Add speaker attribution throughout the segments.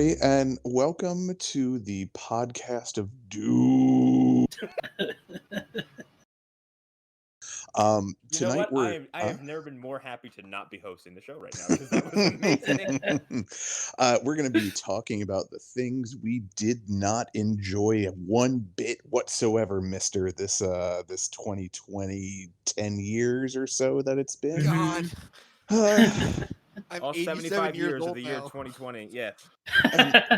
Speaker 1: everybody, and welcome to the podcast of Doom.
Speaker 2: You know
Speaker 1: Tonight
Speaker 2: what?
Speaker 1: we're
Speaker 2: I have never been more happy to not be hosting the show right now because that was amazing.
Speaker 1: we're going to be talking about the things we did not enjoy one bit whatsoever, Mister. This 2020, 10 years or so that it's been.
Speaker 3: God. I'm
Speaker 2: All
Speaker 3: 87
Speaker 2: 75
Speaker 3: years
Speaker 2: years of
Speaker 3: old
Speaker 2: the year
Speaker 3: now.
Speaker 2: 2020. Yeah.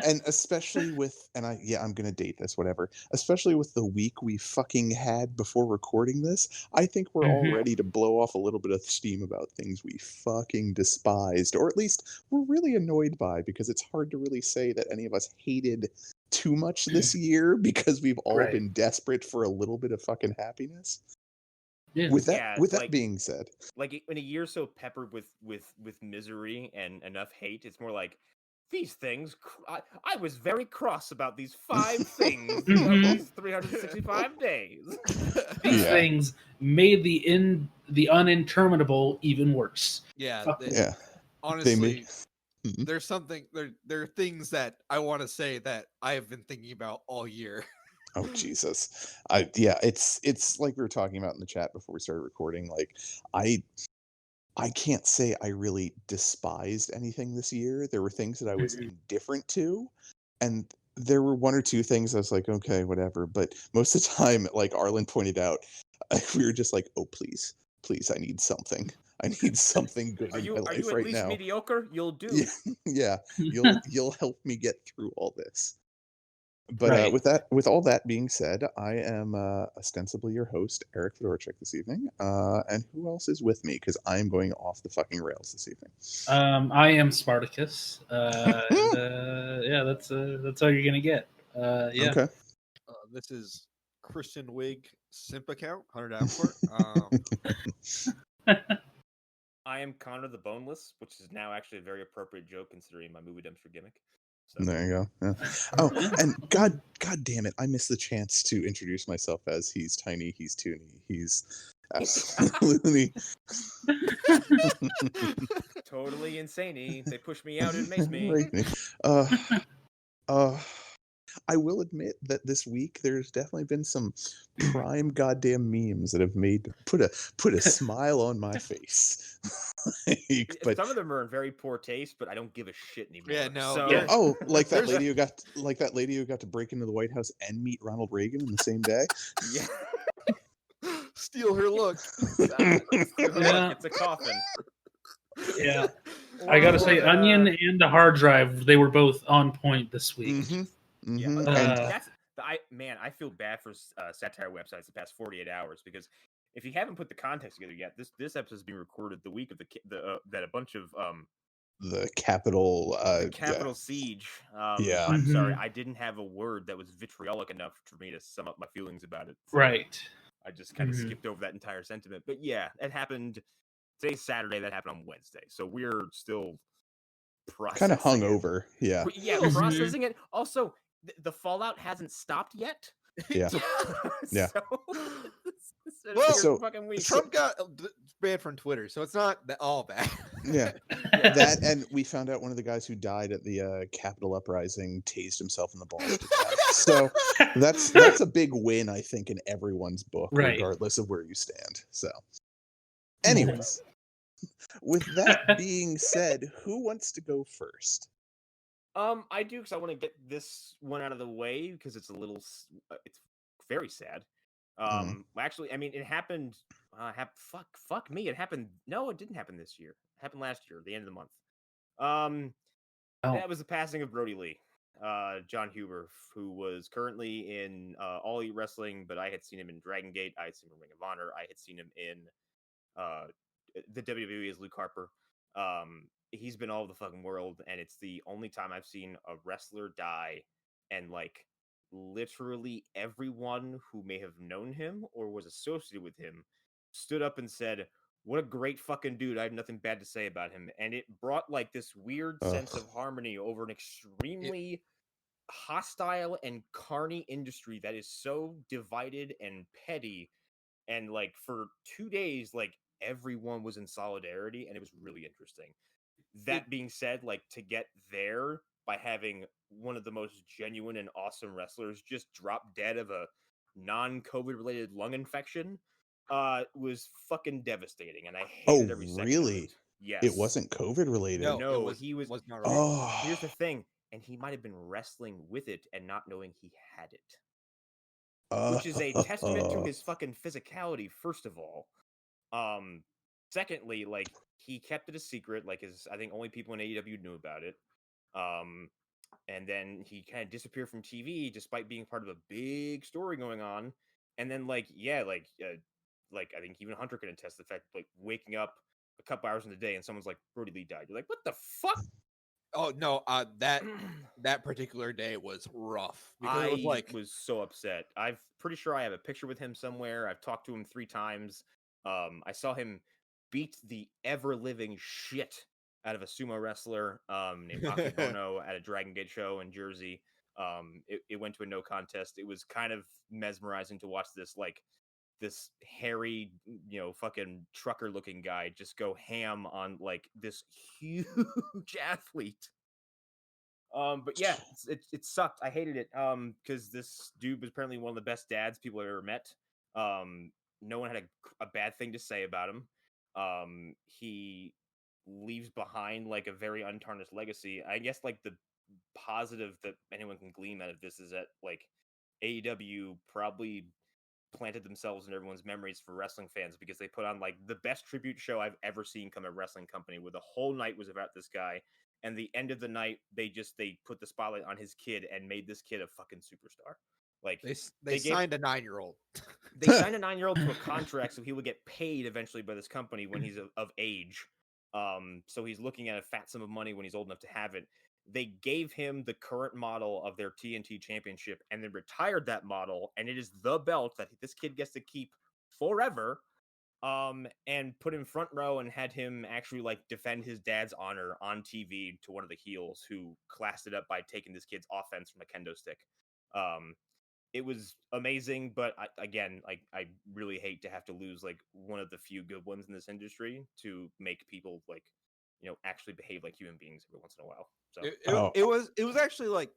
Speaker 1: and especially with I'm gonna date this, whatever, especially with the week we fucking had before recording this. I think we're all ready to blow off a little bit of steam about things we fucking despised, or at least we're really annoyed by, because it's hard to really say that any of us hated too much this year, because we've all
Speaker 4: Right.
Speaker 1: been desperate for a little bit of fucking happiness.
Speaker 4: Yeah.
Speaker 1: With that
Speaker 2: Yeah,
Speaker 1: with that
Speaker 2: like-
Speaker 1: being said,
Speaker 2: Like in a year so peppered with misery and enough hate, it's more like these things. I was very cross about these 5 things
Speaker 4: Mhm.
Speaker 2: of these 365 days.
Speaker 4: These
Speaker 1: Yeah.
Speaker 4: things made the uninterminable even worse.
Speaker 3: Yeah,
Speaker 4: Fuck
Speaker 3: they-
Speaker 1: yeah,
Speaker 3: honestly,
Speaker 1: Mhm.
Speaker 3: there's something there are things that I want to say that I have been thinking about all year.
Speaker 1: Oh Jesus! It's like we were talking about in the chat before we started recording. Like, I can't say I really despised anything this year. There were things that I was indifferent to, and there were 1 or 2 things I was like, okay, whatever. But most of the time, like Arlen pointed out, we were just like, oh please, please, I need something. I need something good
Speaker 2: Are
Speaker 1: in
Speaker 2: you
Speaker 1: my
Speaker 2: are
Speaker 1: life
Speaker 2: you at
Speaker 1: right
Speaker 2: least
Speaker 1: now.
Speaker 2: mediocre? You'll do.
Speaker 1: Yeah, you'll help me get through all this. But
Speaker 4: Right.
Speaker 1: with all that being said, I am ostensibly your host, Erik Fedorchik, this evening. And who else is with me? Because I'm going off the fucking rails this evening.
Speaker 4: I am Spartacus. Yeah, that's all you're gonna get. Yeah.
Speaker 1: Okay.
Speaker 3: This is Christian Wig simp account, Hunter Davenport.
Speaker 2: I am Connor the Boneless, which is now actually a very appropriate joke considering my movie dumpster gimmick. So.
Speaker 1: There you go. Yeah. Oh, and god damn it, I missed the chance to introduce myself as he's tiny, he's toony, he's absolutely
Speaker 2: Totally insane. They push me out and mace me.
Speaker 1: Right. I will admit that this week there's definitely been some prime goddamn memes that have put a smile on my face. But
Speaker 2: some of them are in very poor taste, but I don't give a shit anymore.
Speaker 3: Yeah, no,
Speaker 2: So,
Speaker 3: yeah.
Speaker 1: oh, like that
Speaker 3: There's
Speaker 1: lady who got to break into the White House and meet Ronald Reagan in the same day.
Speaker 2: yeah.
Speaker 3: steal her look.
Speaker 4: Yeah.
Speaker 2: It's a coffin.
Speaker 4: Yeah. I gotta say, Onion and the hard drive, they were both on point this week.
Speaker 2: Yeah,
Speaker 1: Mhm.
Speaker 2: and I feel bad for satire websites the past 48 hours, because if you haven't put the context together yet, this episode is being recorded the week of that a bunch of
Speaker 1: the Capitol
Speaker 2: siege.
Speaker 1: Yeah.
Speaker 2: I'm
Speaker 4: Mhm.
Speaker 2: sorry, I didn't have a word that was vitriolic enough for me to sum up my feelings about it. So
Speaker 4: Right.
Speaker 2: I just kind of
Speaker 4: Mhm.
Speaker 2: skipped over that entire sentiment. But yeah, it happened. Today's Saturday. That happened on Wednesday, so we're still processing
Speaker 1: kind of
Speaker 2: it.
Speaker 1: hungover. Yeah.
Speaker 2: Yeah,
Speaker 4: Mhm.
Speaker 2: processing it. Also, the fallout hasn't stopped yet.
Speaker 1: Yeah. Yeah.
Speaker 2: So, it's been a
Speaker 3: Well,
Speaker 2: weird
Speaker 1: so-
Speaker 2: fucking week.
Speaker 3: Trump got banned from Twitter, so it's not all bad.
Speaker 1: Yeah. That, and we found out one of the guys who died at the Capitol uprising tased himself in the balls to death. So that's a big win, I think, in everyone's book,
Speaker 4: Right.
Speaker 1: regardless of where you stand. So, anyways, with that being said, who wants to go first?
Speaker 2: I do, because I want to get this one out of the way, because it's it's very sad. Actually, I mean, it happened. Fuck me. It happened. No, it didn't happen this year. It happened last year, the end of the month.
Speaker 4: Oh.
Speaker 2: That was the passing of Brody Lee, John Huber, who was currently in All Elite Wrestling, but I had seen him in Dragon Gate. I had seen him in Ring of Honor. I had seen him in the WWE as Luke Harper. He's been all over the fucking world, and it's the only time I've seen a wrestler die, and like literally everyone who may have known him or was associated with him stood up and said, "What a great fucking dude. I have nothing bad to say about him." And it brought like this weird sense of harmony over an extremely hostile and carny industry that is so divided and petty. And like for 2 days, like everyone was in solidarity, and it was really interesting. That being said, like to get there by having one of the most genuine and awesome wrestlers just drop dead of a non-COVID related lung infection was fucking devastating, and I hated every second of
Speaker 1: really?
Speaker 2: it. Yes.
Speaker 1: It wasn't COVID related.
Speaker 2: No, he was
Speaker 3: not.
Speaker 1: Oh,
Speaker 2: Here's the thing, and he might have been wrestling with it and not knowing he had it, which is a testament to his fucking physicality, first of all. Secondly, like, he kept it a secret, like, I think only people in AEW knew about it. And then he kind of disappeared from TV despite being part of a big story going on. And then, like, yeah, like I think even Hunter can attest to the fact, like, waking up a couple hours in the day and someone's like, Brody Lee died. You're like, what the fuck?
Speaker 3: Oh no, that particular day was rough because it was
Speaker 2: I
Speaker 3: like
Speaker 2: was so upset. I'm pretty sure I have a picture with him somewhere. I've talked to him 3 times. I saw him beat the ever-living shit out of a sumo wrestler named Aquaman at a Dragon Gate show in Jersey. It went to a no contest. It was kind of mesmerizing to watch this hairy, fucking trucker looking guy just go ham on like this huge athlete. But yeah, it sucked. I hated it. Because this dude was apparently one of the best dads people have ever met. No one had a bad thing to say about him. He leaves behind like a very untarnished legacy. I guess like the positive that anyone can glean out of this is that like AEW probably planted themselves in everyone's memories for wrestling fans because they put on like the best tribute show I've ever seen come a wrestling company, where the whole night was about this guy, and the end of the night they put the spotlight on his kid and made this kid a fucking superstar. Like
Speaker 3: they signed a 9-year-old.
Speaker 2: They signed a 9-year-old to a contract so he would get paid eventually by this company when he's of age. So he's looking at a fat sum of money when he's old enough to have it. They gave him the current model of their TNT championship and then retired that model, and it is the belt that this kid gets to keep forever. And put him front row and had him actually like defend his dad's honor on TV to one of the heels who classed it up by taking this kid's offense from a kendo stick. It was amazing, but I really hate to have to lose like one of the few good ones in this industry to make people like, actually behave like human beings every once in a while. So
Speaker 3: It was actually like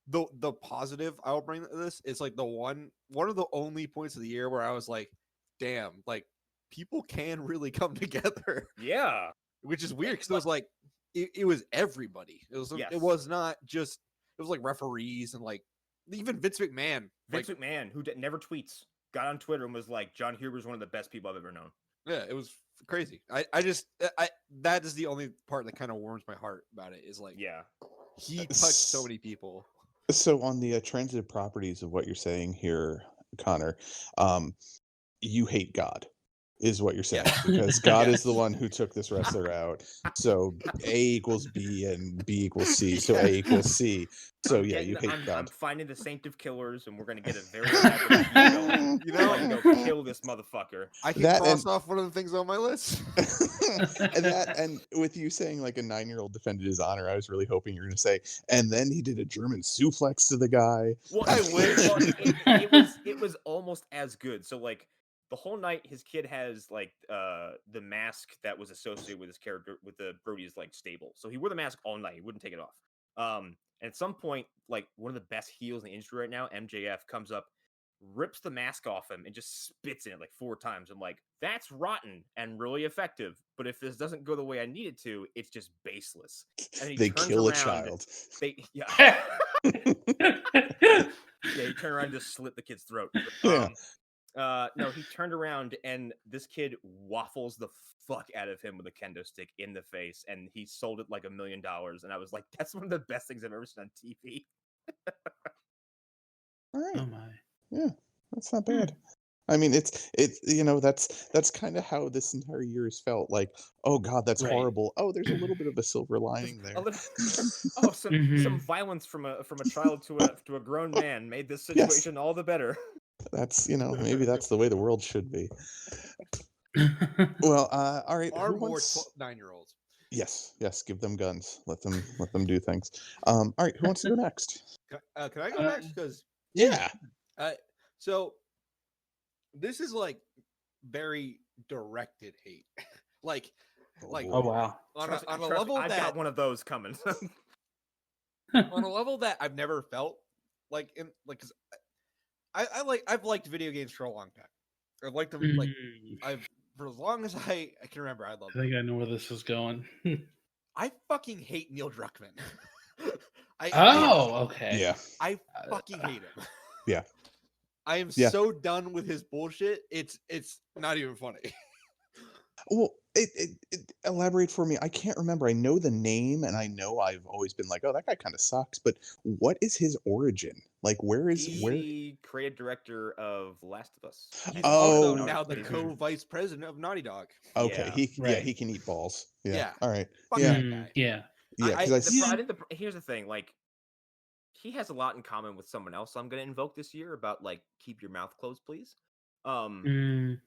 Speaker 3: the positive I'll bring to this. It's like the one of the only points of the year where I was like, damn, like people can really come together.
Speaker 2: Yeah,
Speaker 3: which is weird because it was like it was everybody. It was
Speaker 2: Yes.
Speaker 3: It was not just, it was like referees and like even Vince McMahon.
Speaker 2: Vince McMahon, who never tweets, got on Twitter and was like, John Huber's one of the best people I've ever known.
Speaker 3: Yeah, it was crazy. I that is the only part that kind of warms my heart about it, is like,
Speaker 2: Yeah.
Speaker 3: he touched so many people.
Speaker 1: So on the transitive properties of what you're saying here, Connor, you hate God, is what you're saying, because God is the one who took this wrestler out. So A equals B and B equals C. So A equals C. So you hate God.
Speaker 2: I'm finding the Saint of Killers, and we're gonna get a very elaborate feud going. I can go kill this motherfucker.
Speaker 3: I can cross off one of the things on my list.
Speaker 1: and with you saying like a 9-year-old defended his honor, I was really hoping you were going to say, and then he did a German suplex to the guy.
Speaker 2: Well,
Speaker 3: I wish.
Speaker 2: It was almost as good. So like the whole night, his kid has like the mask that was associated with his character with the Brody's like stable. So he wore the mask all night. He wouldn't take it off. And at some point, like one of the best heels in the industry right now, MJF, comes up, rips the mask off him, and just spits in it like 4 times. I'm like, that's rotten and really effective. But if this doesn't go the way I need it to, it's just baseless. And
Speaker 1: They kill a child.
Speaker 2: Yeah, he turned around and just slit the kid's throat. No, he turned around and this kid waffles the fuck out of him with a kendo stick in the face, and he sold it like $1 million. And I was like, that's one of the best things I've ever seen on TV.
Speaker 1: All right.
Speaker 4: Oh my.
Speaker 1: Yeah, that's not bad. I mean, it's that's kind of how this entire year has felt. Like, oh God, that's horrible. Oh, there's a little bit of a silver lining there.
Speaker 2: Some violence from a child to a grown man made this situation all the better.
Speaker 1: That's maybe that's the way the world should be. Well, all right.
Speaker 3: Or more 9-year-olds.
Speaker 1: Yes, give them guns. Let them do things. All right, who wants to go next?
Speaker 3: Can I go next? Because
Speaker 1: yeah.
Speaker 3: So this is like very directed hate. like
Speaker 4: oh wow.
Speaker 3: On a level
Speaker 2: I've
Speaker 3: that
Speaker 2: got one of those coming.
Speaker 3: on a level that I've never felt like in like because I've liked video games for a long time. I've liked them like I've for as long as I can remember. I love
Speaker 4: I think I know where this is going.
Speaker 3: I fucking hate Neil Druckmann.
Speaker 4: Okay.
Speaker 1: Yeah.
Speaker 3: I fucking hate him.
Speaker 1: Yeah.
Speaker 3: I am
Speaker 1: Yeah.
Speaker 3: so done with his bullshit. It's not even funny.
Speaker 1: Well, elaborate for me. I can't remember. I know the name, and I know I've always been like, "Oh, that guy kind of sucks." But what is his origin? Like, where is
Speaker 2: He's
Speaker 1: where?
Speaker 2: the creative director of Last of Us.
Speaker 3: He's
Speaker 1: Oh,
Speaker 3: also now the
Speaker 4: mhm.
Speaker 3: co-vice president of Naughty Dog.
Speaker 1: Okay,
Speaker 2: Yeah.
Speaker 1: he
Speaker 4: Right.
Speaker 1: can eat balls. Yeah.
Speaker 3: Yeah.
Speaker 1: All right.
Speaker 3: Fuck
Speaker 1: Yeah.
Speaker 3: that guy.
Speaker 4: Yeah.
Speaker 1: Yeah.
Speaker 2: I
Speaker 1: Because
Speaker 2: think here's the thing, like he has a lot in common with someone else I'm gonna invoke this year about like keep your mouth closed, please.
Speaker 4: Mm,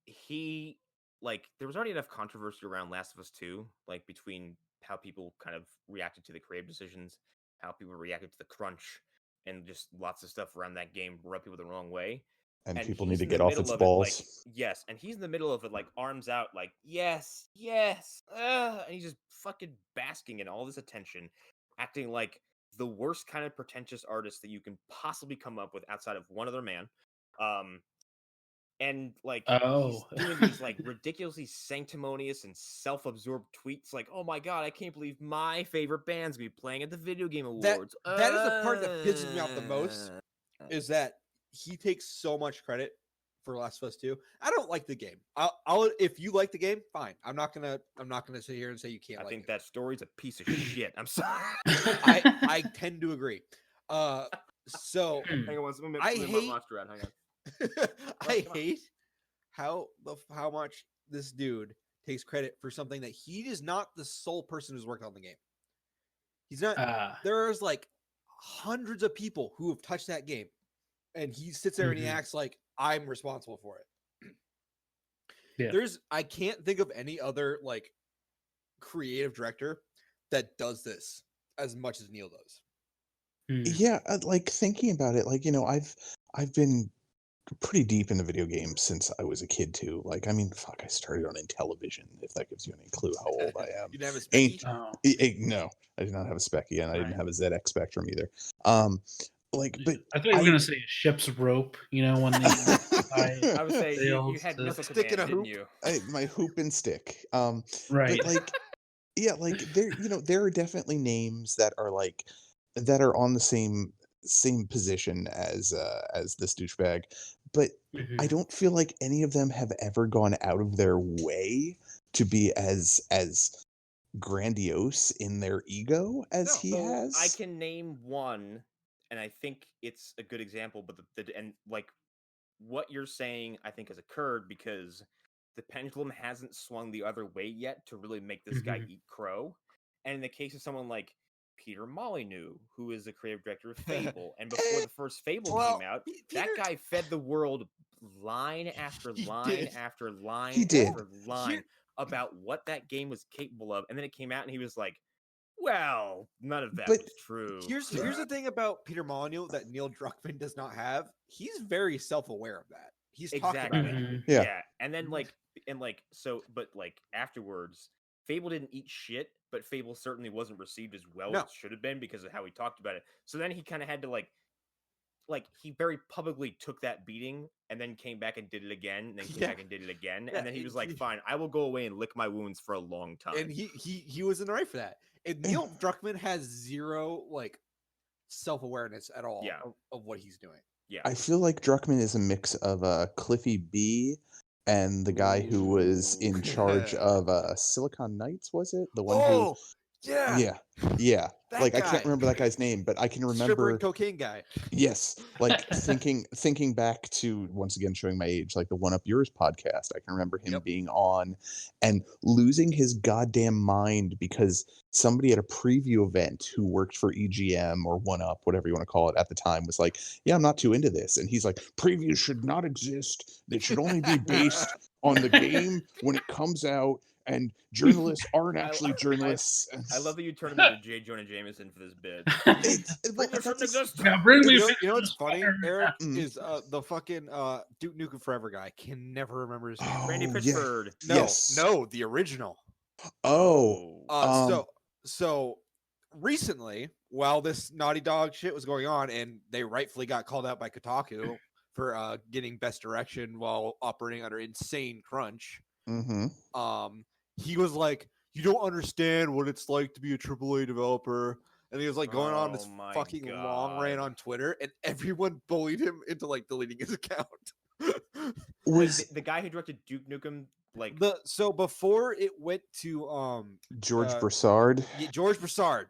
Speaker 2: He like there was already enough controversy around Last of Us 2, like between how people kind of reacted to the creative decisions, how people reacted to the crunch, and just lots of stuff around that game rubbed people the wrong way.
Speaker 1: and
Speaker 2: And
Speaker 1: people
Speaker 2: he's
Speaker 1: need to
Speaker 2: in the
Speaker 1: get off
Speaker 2: middle
Speaker 1: its
Speaker 2: of it, like,
Speaker 1: balls.
Speaker 2: yes, and he's in the middle of it, like arms out, like, yes, yes, and he's just fucking basking in all this attention, acting like the worst kind of pretentious artist that you can possibly come up with outside of one other man. And like
Speaker 4: Oh.
Speaker 2: he's doing these like ridiculously sanctimonious and self-absorbed tweets like, oh my god, I can't believe my favorite band's gonna be playing at the video game awards.
Speaker 3: That is the part that pisses me off the most, is that he takes so much credit for Last of Us 2. I don't like the game. I'll if you like the game, fine. I'm not gonna sit here and say you can't
Speaker 2: I
Speaker 3: like
Speaker 2: think
Speaker 3: it.
Speaker 2: that story's a piece of shit. I'm sorry.
Speaker 3: I tend to agree. So
Speaker 2: Hang on, let me
Speaker 3: I
Speaker 2: my
Speaker 3: hate-
Speaker 2: monster out. Hang on.
Speaker 3: I
Speaker 2: Come on.
Speaker 3: hate how much this dude takes credit for something that he is not the sole person who's worked on the game. He's not. There's like hundreds of people who have touched that game, and he sits there and he acts like I'm responsible for it.
Speaker 4: Yeah.
Speaker 3: I can't think of any other like creative director that does this as much as Neil does.
Speaker 1: Yeah, like thinking about it, like I've been pretty deep into video games since I was a kid too. Like, I mean, fuck, I started on Intellivision, if that gives you any clue how old I am.
Speaker 3: You didn't have a
Speaker 1: Ain't-
Speaker 3: Specky?
Speaker 1: No, I did not have a Specky, and I didn't
Speaker 4: Right.
Speaker 1: have a ZX Spectrum either. Like, but
Speaker 4: I thought you were gonna say a ship's rope. You know, when they
Speaker 2: I would say you had
Speaker 4: to-
Speaker 2: Missile
Speaker 3: Stick in
Speaker 2: Command,
Speaker 3: a
Speaker 2: didn't
Speaker 3: hoop.
Speaker 2: you?
Speaker 1: my hoop and stick.
Speaker 4: right.
Speaker 1: But like, yeah, like there are definitely names that are like that are on the same position as this douchebag, but I don't feel like any of them have ever gone out of their way to be as grandiose in their ego as he
Speaker 2: So
Speaker 1: has.
Speaker 2: I can name one, and I think it's a good example. But and like what you're saying, I think has occurred because the pendulum hasn't swung the other way yet to really make this guy eat crow. And in the case of someone like Peter Molyneux, who is the creative director of Fable, and before the first Fable
Speaker 3: Well,
Speaker 2: came out,
Speaker 3: Peter-
Speaker 2: that guy fed the world line after
Speaker 3: He
Speaker 2: line
Speaker 3: did.
Speaker 2: after line
Speaker 1: He did.
Speaker 2: after line about what that game was capable of, and then it came out, and he was like, "Well, none of that
Speaker 1: But
Speaker 2: was true."
Speaker 3: Here's the thing about Peter Molyneux that Neil Druckmann does not have. He's very self-aware of that. He's talked about
Speaker 2: Exactly.
Speaker 3: it.
Speaker 1: Yeah.
Speaker 2: And then but afterwards, Fable didn't eat shit, but Fable certainly wasn't received as well
Speaker 3: No.
Speaker 2: as it should have been because of how he talked about it. So then he kind of had to like he very publicly took that beating and then came back and did it again, and then came back and did it again,
Speaker 3: Yeah,
Speaker 2: and then he was like, "Fine, I will go away and lick my wounds for a long time."
Speaker 3: And he was in the right for that. And Neil Druckmann has zero like self-awareness at all of what he's doing.
Speaker 2: Yeah,
Speaker 1: I feel like Druckmann is a mix of Cliffy B and the guy who was in charge of Silicon Knights, was it? The one who yeah.
Speaker 3: That
Speaker 1: Like, I
Speaker 3: guy.
Speaker 1: can't remember that guy's name, but I can
Speaker 3: Stripper
Speaker 1: remember
Speaker 3: and cocaine guy.
Speaker 1: Yes, like thinking back to, once again showing my age, like the One Up Yours podcast. I can remember him being on and losing his goddamn mind because somebody at a preview event who worked for EGM or One Up, whatever you want to call it at the time, was like, "Yeah, I'm not too into this," and he's like, "Previews should not exist. They should only be based on the game when it comes out." And journalists aren't actually journalists.
Speaker 2: I love that you turned him into J. Jonah Jameson for this bid.
Speaker 1: But
Speaker 2: shouldn't exist.
Speaker 4: Now bring me.
Speaker 3: You know what's funny, Eric,
Speaker 1: Mm.
Speaker 3: is the fucking Duke Nukem Forever guy. Can never remember his name.
Speaker 2: Randy
Speaker 1: Oh, yeah.
Speaker 2: Pitchford.
Speaker 3: No,
Speaker 1: Yes.
Speaker 3: no, the original.
Speaker 1: Oh,
Speaker 3: So recently, while this Naughty Dog shit was going on, and they rightfully got called out by Kotaku for getting best direction while operating under insane crunch. He was like, "You don't understand what it's like to be a AAA developer," and he was like going on this fucking long rant on Twitter, and everyone bullied him into like deleting his account.
Speaker 2: Was the guy who directed Duke Nukem like
Speaker 3: so before it went to
Speaker 1: George Broussard?
Speaker 3: Yeah, George Broussard.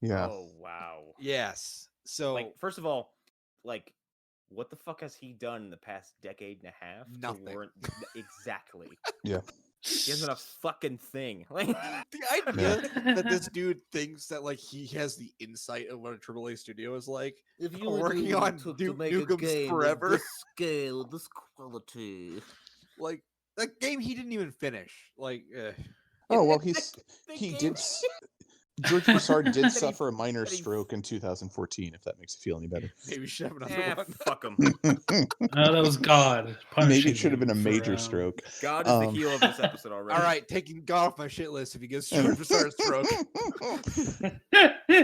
Speaker 1: Yeah.
Speaker 2: Oh wow.
Speaker 3: Yes. So
Speaker 2: like, first of all, like, what the fuck has he done in the past decade and a half?
Speaker 3: Nothing.
Speaker 2: Exactly.
Speaker 1: Yeah.
Speaker 2: He hasn't a fucking thing. Like
Speaker 3: the idea that this dude thinks that like he has the insight of what a AAA studio is like.
Speaker 5: If you
Speaker 3: working on Duke Nukem forever,
Speaker 5: this scale, this quality,
Speaker 3: like that game he didn't even finish. Like,
Speaker 1: oh well, he did. George Broussard did suffer a minor stroke in 2014, if that makes you feel any better.
Speaker 3: Maybe we should have another one.
Speaker 2: Fuck him.
Speaker 4: That was God.
Speaker 1: Maybe it should have been a major stroke.
Speaker 2: God is the heel of this episode already.
Speaker 3: All right, taking God off my shit list if he gives George Broussard a stroke.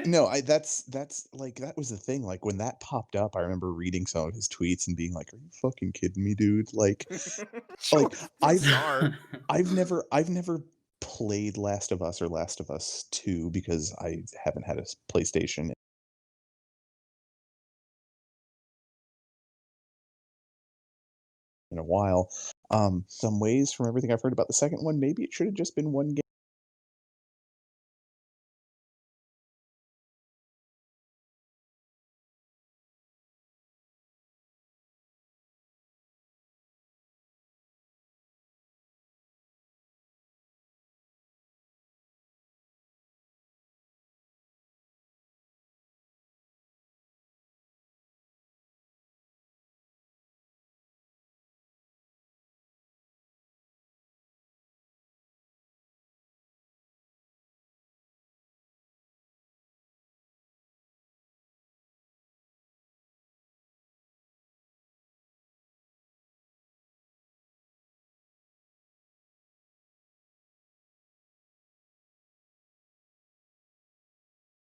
Speaker 1: No, that's like that was the thing. Like when that popped up, I remember reading some of his tweets and being like, "Are you fucking kidding me, dude?" Like I've never played Last of Us or Last of Us 2 because I haven't had a PlayStation in a while. Some ways from everything I've heard about the second one, maybe it should have just been one game.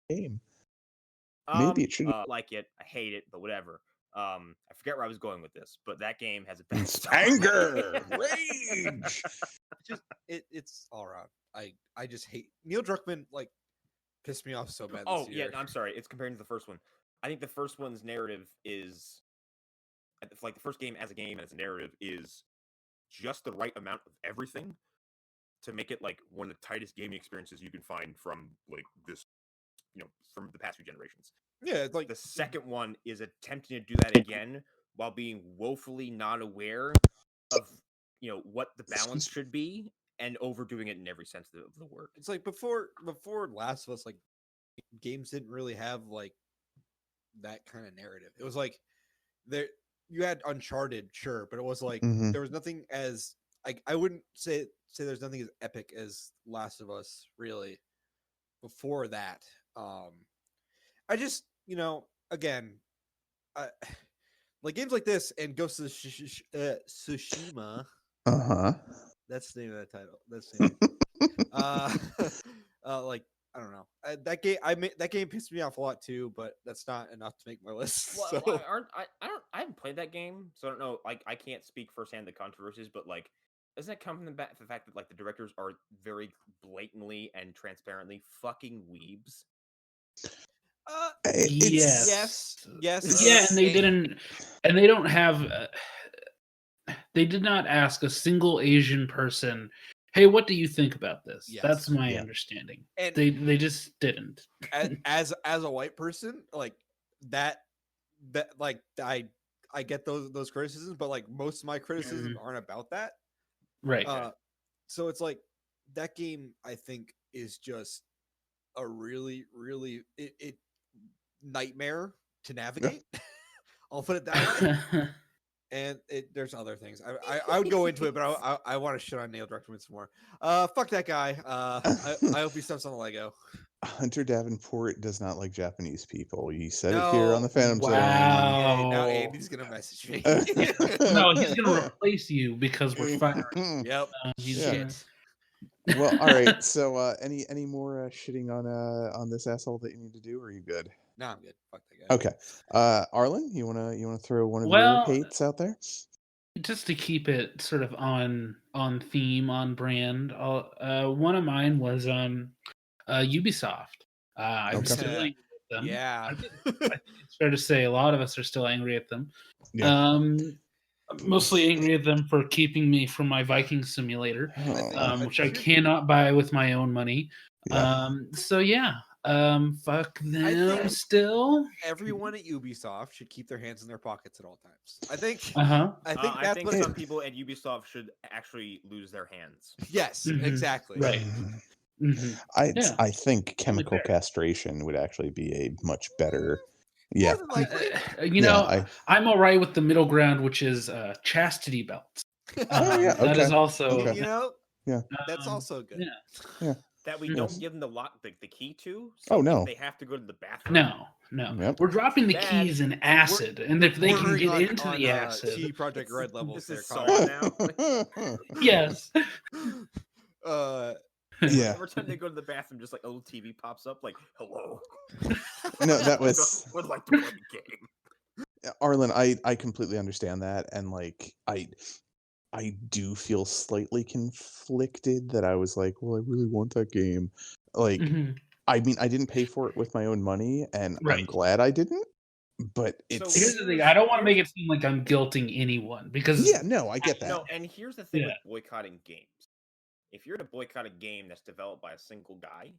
Speaker 1: Game. Maybe it should
Speaker 2: like it. I hate it, but whatever. I forget where I was going with this, but that game has a bad
Speaker 1: anger, rage.
Speaker 3: It's all around. I just hate Neil Druckmann. Like, pissed me off so bad.
Speaker 2: Oh
Speaker 3: this year.
Speaker 2: yeah, I'm sorry. It's comparing to the first one. I think the first one's narrative is like the first game as a narrative is just the right amount of everything to make it like one of the tightest gaming experiences you can find from like this, from the past few generations.
Speaker 3: Yeah, it's like
Speaker 2: the second one is attempting to do that again while being woefully not aware of what the balance should be and overdoing it in every sense of the word.
Speaker 3: It's like before Last of Us, like games didn't really have like that kind of narrative. It was like you had Uncharted, sure, but it was like there was nothing as I wouldn't say there's nothing as epic as Last of Us really before that. I just, again, like games like this and Ghost of Tsushima. That's the name of that title. That's the name. Like I don't know. That game pissed me off a lot too, but that's not enough to make my list.
Speaker 2: Well,
Speaker 3: so.
Speaker 2: I haven't played that game, so I don't know. Like I can't speak firsthand the controversies, but like, doesn't that come from the fact that like the directors are very blatantly and transparently fucking weebs?
Speaker 3: Yes.
Speaker 4: Yeah, and they don't have. They did not ask a single Asian person, "Hey, what do you think about this?"
Speaker 3: Yes.
Speaker 4: That's my understanding. And they just didn't.
Speaker 3: As a white person, like that like I get those criticisms, but like most of my criticisms aren't about that.
Speaker 4: Right.
Speaker 3: So it's like that game I think is just a really, really it nightmare to navigate. I'll put it that way. And there's other things. I would go into it, but I want to shit on Neil Druckmann some more. Fuck that guy. I hope he steps on the Lego.
Speaker 1: Hunter Davenport does not like Japanese people. You said it here on the Phantom Zone.
Speaker 3: Yeah, now Andy's gonna message me.
Speaker 4: No, he's gonna replace you because we're firing.
Speaker 3: Yep.
Speaker 4: Shit.
Speaker 1: Well, all right. So, any more shitting on this asshole that you need to do, or are you good?
Speaker 3: No, I'm good. Fuck that guy.
Speaker 1: Okay. Arlen, you wanna throw one of your
Speaker 4: Well,
Speaker 1: hates out there?
Speaker 4: just to keep it sort of on theme, on brand, one of mine was Ubisoft. I'm
Speaker 1: Okay.
Speaker 4: still angry at them.
Speaker 3: Yeah.
Speaker 4: I think it's fair to say a lot of us are still angry at them.
Speaker 1: Yeah.
Speaker 4: I'm mostly angry at them for keeping me from my Viking simulator,
Speaker 1: Oh,
Speaker 4: which I cannot buy with my own money.
Speaker 1: yeah.
Speaker 4: So yeah, fuck them
Speaker 3: think-
Speaker 4: still.
Speaker 3: Everyone at Ubisoft should keep their hands in their pockets at all times. I think
Speaker 4: Uh-huh.
Speaker 3: I think that's what
Speaker 2: some people at Ubisoft should actually lose their hands.
Speaker 3: Yes,
Speaker 4: Mhm.
Speaker 3: exactly.
Speaker 4: Right. Mm-hmm. Yeah.
Speaker 1: I think chemical
Speaker 4: fair.
Speaker 1: castration would actually be a much better.
Speaker 3: More
Speaker 1: Yeah.
Speaker 3: than likely.
Speaker 4: You know,
Speaker 1: Yeah,
Speaker 4: I'm all right with the middle ground, which is chastity belts.
Speaker 1: Oh, yeah,
Speaker 4: That is
Speaker 1: okay.
Speaker 4: also
Speaker 1: Okay.
Speaker 3: You know,
Speaker 1: Yeah.
Speaker 3: that's also good.
Speaker 4: Yeah.
Speaker 2: That we
Speaker 1: Yes.
Speaker 2: don't give them the key to.
Speaker 1: Oh,
Speaker 2: if
Speaker 1: no.
Speaker 2: they have to go to the bathroom.
Speaker 4: No.
Speaker 1: Yep.
Speaker 4: We're dropping the
Speaker 2: Bad.
Speaker 4: keys in acid, and if they can
Speaker 3: Bordering
Speaker 4: get
Speaker 3: on-
Speaker 4: into
Speaker 3: on,
Speaker 4: the acid,
Speaker 3: CD Project Red levels
Speaker 2: This
Speaker 3: there,
Speaker 2: is
Speaker 3: Kyle.
Speaker 2: Saw now.
Speaker 4: yes.
Speaker 1: Yeah.
Speaker 2: Every time they go to the bathroom, just like a little TV pops up, like "Hello."
Speaker 1: No, that was
Speaker 2: would like to play the game.
Speaker 1: Arlen. I completely understand that, and like I do feel slightly conflicted that I was like, well, I really want that game. Like,
Speaker 4: Mhm.
Speaker 1: I mean, I didn't pay for it with my own money, and I'm
Speaker 4: Right.
Speaker 1: glad I didn't. But
Speaker 4: Here's
Speaker 1: it's
Speaker 4: the thing: I don't want to make it seem like I'm guilting anyone because
Speaker 1: yeah, no, I get that.
Speaker 2: No, and here's the thing
Speaker 4: Yeah.
Speaker 2: with boycotting games. If you're to boycott a game that's developed by a single guy,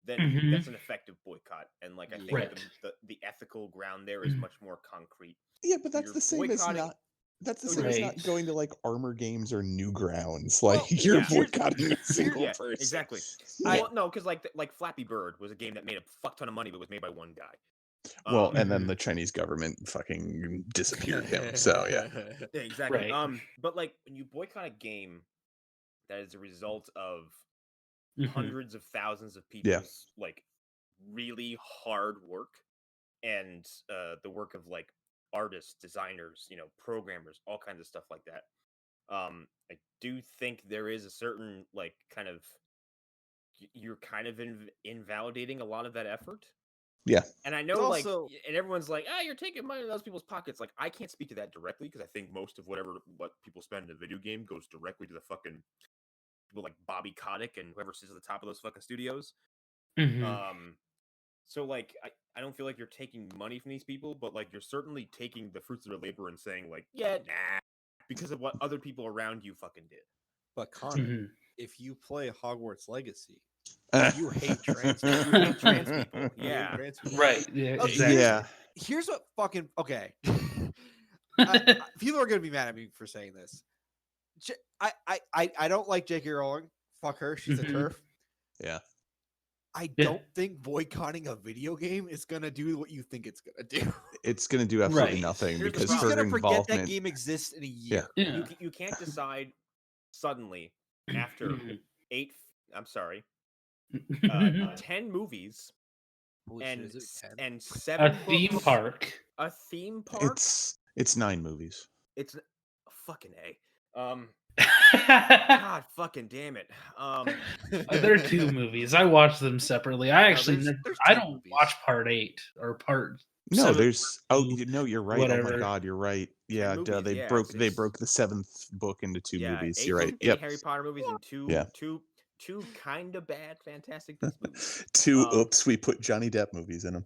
Speaker 2: then
Speaker 4: Mhm.
Speaker 2: that's an effective boycott. And like I think
Speaker 4: Right.
Speaker 2: the ethical ground there is
Speaker 4: Mhm.
Speaker 2: much more concrete.
Speaker 1: Yeah, but that's
Speaker 2: You're
Speaker 1: the same as
Speaker 2: boycotting-
Speaker 1: not. That's the same as not
Speaker 4: Right.
Speaker 1: going to like Armor Games or Newgrounds.
Speaker 3: Well,
Speaker 1: Like you're
Speaker 2: yeah.
Speaker 1: boycotting a single
Speaker 2: Yeah,
Speaker 1: person.
Speaker 2: exactly.
Speaker 1: Yeah.
Speaker 2: Well, no, because like Flappy Bird was a game that made a fuck ton of money, but was made by one guy.
Speaker 1: Well, and then
Speaker 4: Mhm.
Speaker 1: the Chinese government fucking disappeared him. So yeah.
Speaker 2: Yeah, exactly.
Speaker 4: Right.
Speaker 2: But like when you boycott a game that is a result of
Speaker 4: Mhm.
Speaker 2: hundreds of thousands of people's like really hard work and the work of like artists, designers, programmers, all kinds of stuff like that. I do think there is a certain like kind of you're kind of invalidating a lot of that effort.
Speaker 1: Yeah.
Speaker 2: And I know,
Speaker 3: But
Speaker 2: like,
Speaker 3: also-
Speaker 2: and everyone's like, "Ah, you're taking money out of those people's pockets." Like, I can't speak to that directly because I think most of what people spend in a video game goes directly to the fucking people like Bobby Kotick and whoever sits at the top of those fucking studios.
Speaker 4: Mhm.
Speaker 2: So like, I don't feel like you're taking money from these people, but like, you're certainly taking the fruits of their labor and saying like, "Yeah, nah," because of what other people around you fucking did.
Speaker 3: But Connor,
Speaker 4: Mhm.
Speaker 3: if you play Hogwarts Legacy,
Speaker 1: Uh,
Speaker 3: you hate trans people.
Speaker 2: You hate trans people.
Speaker 3: You hate
Speaker 2: Yeah.
Speaker 3: trans people.
Speaker 4: Right. Yeah.
Speaker 3: Okay,
Speaker 4: Exactly.
Speaker 1: yeah.
Speaker 3: Here's what fucking okay. People are gonna be mad at me for saying this. I don't like J.K. Rowling. Fuck her. She's a
Speaker 4: Mhm.
Speaker 3: turf.
Speaker 1: Yeah.
Speaker 3: I
Speaker 4: Yeah.
Speaker 3: don't think boycotting a video game is gonna do what you think it's gonna do.
Speaker 1: It's gonna do absolutely
Speaker 4: Right.
Speaker 1: nothing
Speaker 2: Here's the
Speaker 1: because
Speaker 3: She's
Speaker 2: problem.
Speaker 1: her
Speaker 3: gonna forget
Speaker 1: involvement.
Speaker 3: that game exists in a year.
Speaker 4: Yeah.
Speaker 2: You can't decide suddenly after
Speaker 4: Mhm.
Speaker 2: I'm sorry,
Speaker 4: Mhm.
Speaker 2: 10 movies
Speaker 3: Holy shit,
Speaker 2: and
Speaker 3: is it 10?
Speaker 2: and
Speaker 4: A
Speaker 2: 7
Speaker 4: theme
Speaker 2: books,
Speaker 4: park.
Speaker 2: a theme park.
Speaker 1: It's 9 movies.
Speaker 2: It's fucking A. God fucking damn it.
Speaker 4: There are 2 movies. I watched them separately. I actually
Speaker 3: there's
Speaker 4: I
Speaker 3: 10
Speaker 4: don't
Speaker 3: movies.
Speaker 4: watch part 8 or part
Speaker 1: No,
Speaker 4: 7.
Speaker 1: there's no, you're right. Oh my
Speaker 4: Whatever.
Speaker 1: god, you're right. Yeah,
Speaker 2: movies,
Speaker 1: they
Speaker 2: yeah,
Speaker 1: broke
Speaker 2: it's-
Speaker 1: the 7th book into 2
Speaker 2: yeah,
Speaker 1: movies.
Speaker 2: 8
Speaker 1: You're right.
Speaker 2: 8
Speaker 1: Yep.
Speaker 2: Harry Potter movies and
Speaker 1: Yeah.
Speaker 2: two kind of bad Fantastic Beasts movies.
Speaker 1: 2
Speaker 2: Um,
Speaker 1: oops, we put Johnny Depp movies in them.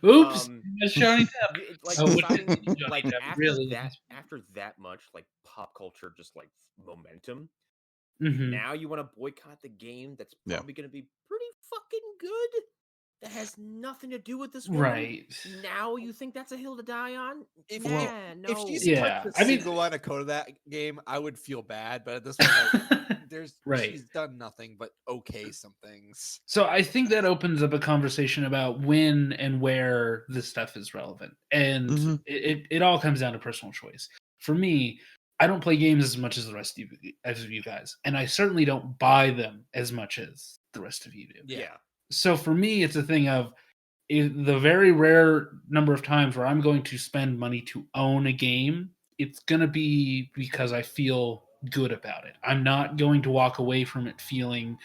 Speaker 4: Oops,
Speaker 2: Um,
Speaker 4: that's Johnny Depp.
Speaker 2: Like,
Speaker 4: Oh, which
Speaker 2: deciding-
Speaker 4: one is Johnny
Speaker 2: like
Speaker 4: Depp?
Speaker 2: after
Speaker 4: Really?
Speaker 2: that much like pop culture just like momentum,
Speaker 4: Mhm.
Speaker 2: now you want to boycott the game that's
Speaker 1: Yeah.
Speaker 2: probably going to be pretty fucking good that has nothing to do with this woman.
Speaker 4: Right.
Speaker 2: Now you think that's a hill to die on?
Speaker 3: If
Speaker 2: no.
Speaker 3: If she's
Speaker 4: Yeah,
Speaker 3: touched a
Speaker 4: I mean-
Speaker 3: single line of code of that game, I would feel bad. But at this point, like,
Speaker 4: Right.
Speaker 3: she's done nothing but okay some things.
Speaker 4: So I think that opens up a conversation about when and where this stuff is relevant, and
Speaker 1: Mhm.
Speaker 4: it all comes down to personal choice. For me, I don't play games as much as the rest of you guys, and I certainly don't buy them as much as the rest of you do.
Speaker 2: Yeah.
Speaker 4: So for me, it's a thing of the very rare number of times where I'm going to spend money to own a game. It's going to be because I feel good about it. I'm not going to walk away from it feeling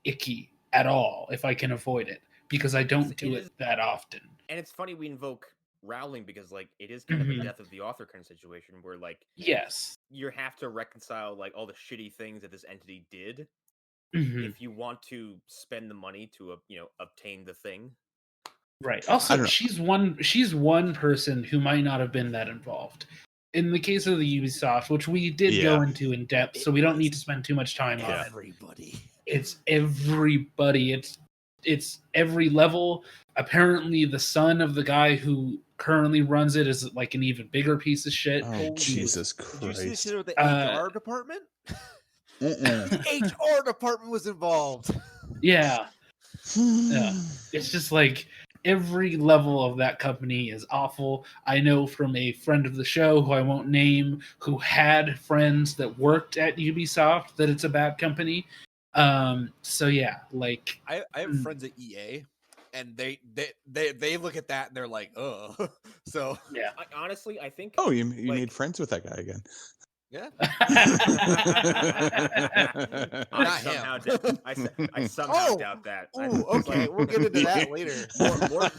Speaker 4: icky at all if I can avoid it, because I don't do it that often.
Speaker 2: And it's funny we invoke Rowling because like it is kind of a death of the author kind of situation where like
Speaker 4: yes,
Speaker 2: you have to reconcile like all the shitty things that this entity did
Speaker 4: Mhm.
Speaker 2: if you want to spend the money to obtain the thing.
Speaker 4: Right. Also, she's one person who might not have been that involved. In the case of the Ubisoft, which we did go into in depth, so we don't need to spend too much time on it.
Speaker 3: Everybody.
Speaker 4: It's everybody. It's every level. Apparently, the son of the guy who currently runs it is like an even bigger piece of shit.
Speaker 1: Oh, Jesus Christ!
Speaker 3: Did you see the shit with the HR department? The HR department was involved.
Speaker 4: Yeah. Yeah. It's just like every level of that company is awful. I know from a friend of the show who I won't name, who had friends that worked at Ubisoft, that it's a bad company. So yeah, like
Speaker 3: I have friends at EA, and they look at that and they're like, oh. So
Speaker 4: yeah,
Speaker 2: I think.
Speaker 1: Oh, you made friends with that guy again.
Speaker 3: Yeah.
Speaker 2: I somehow doubt that.
Speaker 3: Okay, we'll get into that later.
Speaker 2: More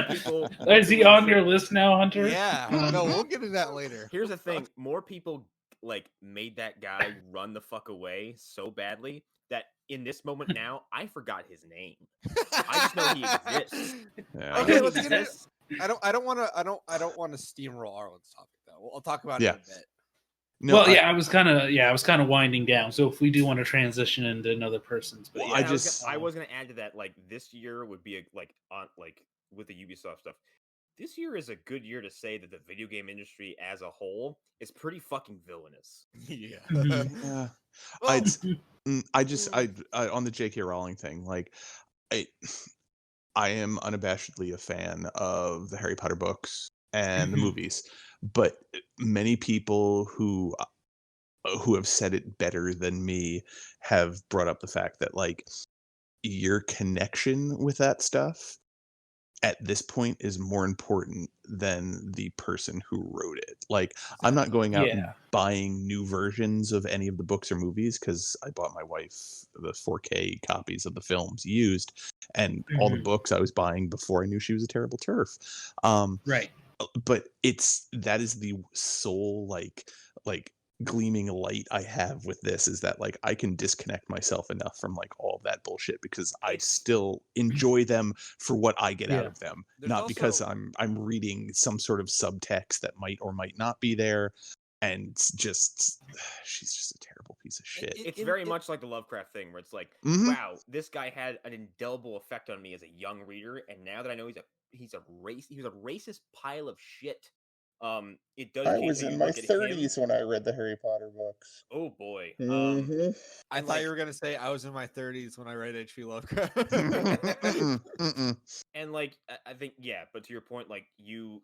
Speaker 2: people.
Speaker 4: Is he on your list now, Hunter?
Speaker 3: Yeah. No, we'll get into that later.
Speaker 2: Here's the thing: more people like made that guy run the fuck away so badly that in this moment now I forgot his name. I just know he exists.
Speaker 1: Yeah.
Speaker 3: Okay, let's get it. I don't want to steamroll Arlen's topic though. I'll talk about it in a bit.
Speaker 1: No,
Speaker 4: well, I was kind of winding down. So if we do want to transition into another person's, but
Speaker 2: I was gonna add to that. Like this year would be with the Ubisoft stuff. This year is a good year to say that the video game industry as a whole is pretty fucking villainous.
Speaker 3: Yeah.
Speaker 1: Yeah. I on the J.K. Rowling thing, like I am unabashedly a fan of the Harry Potter books and the movies, but many people who have said it better than me have brought up the fact that like your connection with that stuff at this point is more important than the person who wrote it. Like, I'm not going out and buying new versions of any of the books or movies because I bought my wife the 4K copies of the films used, and all the books I was buying before I knew she was a terrible TERF.
Speaker 4: Right.
Speaker 1: But that is the sole like gleaming light I have with this, is that like I can disconnect myself enough from like all of that bullshit because I still enjoy them for what I get out of them, not because I'm reading some sort of subtext that might or might not be there. And just she's just a terrible piece of shit.
Speaker 2: It's very much like the Lovecraft thing where it's like, wow, this guy had an indelible effect on me as a young reader, and now that I know he was a racist pile of shit. It does.
Speaker 1: I was in my 30s when I read the Harry Potter books.
Speaker 2: Oh boy.
Speaker 3: I thought you were gonna say I was in my 30s when I read H.P. Lovecraft.
Speaker 2: And like I think but to your point, like you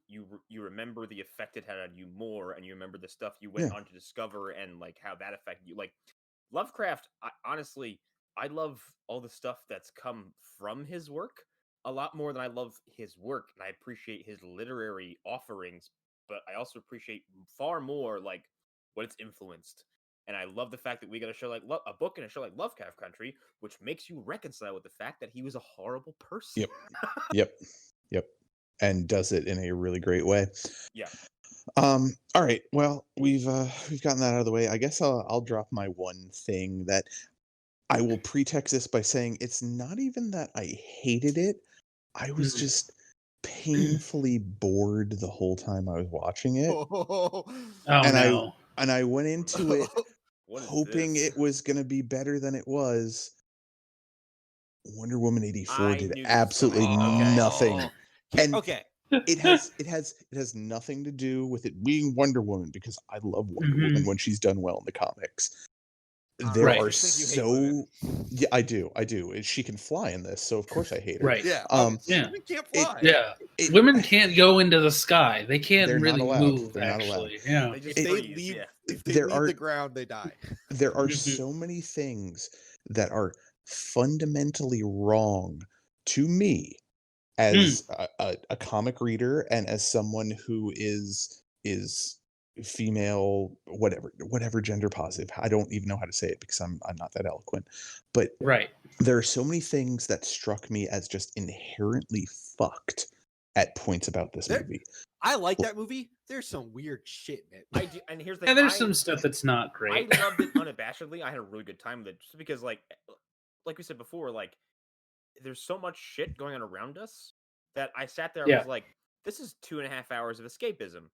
Speaker 2: remember the effect it had on you more, and you remember the stuff you went on to discover and like how that affected you. Like Lovecraft, honestly, I love all the stuff that's come from his work a lot more than I love his work, and I appreciate his literary offerings, but I also appreciate far more like what it's influenced. And I love the fact that we got a show like a book and a show like Lovecraft Country, which makes you reconcile with the fact that he was a horrible person.
Speaker 1: Yep. And does it in a really great way.
Speaker 2: Yeah.
Speaker 1: All right. Well, we've gotten that out of the way. I guess I'll drop my one thing that I will pretext this by saying it's not even that I hated it. I was just painfully bored the whole time I was watching it. I went into it hoping it was going to be better than it was. Wonder Woman 84 did absolutely nothing. And it has nothing to do with it being Wonder Woman, because I love Wonder Woman when she's done well in the comics. There are I do. She can fly in this, so of course I hate her.
Speaker 4: Right.
Speaker 3: Women can't fly.
Speaker 4: Women can't go into the sky. They can't really move.
Speaker 1: They're
Speaker 4: actually,
Speaker 1: not allowed.
Speaker 2: They just
Speaker 3: If they leave the ground, they die.
Speaker 1: There are so many things that are fundamentally wrong to me as a comic reader and as someone who is female, whatever gender positive. I don't even know how to say it because I'm not that eloquent. But
Speaker 4: Right.
Speaker 1: there are so many things that struck me as just inherently fucked at points about this movie.
Speaker 3: I like that movie. There's some weird shit, man.
Speaker 2: I do, and here's the
Speaker 4: Yeah,
Speaker 2: thing.
Speaker 4: there's some stuff that's not great.
Speaker 2: I loved it unabashedly. I had a really good time with it, just because, like we said before, like there's so much shit going on around us that I sat there. I was like, this is 2.5 hours of escapism.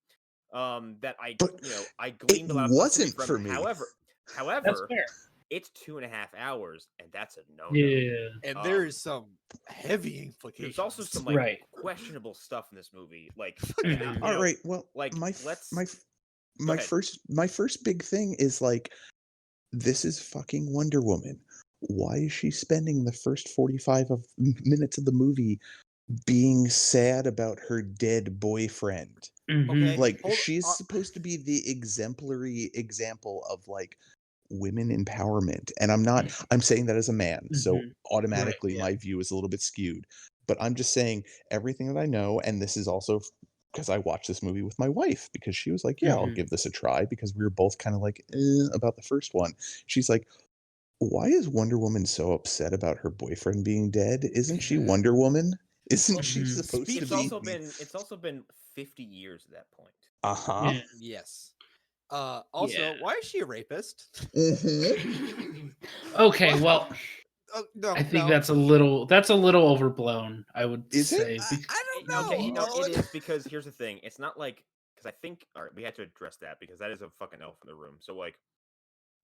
Speaker 2: That I gleaned a lot of
Speaker 1: wasn't
Speaker 2: from.
Speaker 1: for me.
Speaker 2: However,
Speaker 4: That's fair.
Speaker 2: it's 2.5 hours, and that's a no.
Speaker 4: Yeah.
Speaker 3: And there is some heavy implications.
Speaker 2: There's also some questionable stuff in this movie. Like,
Speaker 1: all right, well,
Speaker 2: like
Speaker 1: my first big thing is like, this is fucking Wonder Woman. Why is she spending the first 45 minutes of the movie being sad about her dead boyfriend?
Speaker 3: Okay,
Speaker 1: Like, she's supposed to be the exemplary example of like women empowerment, and I'm saying that as a man, so automatically my view is a little bit skewed, but I'm just saying everything that I know, and this is also because I watched this movie with my wife because she was like, yeah, I'll give this a try, because we were both kind of like about the first one. She's like, why is Wonder Woman so upset about her boyfriend being dead? Isn't she Wonder Woman? Isn't she supposed to be?
Speaker 2: It's also been 50 years at that point.
Speaker 1: Yeah.
Speaker 3: Yes. Also, why is she a rapist?
Speaker 4: Okay, well, I think that's a little overblown, I would say.
Speaker 3: I don't know.
Speaker 2: Okay, it is, because here's the thing. It's not like, because I think, all right, we had to address that because that is a fucking elf in the room. So like,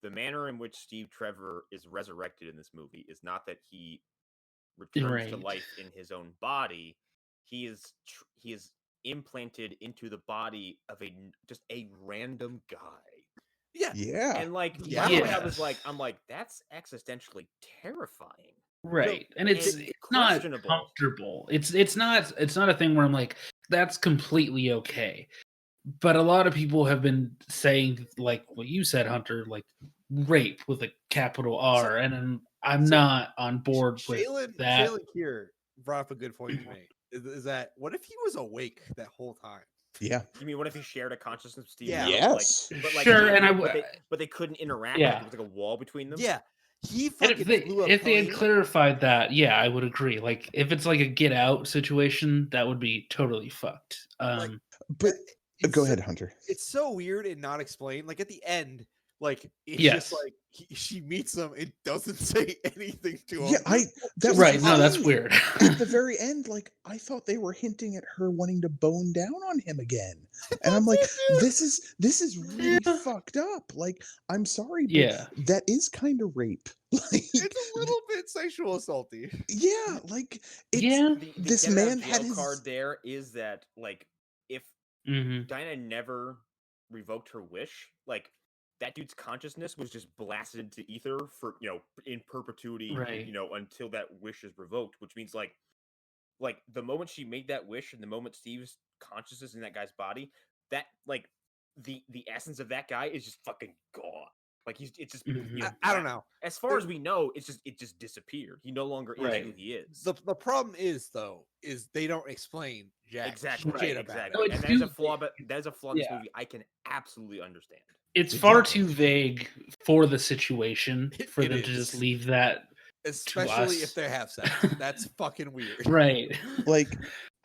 Speaker 2: the manner in which Steve Trevor is resurrected in this movie is not that he returns to life in his own body. He is implanted into the body of just a random guy.
Speaker 1: Yeah.
Speaker 2: And like, I was like, that's existentially terrifying.
Speaker 4: Right. And it's not comfortable. It's not a thing where I'm like, that's completely okay. But a lot of people have been saying, like what you said, Hunter, like rape with a capital R, and I'm not on board with that.
Speaker 3: Shaylen here brought up a good point to me. Is that, what if he was awake that whole time?
Speaker 1: Yeah.
Speaker 2: You mean, what if he shared a consciousness with Steve?
Speaker 3: Yeah.
Speaker 1: Yes.
Speaker 2: But they couldn't interact.
Speaker 4: Yeah.
Speaker 2: Like, there was like a wall between them.
Speaker 3: Yeah.
Speaker 4: If they had clarified that, yeah, I would agree. Like, if it's like a Get Out situation, that would be totally fucked.
Speaker 1: But go ahead, Hunter.
Speaker 3: It's so weird and not explained. Like, at the end, like, it's just like she meets him and doesn't say anything to him.
Speaker 1: Yeah, that's
Speaker 4: right. No, that's weird.
Speaker 1: At the very end, like, I thought they were hinting at her wanting to bone down on him again, and I'm like, this is really fucked up. Like, I'm sorry, but that is kind of rape. Like,
Speaker 3: it's a little bit sexual assaulty.
Speaker 1: Yeah, like, this man had his
Speaker 2: card. There is that, like, if Dinah never revoked her wish, like, that dude's consciousness was just blasted into ether for, in perpetuity, until that wish is revoked, which means like the moment she made that wish and the moment Steve's consciousness in that guy's body, that, like, the essence of that guy is just fucking gone. Like, it's just
Speaker 3: I don't know.
Speaker 2: As far as we know, it just disappeared. He no longer is who he is.
Speaker 3: The problem is they don't explain jack shit about it.
Speaker 2: And that is a flaw. But that is a flaw in this movie. I can absolutely understand.
Speaker 4: It's far too vague for the situation for them to just leave that.
Speaker 3: Especially if they have sex. That's fucking weird.
Speaker 4: Right.
Speaker 1: Like,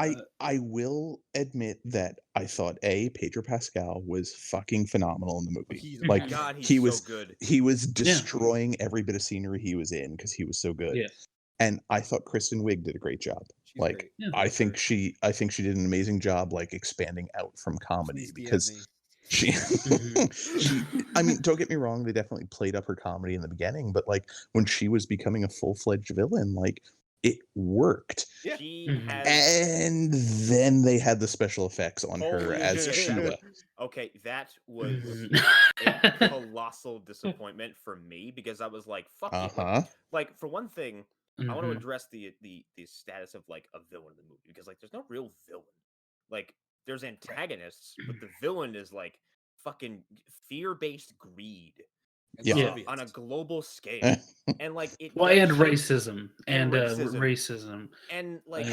Speaker 1: I will admit that I thought Pedro Pascal was fucking phenomenal in the movie. Like,
Speaker 2: God, he's
Speaker 1: he was
Speaker 2: so good.
Speaker 1: He was destroying every bit of scenery he was in because he was so good.
Speaker 4: Yeah.
Speaker 1: And I thought Kristen Wiig did a great job.
Speaker 3: She's
Speaker 1: like,
Speaker 3: great.
Speaker 4: Yeah.
Speaker 1: I think she did an amazing job, like, expanding out from comedy, because she I mean, don't get me wrong, they definitely played up her comedy in the beginning, but like, when she was becoming a full-fledged villain, like, it worked.
Speaker 3: Yeah.
Speaker 1: And then they had the special effects on her as Sheila.
Speaker 2: Okay, that was a colossal disappointment for me, because I was like, fuck it. Like, for one thing, I want to address the status of, like, a villain in the movie, because, like, there's no real villain. Like, there's antagonists, but the villain is, like, fucking fear-based greed. On a global scale. And, like, and
Speaker 4: racism and racism.
Speaker 2: And, like,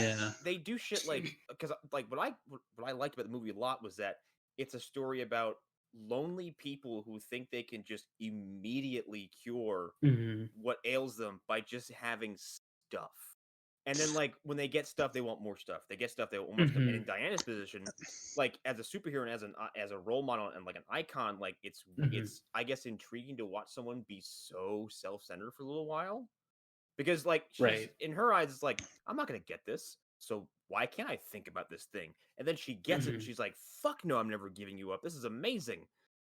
Speaker 2: they do shit, like, because, like, what I liked about the movie a lot was that it's a story about lonely people who think they can just immediately cure
Speaker 4: Mhm.
Speaker 2: what ails them by just having stuff. And then, like, when they get stuff, they want more stuff. They get stuff, they want more stuff. And in
Speaker 4: Mhm.
Speaker 2: Diana's position, like, as a superhero and as a role model and like an icon, like, it's
Speaker 4: Mhm.
Speaker 2: I guess intriguing to watch someone be so self-centered for a little while, because like she's
Speaker 4: Right.
Speaker 2: in her eyes, it's like, I'm not gonna get this, so why can't I think about this thing? And then she gets it, and
Speaker 4: Mhm.
Speaker 2: she's like, "Fuck no, I'm never giving you up. This is amazing."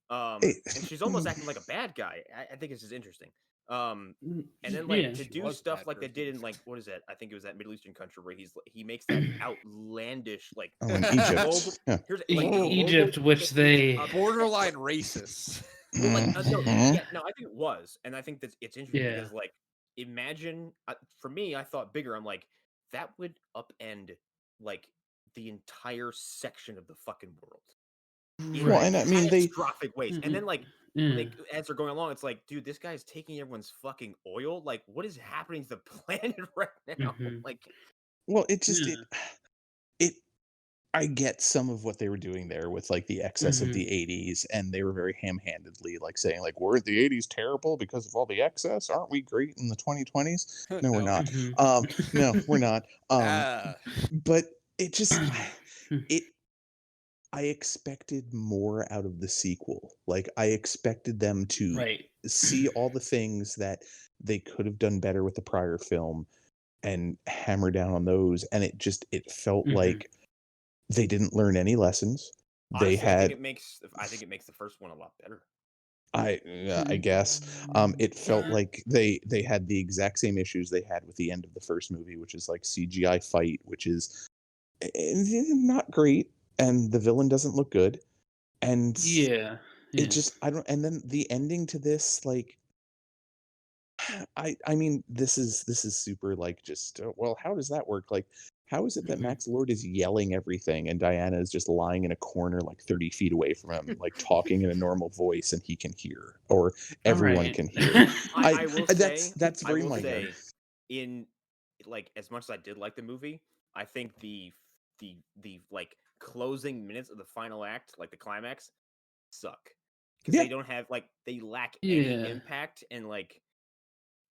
Speaker 1: Hey,
Speaker 2: And she's almost acting like a bad guy. I think it's just interesting. And then like
Speaker 4: Yeah.
Speaker 2: to
Speaker 3: She
Speaker 2: do
Speaker 3: was
Speaker 2: stuff
Speaker 3: bad
Speaker 2: like they
Speaker 3: first.
Speaker 2: did in like what is that? I think it was that Middle Eastern country where he makes that outlandish like
Speaker 1: oh, in Egypt.
Speaker 2: global.
Speaker 1: Yeah.
Speaker 2: Here's like global
Speaker 4: Egypt, which they
Speaker 3: Borderline racist.
Speaker 2: well, like no,
Speaker 1: Mhm.
Speaker 2: yeah, no, I think it was, and I think that it's interesting
Speaker 4: Yeah.
Speaker 2: because like imagine for me, I thought bigger. I'm like that would upend like the entire section of the fucking world in
Speaker 1: Well,
Speaker 4: Right.
Speaker 1: and I mean, they
Speaker 2: catastrophic ways. And then like when they as they're going along, it's like, dude, this guy's taking everyone's fucking oil. Like, what is happening to the planet right now?
Speaker 4: Mhm.
Speaker 2: Like,
Speaker 1: well, it just
Speaker 4: Yeah.
Speaker 1: it I get some of what they were doing there with like the excess of the
Speaker 4: Mhm.
Speaker 1: 80s, and they were very ham-handedly like saying like, weren't the 80s terrible because of all the excess? Aren't we great in the 2020s? No, we're
Speaker 3: No.
Speaker 1: not.
Speaker 4: Mhm.
Speaker 1: No, we're not.
Speaker 3: Ah.
Speaker 1: But it just
Speaker 4: Mhm.
Speaker 1: it I expected more out of the sequel. Like I expected them to
Speaker 4: Right.
Speaker 1: see all the things that they could have done better with the prior film and hammer down on those, and it felt
Speaker 4: Mhm.
Speaker 1: like they didn't learn any lessons. They
Speaker 2: honestly, I think
Speaker 1: had
Speaker 2: it makes the first one a lot better.
Speaker 1: I guess it felt like they had the exact same issues they had with the end of the first movie, which is like CGI fight, which is not great, and the villain doesn't look good, and
Speaker 4: Yeah.
Speaker 1: it
Speaker 4: Yeah.
Speaker 1: just I don't. And then the ending to this, like I mean, this is super like just well, how does that work? Like, how is it that
Speaker 4: Mhm.
Speaker 1: Max Lord is yelling everything and Diana is just lying in a corner like 30 feet away from him, like talking in a normal voice and he can hear, or
Speaker 4: All
Speaker 1: everyone
Speaker 4: right.
Speaker 1: can hear?
Speaker 2: I will say,
Speaker 1: That's
Speaker 2: I
Speaker 1: very
Speaker 2: will
Speaker 1: minor.
Speaker 2: say, in like as much as I did like the movie, I think the like closing minutes of the final act, like the climax, suck because
Speaker 1: Yeah,
Speaker 2: they don't have like they lack any
Speaker 4: Yeah.
Speaker 2: impact, and like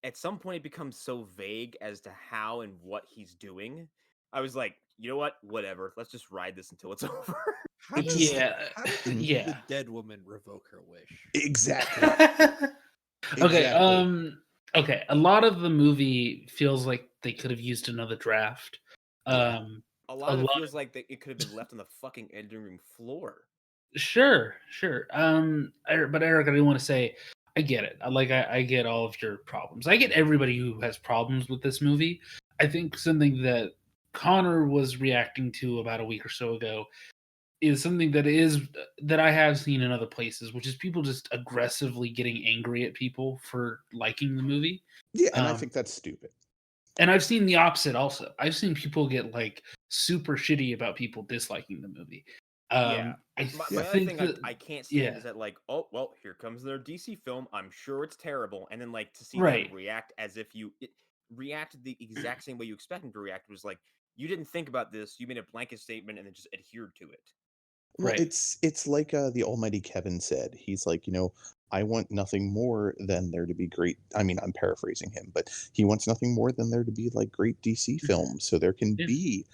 Speaker 2: at some point it becomes so vague as to how and what he's doing. I was like, you know what, whatever, let's just ride this until it's over.
Speaker 3: How does
Speaker 4: Yeah.
Speaker 3: how did the
Speaker 4: Yeah.
Speaker 3: dead woman revoke her wish?
Speaker 1: exactly.
Speaker 4: Okay,
Speaker 1: Exactly.
Speaker 4: okay, a lot of the movie feels like they could have used another draft.
Speaker 1: Yeah.
Speaker 2: A
Speaker 4: A
Speaker 2: lot of it
Speaker 4: lot
Speaker 2: feels like that it could have been left on the fucking editing room floor.
Speaker 4: Sure, sure. But Eric, I do want to say, I get it. I get all of your problems. I get everybody who has problems with this movie. I think something that Connor was reacting to about a week or so ago is something that I have seen in other places, which is people just aggressively getting angry at people for liking the movie.
Speaker 1: Yeah, and I
Speaker 4: Um,
Speaker 1: think that's stupid.
Speaker 4: and I've seen the opposite also. I've seen people get like super shitty about people disliking the movie.
Speaker 2: Yeah.
Speaker 4: I
Speaker 2: My
Speaker 1: Yeah.
Speaker 2: other
Speaker 4: think
Speaker 2: thing
Speaker 4: that
Speaker 2: I can't stand
Speaker 4: yeah,
Speaker 2: is that like, oh well, here comes their DC film. I'm sure it's terrible, and then like to see them
Speaker 4: right.
Speaker 2: react as if reacted the exact same way you expect them to react, was like you didn't think about this, you made a blanket statement and then just adhered to it.
Speaker 1: Well,
Speaker 4: Right.
Speaker 1: it's like the almighty Kevin said. He's like, I want nothing more than there to be great. I mean, I'm paraphrasing him, but he wants nothing more than there to be like great DC
Speaker 4: Mhm.
Speaker 1: films, so there can
Speaker 4: Yeah.
Speaker 1: be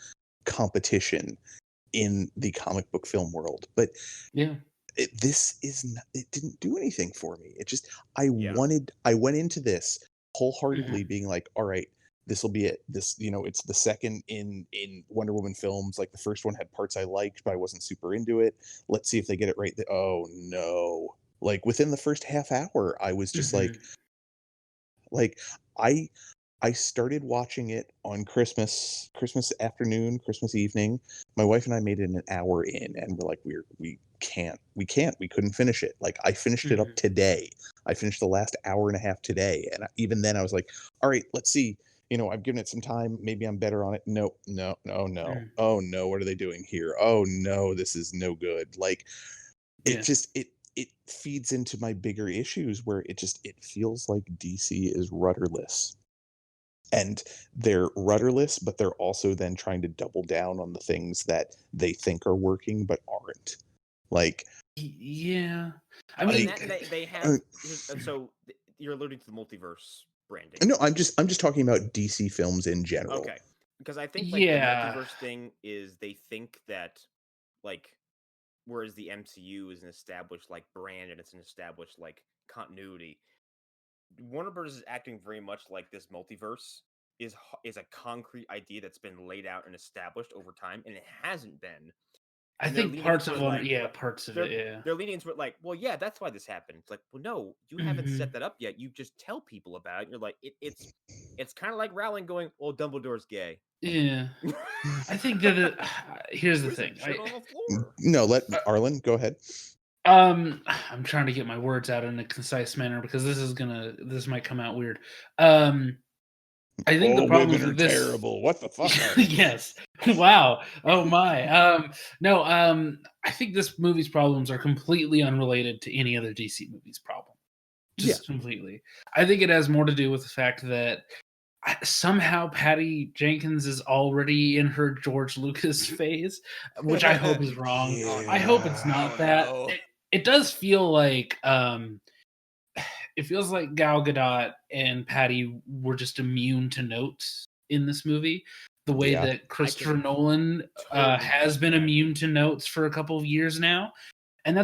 Speaker 1: competition in the comic book film world. But
Speaker 4: Yeah.
Speaker 1: it didn't do anything for me. It just
Speaker 2: Yeah.
Speaker 1: I went into this wholeheartedly
Speaker 4: Mhm.
Speaker 1: being like, all right, this will be it. This, it's the second in Wonder Woman films. Like the first one had parts I liked, but I wasn't super into it. Let's see if they get it right. Oh no. Like within the first half hour, I was just
Speaker 4: Mhm.
Speaker 1: like I I started watching it on Christmas afternoon, Christmas evening. My wife and I made it an hour in, and we're like, we couldn't finish it. Like I finished it up
Speaker 4: Mhm.
Speaker 1: today. I finished the last hour and a half today, and even then I was like, all right, let's see. I've given it some time. Maybe I'm better on it. No, no, no, no.
Speaker 4: Mhm.
Speaker 1: Oh no, what are they doing here? Oh no, this is no good. Like it
Speaker 4: Yeah.
Speaker 1: just it feeds into my bigger issues where it feels like DC is rudderless, and they're rudderless, but they're also then trying to double down on the things that they think are working but aren't. Like
Speaker 4: Yeah, I
Speaker 2: I mean,
Speaker 4: mean,
Speaker 2: they have. So you're alluding to the multiverse branding.
Speaker 1: No, I'm just talking about DC films in general.
Speaker 2: Okay, because I think like the
Speaker 4: yeah,
Speaker 2: multiverse thing is they think that like whereas the MCU is an established like brand and it's an established like continuity, Warner Bros. Is acting very much like this multiverse is a concrete idea that's been laid out and established over time, and it hasn't been.
Speaker 4: I
Speaker 2: And they're
Speaker 4: think
Speaker 2: leaning
Speaker 4: parts
Speaker 2: into
Speaker 4: of
Speaker 2: it
Speaker 4: them,
Speaker 2: like
Speaker 4: yeah, parts of it, yeah.
Speaker 2: they're leaning into it like, well, yeah, that's why this happened. It's like, well, no, you haven't set that up yet. You just tell people about it. You're like, it's kind of like Rowling going, well, Dumbledore's gay.
Speaker 4: Yeah, I think that here's the thing.
Speaker 2: Shit on the floor.
Speaker 1: No, let Arlen go ahead.
Speaker 4: I'm trying to get my words out in a concise manner because this might come out weird. I think the problem
Speaker 1: women are
Speaker 4: with this
Speaker 1: terrible. What the fuck?
Speaker 4: yes. Wow. Oh my. No, I think this movie's problems are completely unrelated to any other DC movie's problem. Just completely. I think it has more to do with the fact that somehow Patty Jenkins is already in her George Lucas phase, which I hope is wrong. I hope it's not that.
Speaker 3: No.
Speaker 4: It does feel like it feels like Gal Gadot and Patty were just immune to notes in this movie, the way that Christopher Nolan has been immune to notes for a couple of years now, and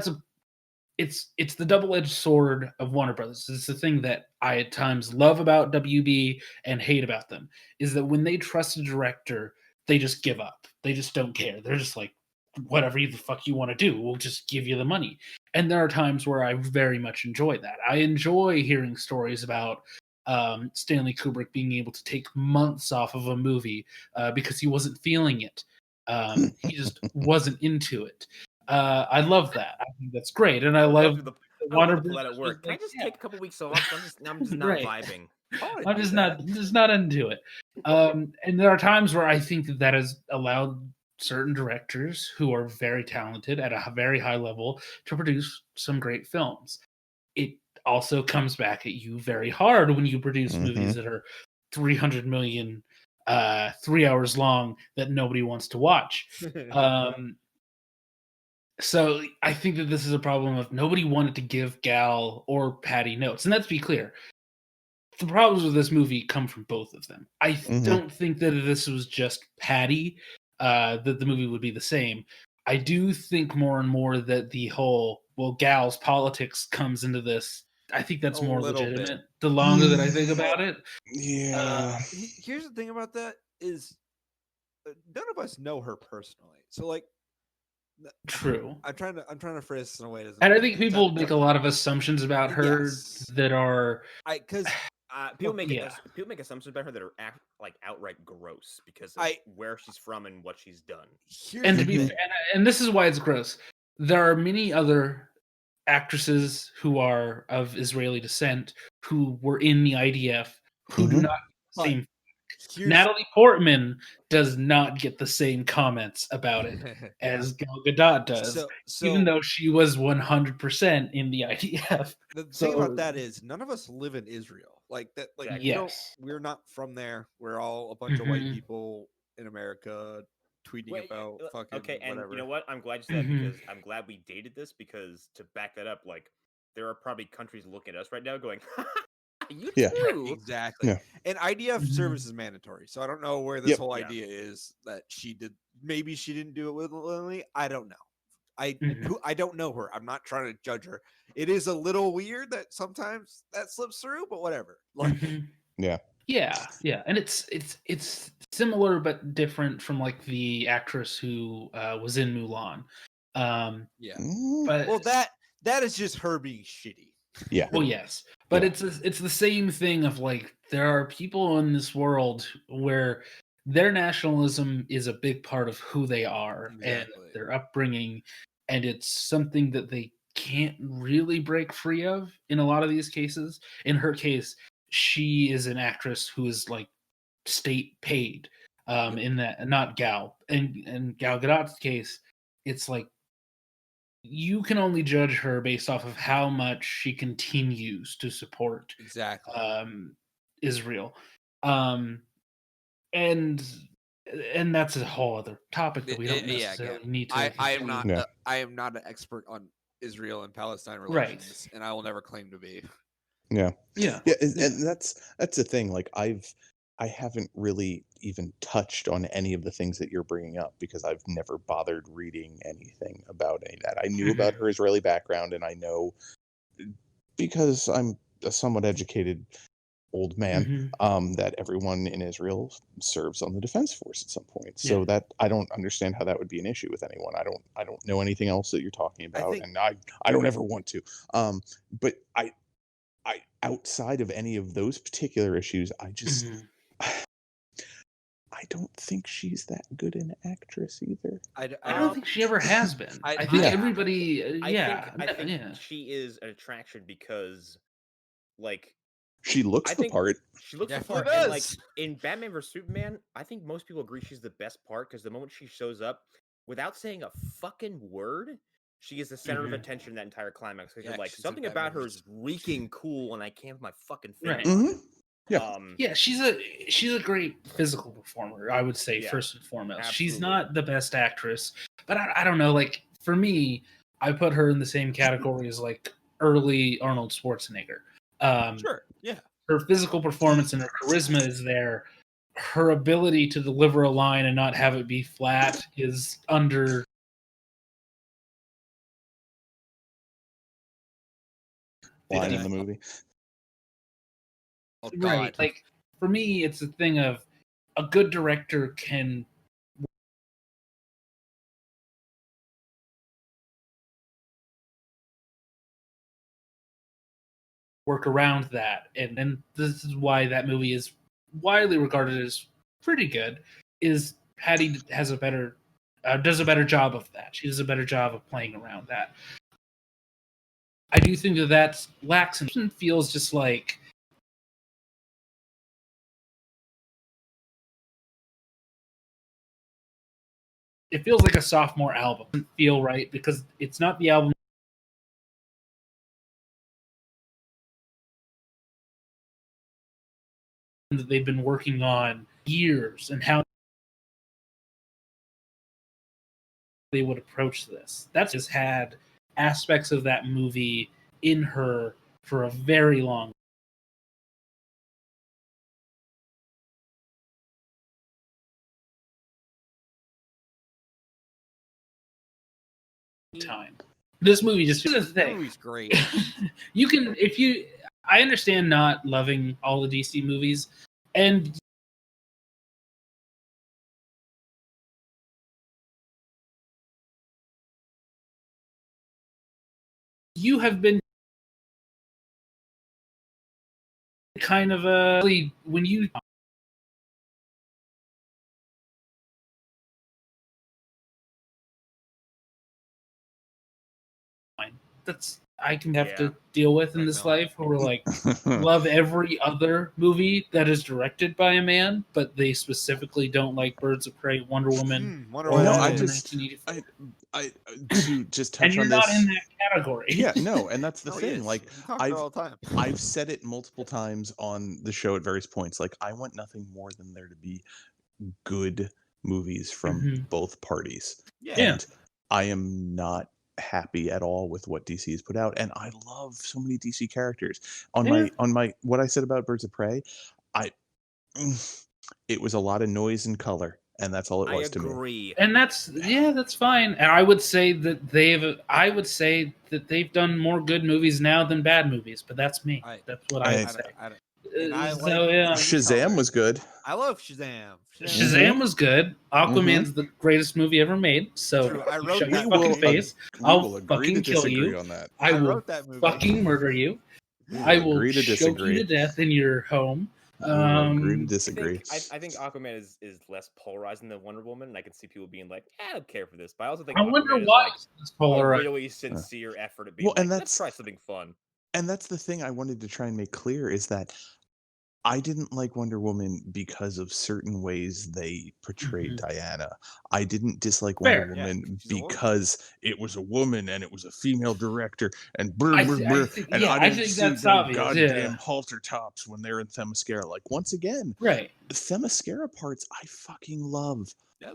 Speaker 4: it's the double-edged sword of Warner Brothers. It's the thing that I at times love about WB and hate about them, is that when they trust a director, they just give up. They just don't care. They're just like, whatever the fuck you want to do, we'll just give you the money. And there are times where I very much enjoy that. I enjoy hearing stories about Stanley Kubrick being able to take months off of a movie because he wasn't feeling it. He just wasn't into it. I love that. I think that's great, and I love
Speaker 2: the
Speaker 4: Warner
Speaker 2: let it work. Can I just take a couple weeks off? I'm just not
Speaker 4: Right.
Speaker 2: vibing.
Speaker 4: I'm just not into it. And there are times where I think that has allowed certain directors who are very talented at a very high level to produce some great films. It also comes back at you very hard when you produce movies that are 300 million 3 hours long that nobody wants to watch. So I think that this is a problem of nobody wanted to give Gal or Patty notes. And let's be clear, the problems with this movie come from both of them. I don't think that if this was just Patty, that the movie would be the same. I do think more and more that the whole, well, Gal's politics comes into this. I think that's more legitimate the longer that I think about it.
Speaker 1: Yeah.
Speaker 3: Here's the thing about that is none of us know her personally. So like
Speaker 4: True.
Speaker 3: I'm trying to phrase this in a way that
Speaker 4: and I think people make a lot of assumptions about her that are
Speaker 3: because
Speaker 2: people make assumptions about her that are outright gross because of where she's from and what she's done.
Speaker 4: And to be and this is why it's gross. There are many other actresses who are of Israeli descent who were in the IDF who do not get the same. Natalie Portman does not get the same comments about it as Gal Gadot does, even though she was 100% in the IDF.
Speaker 3: The thing about that is none of us live in Israel. Like that, like we're not from there. We're all a bunch of white people in America tweeting about fucking
Speaker 2: and
Speaker 3: whatever.
Speaker 2: You know what? I'm glad you said that because I'm glad we dated this because to back that up, like there are probably countries looking at us right now going, you too.
Speaker 3: Exactly. Yeah. And IDF service is mandatory. So I don't know where this whole idea is that she did. Maybe she didn't do it willingly. I don't know. I don't know her. I'm not trying to judge her. It is a little weird that sometimes that slips through, but whatever. Like,
Speaker 4: yeah, and it's similar but different from like the actress who was in Mulan. But
Speaker 3: well, that is just her being shitty.
Speaker 1: Yeah.
Speaker 4: Well, yes, but it's the same thing of like there are people in this world where their nationalism is a big part of who they are and their upbringing, and it's something that they can't really break free of in a lot of these cases. In her case, she is an actress who is like state paid. In that, not Gal, and Gal Gadot's case, it's like you can only judge her based off of how much she continues to support Israel, and that's a whole other topic that we don't necessarily need to.
Speaker 3: I am not an expert on Israel and Palestine
Speaker 4: Right.
Speaker 3: relations, and I will never claim to be.
Speaker 1: Yeah.
Speaker 4: Yeah.
Speaker 1: And that's the thing. Like I haven't really even touched on any of the things that you're bringing up because I've never bothered reading anything about any of that. I knew about her Israeli background, and I know because I'm a somewhat educated old man that everyone in Israel serves on the defense force at some point. So that I don't understand how that would be an issue with anyone. I don't know anything else that you're talking about, and I don't ever want to. But I outside of any of those particular issues, I just I don't think she's that good an actress either.
Speaker 4: I don't think she ever has been. I think everybody,
Speaker 2: I think she is an attraction because, like,
Speaker 1: she looks the part.
Speaker 2: She looks the part, and like in Batman vs Superman, I think most people agree she's the best part because the moment she shows up, without saying a fucking word, she is the center of attention in that entire climax. Because you're like, something about her is reeking cool, and I can't put my fucking finger on it.
Speaker 4: Yeah, she's a great physical performer, I would say, first and foremost. Absolutely. She's not the best actress, but I don't know, like, for me, I put her in the same category as like early Arnold Schwarzenegger.
Speaker 3: Sure, yeah.
Speaker 4: Her physical performance and her charisma is there. Her ability to deliver a line and not have it be flat is under
Speaker 1: line in the movie.
Speaker 3: Oh,
Speaker 4: right. Like, for me, it's a thing of a good director can work around that, and then this is why that movie is widely regarded as pretty good. Is Hattie has a better does a better job of that. She does a better job of playing around that. I do think that lacks and feels just like it feels like a sophomore album. It doesn't feel right because it's not the album that they've been working on years and how they would approach this. That's just had aspects of that movie in her for a very long time. This movie just feels the thing.
Speaker 3: Movie's great.
Speaker 4: You can I understand not loving all the DC movies, and you have been kind of when you that's I can have to deal with in this life, where we're like love every other movie that is directed by a man, but they specifically don't like Birds of Prey, Wonder Woman.
Speaker 1: No, I just to just touch
Speaker 4: and you're
Speaker 1: on
Speaker 4: not
Speaker 1: this.
Speaker 4: in that category.
Speaker 1: Yeah, no, and that's the thing. Like
Speaker 3: all the time.
Speaker 1: I've said it multiple times on the show at various points. Like I want nothing more than there to be good movies from both parties. And I am not happy at all with what DC has put out, and I love so many DC characters. On my what I said about Birds of Prey, it was a lot of noise and color, and that's all it was to me.
Speaker 4: And that's fine. And I would say that they've done more good movies now than bad movies, but that's me. That's what I would say.
Speaker 1: Shazam was good.
Speaker 3: I love Shazam.
Speaker 4: Shazam was good. Aquaman's the greatest movie ever made. So
Speaker 3: I wrote
Speaker 4: shut
Speaker 3: that
Speaker 4: your fucking face. I'll fucking kill you.
Speaker 1: On that.
Speaker 4: I will fucking murder you. I will choke you to death in your home.
Speaker 1: Agree to disagree.
Speaker 2: I think Aquaman is less polarizing than Wonder Woman, and I can see people being like, I don't care for this. But I also think
Speaker 4: I wonder
Speaker 2: Aquaman
Speaker 4: why
Speaker 2: is
Speaker 4: it's polarizing.
Speaker 2: a really sincere effort at being let's try something fun.
Speaker 1: And that's the thing I wanted to try and make clear is that I didn't like Wonder Woman because of certain ways they portrayed Diana. I didn't dislike Wonder Woman because it was a woman and it was a female director and I didn't see
Speaker 4: that's
Speaker 1: the goddamn halter tops when they're in Themyscira. Like once again,
Speaker 4: the
Speaker 1: Themyscira parts I fucking love.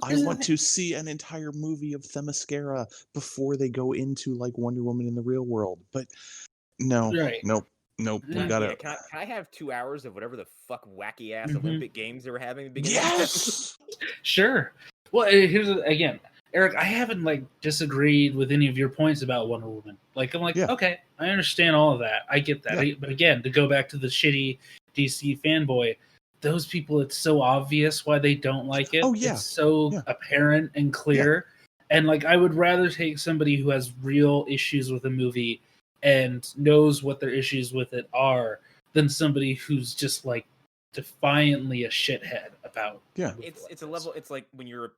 Speaker 1: I want to see an entire movie of Themyscira before they go into like Wonder Woman in the real world. But no,
Speaker 4: Right.
Speaker 1: nope. We
Speaker 2: Yeah,
Speaker 1: gotta.
Speaker 2: can I have 2 hours of whatever the fuck wacky ass Olympic Games they were having at the beginning?
Speaker 1: Yes.
Speaker 4: Sure. Well, here's again, Eric. I haven't like disagreed with any of your points about Wonder Woman. Like, I'm like,
Speaker 1: Yeah.
Speaker 4: okay, I understand all of that. I get that.
Speaker 1: Yeah.
Speaker 4: But again, to go back to the shitty DC fanboy, those people, it's so obvious why they don't like it.
Speaker 1: Oh, yeah.
Speaker 4: It's so
Speaker 1: Yeah.
Speaker 4: apparent and clear. And like, I would rather take somebody who has real issues with a movie and knows what their issues with it are than somebody who's just like defiantly a shithead about.
Speaker 1: Yeah.
Speaker 2: It's a level. It's like when your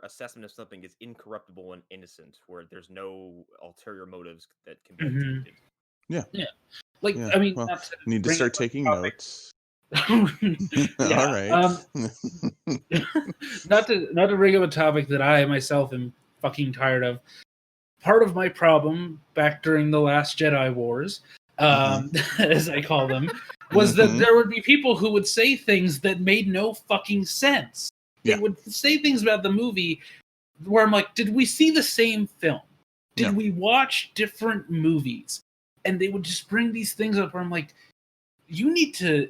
Speaker 2: assessment of something is incorruptible and innocent, where there's no ulterior motives that can be detected.
Speaker 1: Yeah.
Speaker 4: Like,
Speaker 1: Yeah.
Speaker 4: I mean,
Speaker 1: Well,
Speaker 4: not to
Speaker 1: need to
Speaker 4: bring
Speaker 1: start
Speaker 4: up a
Speaker 1: taking
Speaker 4: topic.
Speaker 1: notes.
Speaker 4: Yeah,
Speaker 1: All right.
Speaker 4: not to bring up a topic that I myself am fucking tired of. Part of my problem back during the last Jedi Wars, as I call them, was that there would be people who would say things that made no fucking sense. They would say things about the movie where I'm like, did we see the same film? Did we watch different movies? And they would just bring these things up where I'm like, you need to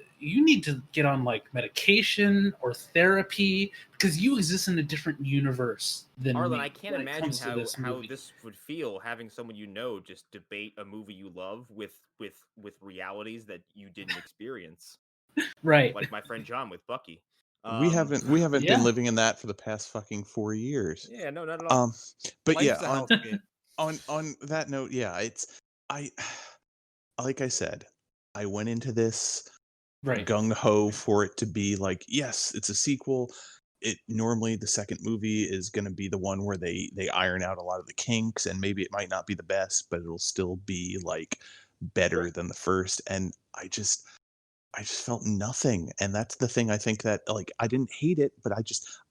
Speaker 4: get on like medication or therapy because you exist in a different universe than
Speaker 2: Arlen,
Speaker 4: me.
Speaker 2: I can't imagine how this would feel having someone just debate a movie you love with realities that you didn't experience.
Speaker 4: Right.
Speaker 2: Like my friend John with Bucky.
Speaker 1: We haven't been living in that for the past fucking 4 years.
Speaker 2: Yeah, no, not at all.
Speaker 1: But
Speaker 3: Life's a hellscape.
Speaker 1: on that note, like I said, I went into this gung ho for it to be like, yes, it's a sequel. It normally the second movie is going to be the one where they iron out a lot of the kinks, and maybe it might not be the best, but it'll still be like better than the first. And I just felt nothing, and that's the thing. I think that like I didn't hate it, but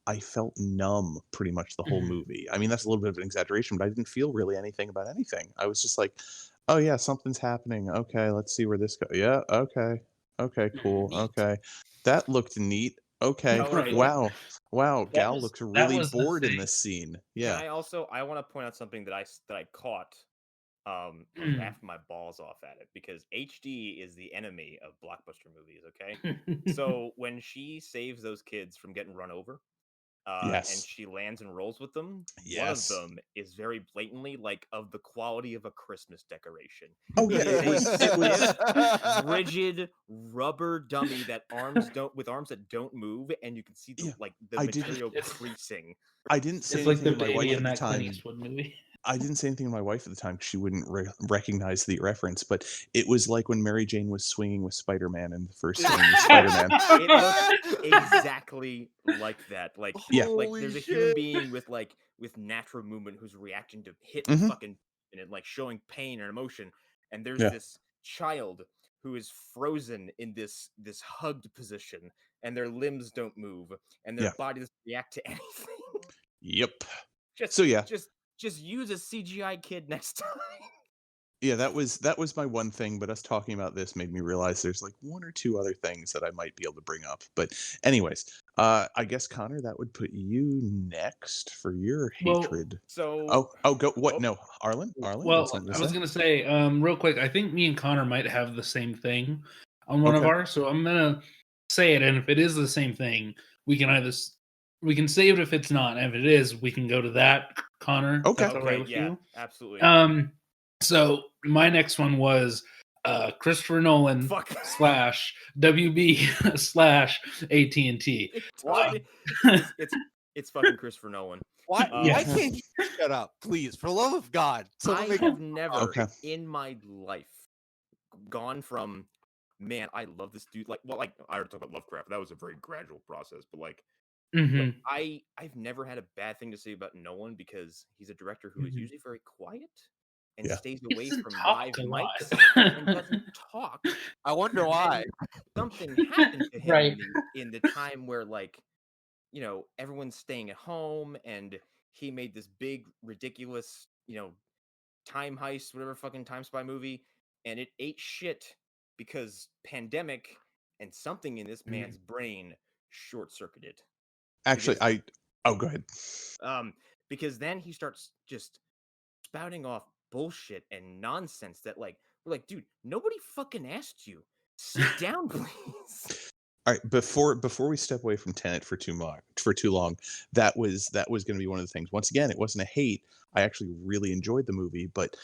Speaker 1: I felt numb pretty much the whole movie. I mean, that's a little bit of an exaggeration, but I didn't feel really anything about anything. I was just like, oh yeah, something's happening. Okay, let's see where this goes. Yeah, okay, cool.
Speaker 3: Neat.
Speaker 1: Okay, that looked neat. Okay, wow, Gal looks really bored in this scene. Yeah.
Speaker 2: I want to point out something that I caught. I was laughing my balls off at it because HD is the enemy of blockbuster movies. Okay, so when she saves those kids from getting run over, and she lands and rolls with them, one of them is very blatantly like of the quality of a Christmas decoration.
Speaker 1: Oh yeah,
Speaker 2: it was rigid rubber dummy that arms that don't move, and you can see the material creasing.
Speaker 1: I didn't say
Speaker 4: it's like
Speaker 1: anything
Speaker 4: the
Speaker 1: to my wife
Speaker 4: in
Speaker 1: at the
Speaker 4: that
Speaker 1: time.
Speaker 4: Clint Eastwood movie.
Speaker 1: I didn't say anything to my wife at the time because she wouldn't recognize the reference, but it was like when Mary Jane was swinging with Spider-Man in the first scene with Spider-Man.
Speaker 2: It looked exactly like that. Like, like there's a human being with natural movement who's reacting to hit fucking and like showing pain and emotion, and there's this child who is frozen in this hugged position, and their limbs don't move, and their body doesn't react to anything.
Speaker 1: Yep.
Speaker 2: Just use a CGI kid next time.
Speaker 1: Yeah, that was my one thing, but us talking about this made me realize there's like one or two other things that I might be able to bring up. But anyways, I guess Connor, that would put you next for your hatred.
Speaker 2: So
Speaker 1: go what? No, Arlen.
Speaker 4: Well, I was gonna say, real quick, I think me and Connor might have the same thing on one of ours, so I'm gonna say it, and if it is the same thing, we can save it if it's not, and if it is, we can go to that, Connor.
Speaker 1: Okay.
Speaker 4: That's all right with you?
Speaker 2: Absolutely.
Speaker 4: So my next one was Christopher Nolan / WB / AT&T.
Speaker 2: It's fucking Christopher Nolan.
Speaker 3: Why can't you shut up, please? For the love of God!
Speaker 2: I have never in my life gone from, man, I love this dude. Like I already talked about Lovecraft. That was a very gradual process, but like. I've never had a bad thing to say about Nolan because he's a director who is usually very quiet and stays away from live mics and doesn't talk.
Speaker 3: I wonder why.
Speaker 2: Something happened to him in the time where everyone's staying at home, and he made this big ridiculous time heist, whatever fucking time spy movie, and it ate shit because pandemic and something in this man's brain short-circuited.
Speaker 1: Actually, Oh, go ahead.
Speaker 2: Because then he starts just spouting off bullshit and nonsense that like we're like, dude, nobody fucking asked you. Sit down, please.
Speaker 1: All right, before we step away from Tenet for too long, that was going to be one of the things. Once again, it wasn't a hate. I actually really enjoyed the movie, but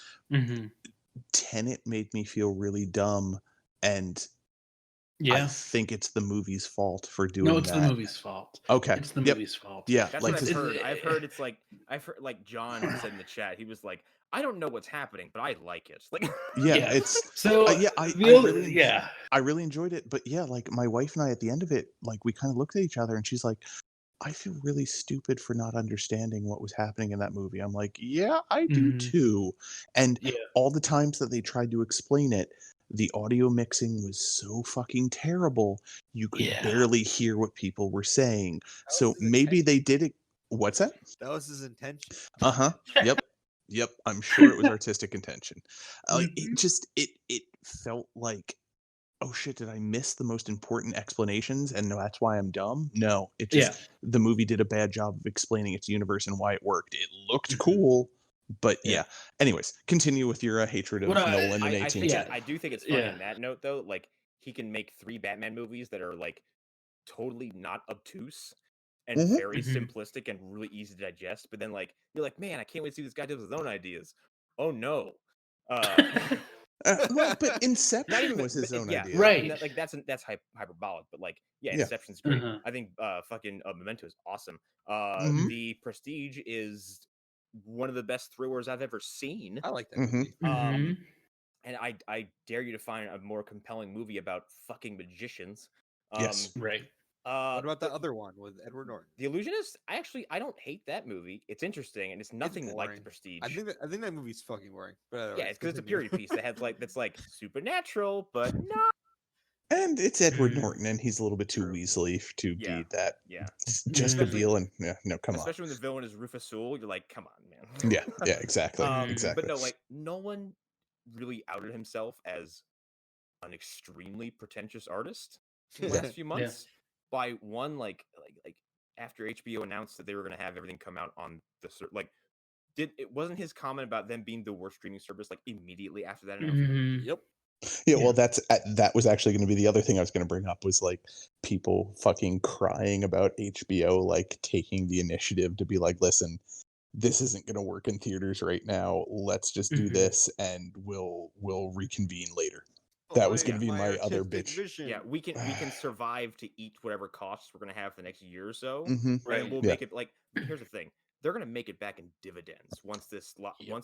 Speaker 1: Tenet made me feel really dumb, and I think it's the movie's fault for doing that.
Speaker 4: No, it's the movie's fault.
Speaker 1: Okay,
Speaker 4: It's the movie's fault.
Speaker 1: Yeah,
Speaker 2: That's
Speaker 1: like
Speaker 2: what I've heard. I've heard like John said in the chat. He was like, I don't know what's happening, but I like it. Like,
Speaker 1: yeah, it's
Speaker 4: so
Speaker 1: I really enjoyed it, but yeah, like my wife and I at the end of it, like we kind of looked at each other and she's like, I feel really stupid for not understanding what was happening in that movie. I'm like, yeah, I do too. And all the times that they tried to explain it, the audio mixing was so fucking terrible. You could barely hear what people were saying. So maybe they did it. What's that?
Speaker 3: That was his intention.
Speaker 1: Yep. I'm sure it was artistic intention. It felt like, oh shit, did I miss the most important explanations? And that's why I'm dumb? No, it just, the movie did a bad job of explaining its universe and why it worked. It looked cool, but yeah. Anyways, continue with your hatred of Nolan and 18.
Speaker 2: I do think it's funny on that note, though. Like, he can make 3 Batman movies that are, like, totally not obtuse and very simplistic and really easy to digest. But then, like, you're like, man, I can't wait to see this guy do his own ideas. Oh, no.
Speaker 1: Well, but Inception was his own idea,
Speaker 4: right?
Speaker 2: Like that's hyperbolic, but like, Inception's great. I think fucking Memento is awesome. The Prestige is one of the best thrillers I've ever seen.
Speaker 3: I like that movie.
Speaker 2: And I dare you to find a more compelling movie about fucking magicians.
Speaker 1: Yes,
Speaker 4: right.
Speaker 3: What about the other one with Edward Norton?
Speaker 2: The Illusionist? I don't hate that movie. It's interesting and it's nothing like The Prestige.
Speaker 3: I think that movie's fucking boring. But
Speaker 2: yeah, it's because it's a period piece that has that's like supernatural, but not.
Speaker 1: And it's Edward Norton, and he's a little bit too Weasley to be that.
Speaker 2: Yeah,
Speaker 1: just a deal, and come on.
Speaker 2: Especially when the villain is Rufus Sewell, you're like, come on, man.
Speaker 1: Yeah, exactly, exactly.
Speaker 2: But no, like no one really outed himself as an extremely pretentious artist in the last few months. By one, like after HBO announced that they were going to have everything come out on the wasn't his comment about them being the worst streaming service like immediately after that announcement?
Speaker 3: Yep.
Speaker 1: Yeah, well, that was actually going to be the other thing I was going to bring up was like people fucking crying about HBO like taking the initiative to be like, listen, this isn't going to work in theaters right now. Let's just do this, and we'll reconvene later. That was going to be my other bitch.
Speaker 3: Vision.
Speaker 2: Yeah, we can survive to eat whatever costs we're going to have for the next year or so.
Speaker 4: Right.
Speaker 2: And we'll make it like. Here's the thing: they're going to make it back in dividends once this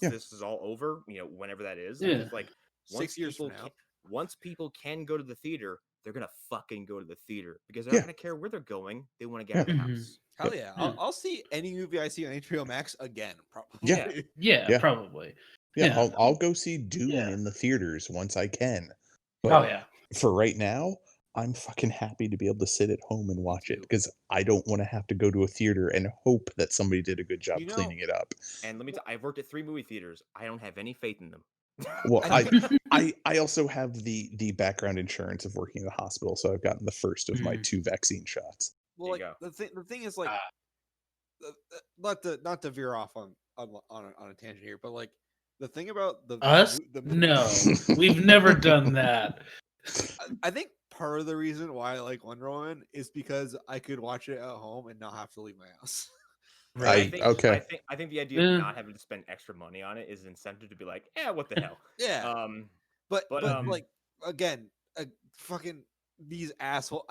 Speaker 2: this is all over. Whenever that is.
Speaker 4: Yeah.
Speaker 2: Like
Speaker 3: 6 years from now.
Speaker 2: Once people can go to the theater, they're gonna fucking go to the theater because they're not gonna care where they're going. They want to get out of the house.
Speaker 3: Hell yeah! I'll see any movie I see on HBO Max again. Probably.
Speaker 1: Yeah,
Speaker 4: probably.
Speaker 1: Yeah, I'll go see Dune in the theaters once I can. But for right now, I'm fucking happy to be able to sit at home and watch it because I don't want to have to go to a theater and hope that somebody did a good job cleaning it up.
Speaker 2: And let me I've worked at 3 movie theaters. I don't have any faith in them.
Speaker 1: Well, I also have the background insurance of working at a hospital, so I've gotten the first of my 2 vaccine shots.
Speaker 3: Well, like the thing is like, not to veer off on a tangent here, but like the thing about
Speaker 4: us, no, we've never done that.
Speaker 3: I think part of the reason why I like Wonder Woman is because I could watch it at home and not have to leave my house.
Speaker 2: Right. I think the idea of not having to spend extra money on it is an incentive to be like, what the hell?
Speaker 3: Yeah. But like again, fucking these assholes.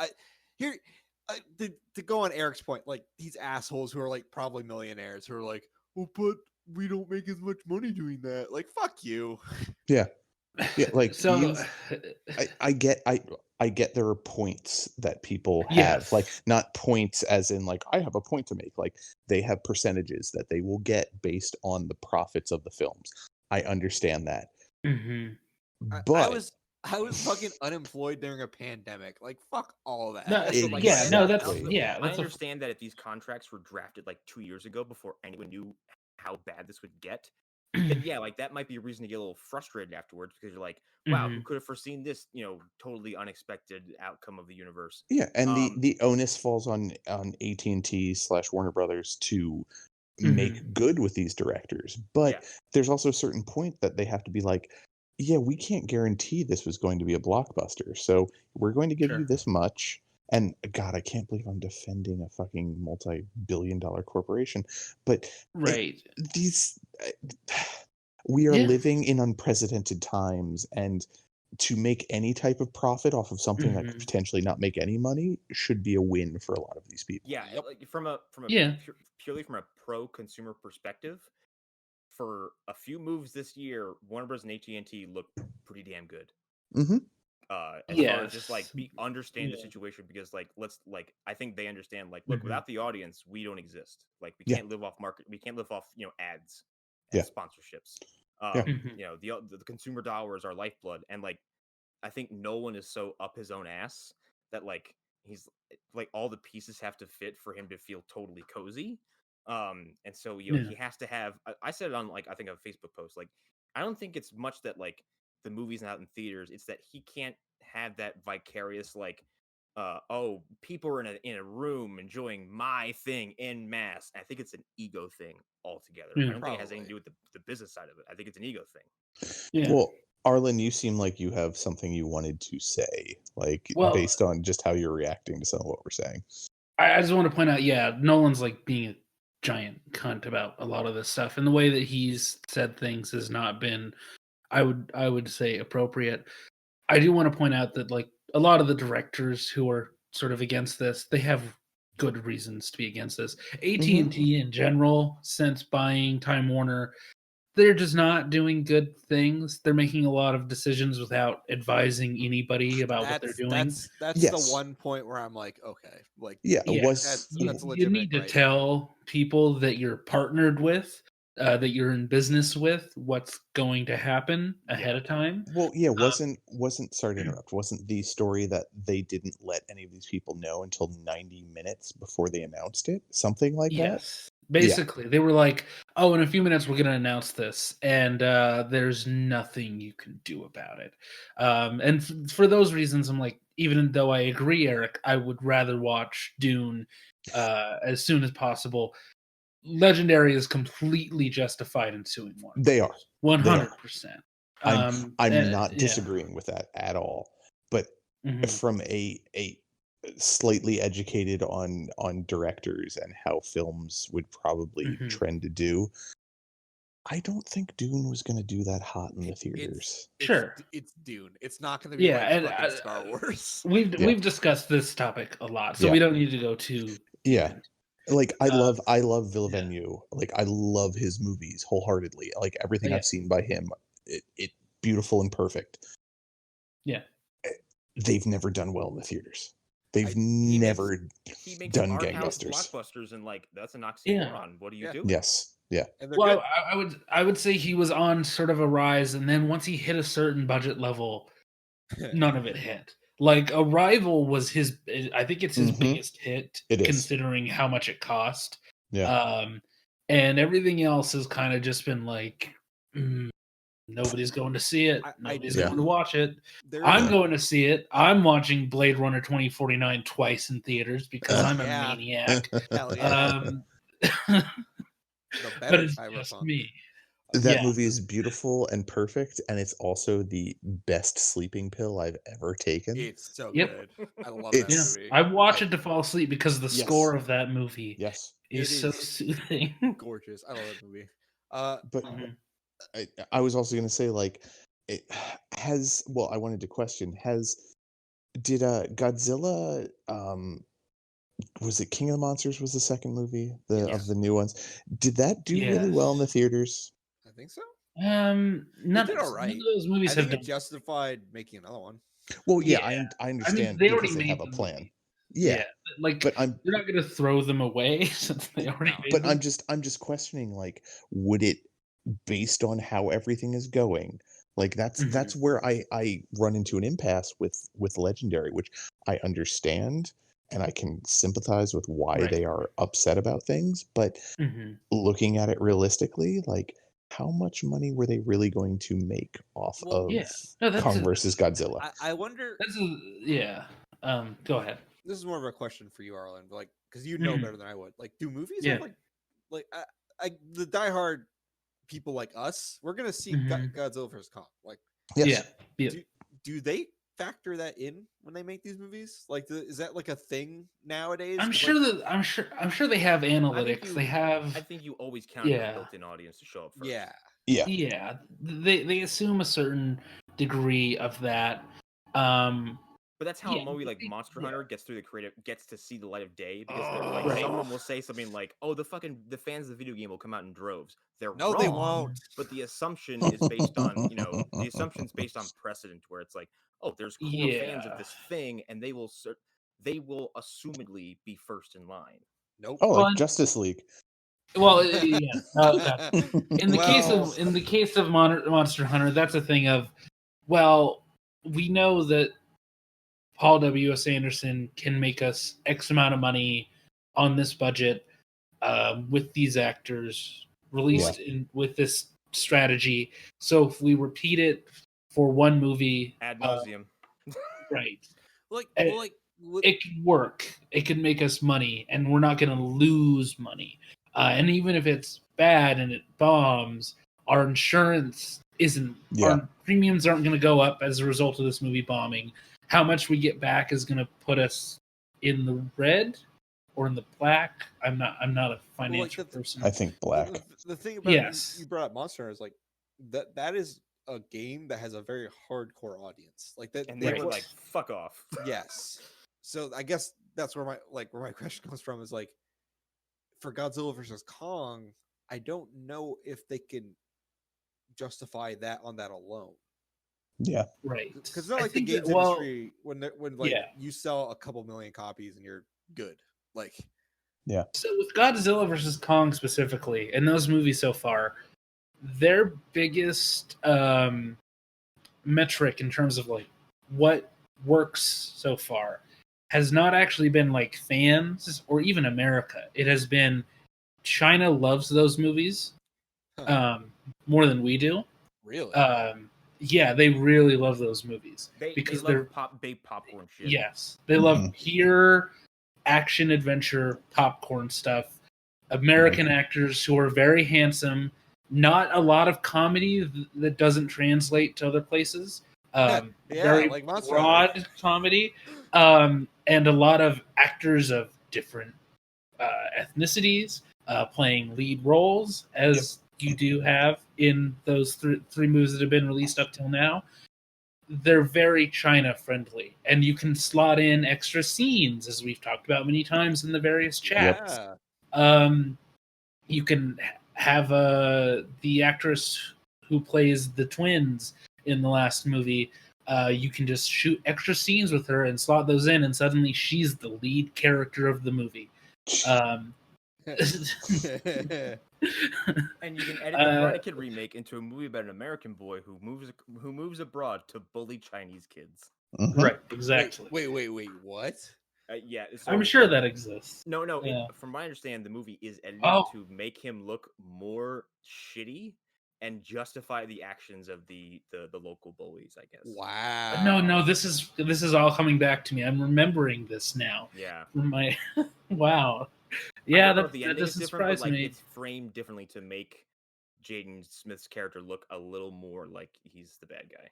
Speaker 3: To go on Eric's point, like these assholes who are like probably millionaires who are like, oh, but we don't make as much money doing that. Like, fuck you.
Speaker 1: Yeah. Like
Speaker 4: so.
Speaker 1: I get there are points that people have, like not points as in like I have a point to make. Like they have percentages that they will get based on the profits of the films. I understand that. But
Speaker 3: I was fucking unemployed during a pandemic. Like fuck all that.
Speaker 4: No,
Speaker 2: I understand that if these contracts were drafted like 2 years ago before anyone knew how bad this would get, then yeah, like that might be a reason to get a little frustrated afterwards because you're like, wow, who
Speaker 4: Mhm.
Speaker 2: could have foreseen this, totally unexpected outcome of the universe?
Speaker 1: Yeah, and
Speaker 2: Um,
Speaker 1: the onus falls on AT&T / Warner Brothers to make
Speaker 4: Mhm.
Speaker 1: good with these directors.
Speaker 2: yeah,
Speaker 1: But there's also a certain point that they have to be like, yeah, we can't guarantee this was going to be a blockbuster, so we're going to give you
Speaker 4: Sure.
Speaker 1: this much. And God, I can't believe I'm defending a fucking multi-billion-dollar corporation, but
Speaker 4: Right.
Speaker 1: these we are
Speaker 4: Yeah.
Speaker 1: living in unprecedented times, and to make any type of profit off of something that could
Speaker 4: Mhm.
Speaker 1: potentially not make any money should be a win for a lot of these people.
Speaker 2: yeah,
Speaker 3: Yep.
Speaker 2: like from a
Speaker 4: Yeah.
Speaker 2: purely from a pro consumer perspective, for a few moves this year, Warner Bros. And AT&T look pretty damn good.
Speaker 1: Hmm.
Speaker 2: As far as just like
Speaker 4: Yes.
Speaker 2: understand the
Speaker 4: Yeah.
Speaker 2: situation, because I think they understand, like, look,
Speaker 4: Mhm.
Speaker 2: without the audience we don't exist, like we
Speaker 1: Yeah,
Speaker 2: can't live off we can't live off ads and
Speaker 1: yeah,
Speaker 2: sponsorships.
Speaker 1: yeah.
Speaker 4: Mhm.
Speaker 2: The consumer dollar is our lifeblood, and like I think Nolan is so up his own ass that like he's like all the pieces have to fit for him to feel totally cozy. And so
Speaker 4: Yeah.
Speaker 2: he has to have. I said it on like I think a Facebook post. Like I don't think it's much that like the movie's not in theaters. It's that he can't have that vicarious like, oh, people are in a room enjoying my thing en masse. I think it's an ego thing altogether. I
Speaker 4: Yeah.
Speaker 2: don't think it has anything to
Speaker 3: Probably.
Speaker 2: do with the business side of it. I think it's an ego thing.
Speaker 4: Yeah.
Speaker 1: Well, Arlen, you seem like you have something you wanted to say, like
Speaker 4: Well,
Speaker 1: based on just how you're reacting to some of what we're saying.
Speaker 4: I just want to point out, yeah, Nolan's like being a giant cunt about a lot of this stuff, and the way that he's said things has not been, I would say, appropriate. I do want to point out that like a lot of the directors who are sort of against this, they have good reasons to be against this. AT&T in general, since buying Time Warner, they're just not doing good things. They're making a lot of decisions without advising anybody about what they're doing.
Speaker 3: That's the
Speaker 1: Yes.
Speaker 3: one point where I'm like, okay, like
Speaker 1: Yeah, it
Speaker 4: Yeah,
Speaker 1: was.
Speaker 3: that's a
Speaker 4: you
Speaker 3: legitimate
Speaker 4: need to
Speaker 3: gripe.
Speaker 4: tell people that you're partnered with, that you're in business with, what's going to happen ahead of time.
Speaker 1: Well, yeah,
Speaker 4: Um,
Speaker 1: wasn't sorry to interrupt. Wasn't the story that they didn't let any of these people know until 90 minutes before they announced it? Something like that?
Speaker 4: Yes.
Speaker 1: Yeah.
Speaker 4: Basically, they were like, "Oh, in a few minutes we're going to announce this, and there's nothing you can do about it." And for those reasons, I'm like, even though I agree, Eric, I would rather watch Dune as soon as possible. Legendary is completely justified in suing Warner
Speaker 1: They are.
Speaker 4: Brothers,
Speaker 1: They are.
Speaker 4: 100%.
Speaker 1: I'm not
Speaker 4: Yeah.
Speaker 1: disagreeing with that at all. But
Speaker 4: Mhm.
Speaker 1: from a slightly educated on directors and how films would probably
Speaker 4: Mhm.
Speaker 1: trend to do, I don't think Dune was going to do that hot in the theaters.
Speaker 4: Sure.
Speaker 3: It's Dune. It's not going to be
Speaker 4: Yeah,
Speaker 3: like
Speaker 4: and
Speaker 3: fucking Star Wars.
Speaker 1: Yeah.
Speaker 4: we've discussed this topic a lot, so
Speaker 1: Yeah.
Speaker 4: we don't need to go too deep
Speaker 1: Yeah.
Speaker 4: into.
Speaker 1: Like I love
Speaker 4: Yeah.
Speaker 1: Villeneuve. Like I love his movies wholeheartedly. Like everything
Speaker 4: Yeah.
Speaker 1: I've seen by him, it beautiful and perfect.
Speaker 4: Yeah.
Speaker 1: They've never done well in the theaters. They've
Speaker 2: He
Speaker 1: never
Speaker 2: makes
Speaker 1: done
Speaker 2: art house
Speaker 1: gangbusters.
Speaker 2: blockbusters, and like that's an
Speaker 4: Yeah.
Speaker 2: oxymoron. What do you
Speaker 3: Yeah.
Speaker 2: do?
Speaker 1: Yes. Yeah.
Speaker 3: And they're
Speaker 4: Well,
Speaker 3: good.
Speaker 4: I would say he was on sort of a rise, and then once he hit a certain budget level, none of it hit. Like Arrival was his, I think it's his
Speaker 1: Mhm.
Speaker 4: biggest hit,
Speaker 1: It is.
Speaker 4: considering how much it cost.
Speaker 1: Yeah.
Speaker 4: And everything else has kind of just been like, nobody's going to see it. Nobody's
Speaker 1: Yeah.
Speaker 4: going to watch it.
Speaker 3: There
Speaker 4: I'm
Speaker 3: is-
Speaker 4: going to see it. I'm watching Blade Runner 2049 twice in theaters because I'm a
Speaker 3: Yeah.
Speaker 4: maniac.
Speaker 3: Hell yeah.
Speaker 4: The
Speaker 3: The
Speaker 4: but
Speaker 3: better
Speaker 4: it's just
Speaker 3: cyberpunk.
Speaker 4: me.
Speaker 1: That
Speaker 4: Yeah.
Speaker 1: movie is beautiful and perfect, and it's also the best sleeping pill I've ever taken.
Speaker 3: It's so
Speaker 4: Yep.
Speaker 3: good. I love that
Speaker 4: Yeah,
Speaker 1: It's
Speaker 3: movie.
Speaker 4: I watch it to fall asleep because the
Speaker 1: Yes.
Speaker 4: score of that movie
Speaker 1: Yes.
Speaker 4: is
Speaker 3: It
Speaker 4: so
Speaker 3: is
Speaker 4: soothing.
Speaker 3: gorgeous. I love that movie.
Speaker 1: But
Speaker 4: Mhm.
Speaker 1: I was also going to say, like, it has. Well, I wanted to question: did Godzilla? Was it King of the Monsters? Was the second movie of
Speaker 3: Yes.
Speaker 1: the new ones? Did that do really well in the
Speaker 4: Yes.
Speaker 1: theaters?
Speaker 3: I think so.
Speaker 4: None
Speaker 3: did
Speaker 4: of
Speaker 3: alright.
Speaker 4: those movies
Speaker 3: I
Speaker 4: have
Speaker 3: think it
Speaker 4: done.
Speaker 3: justified making another one.
Speaker 1: Well, yeah,
Speaker 4: Yeah,
Speaker 1: I
Speaker 4: I mean,
Speaker 1: understand
Speaker 4: they already
Speaker 1: because they
Speaker 4: made
Speaker 1: have a
Speaker 4: the
Speaker 1: plan.
Speaker 4: movie.
Speaker 1: Yeah,
Speaker 4: Yeah, like
Speaker 1: but I'm
Speaker 4: they're not going to throw them away since they already
Speaker 3: No.
Speaker 4: made
Speaker 1: but
Speaker 4: them.
Speaker 1: I'm just questioning, like, would it, based on how everything is going, like that's
Speaker 4: Mhm.
Speaker 1: where I run into an impasse with Legendary, which I understand and I can sympathize with why
Speaker 4: Right.
Speaker 1: they are upset about things, but
Speaker 4: Mhm.
Speaker 1: looking at it realistically, like how much money were they really going to make off of Kong versus Godzilla?
Speaker 3: I wonder.
Speaker 4: Go ahead.
Speaker 3: This is more of a question for you, Arlen, like because you know better than I would. Like, do movies have the diehard people like us? We're gonna see Godzilla vs Kong. Like,
Speaker 1: yes.
Speaker 3: Do they factor that in when they make these movies? Like, is that like a thing nowadays?
Speaker 4: I'm sure I'm sure they have analytics.
Speaker 2: I think you always count on a built-in audience to show up first.
Speaker 4: Yeah. They assume a certain degree of that.
Speaker 2: But that's how a movie like Monster Hunter gets through the creative, gets to see the light of day, because someone will say something like, "Oh, the fans of the video game will come out in droves." They're wrong,
Speaker 3: they won't.
Speaker 2: But the assumption is based on the assumption's based on precedent, where it's like, "Oh, there's core fans of this thing, and they will assumedly be first in line."
Speaker 3: Nope.
Speaker 1: Oh, like Justice League.
Speaker 4: Well, in the case of Monster Hunter, that's a thing of, well, we know that Paul W.S. Anderson can make us X amount of money on this budget with these actors released with this strategy. So if we repeat it for one movie
Speaker 2: ad nauseum,
Speaker 4: right?
Speaker 3: It
Speaker 4: could work. It could make us money, and we're not going to lose money. And even if it's bad and it bombs, our insurance isn't. Our premiums aren't going to go up as a result of this movie bombing. How much we get back is going to put us in the red or in the black. I'm not a financial person.
Speaker 1: I think black.
Speaker 3: The thing about you brought up Monster Hunter is like that is a game that has a very hardcore audience. Like that,
Speaker 2: and they were like, "Fuck off."
Speaker 3: Yes. So I guess that's where my question comes from is like, for Godzilla versus Kong, I don't know if they can justify that on that alone.
Speaker 1: Yeah,
Speaker 4: right.
Speaker 3: Because it's not like the games industry when you sell a couple million copies and you're good. Like,
Speaker 4: So with Godzilla versus Kong specifically, and those movies so far, their biggest metric in terms of like what works so far has not actually been like fans or even America. It has been China loves those movies more than we do.
Speaker 3: Really?
Speaker 4: Yeah, they really love those movies because
Speaker 2: they're big popcorn shit.
Speaker 4: Yes, they love pure action adventure popcorn stuff. American actors who are very handsome. Not a lot of comedy that doesn't translate to other places. Very like broad comedy, and a lot of actors of different ethnicities playing lead roles, as you do have in those three movies that have been released up till now. They're very China friendly, and you can slot in extra scenes, as we've talked about many times in the various chats. You can have the actress who plays the twins in the last movie. You can just shoot extra scenes with her and slot those in, and suddenly she's the lead character of the movie.
Speaker 2: And you can edit the Karate Kid remake into a movie about an American boy who moves abroad to bully Chinese kids.
Speaker 4: Right, exactly.
Speaker 3: Wait, what?
Speaker 2: So,
Speaker 4: I'm sure that exists.
Speaker 2: No.
Speaker 4: Yeah.
Speaker 2: From what I understand, the movie is edited to make him look more shitty and justify the actions of the local bullies, I guess.
Speaker 3: Wow.
Speaker 4: No, this is all coming back to me. I'm remembering this now.
Speaker 2: Yeah.
Speaker 4: From my wow. Yeah, that
Speaker 2: doesn't
Speaker 4: surprise me.
Speaker 2: It's framed differently to make Jaden Smith's character look a little more like he's the bad guy.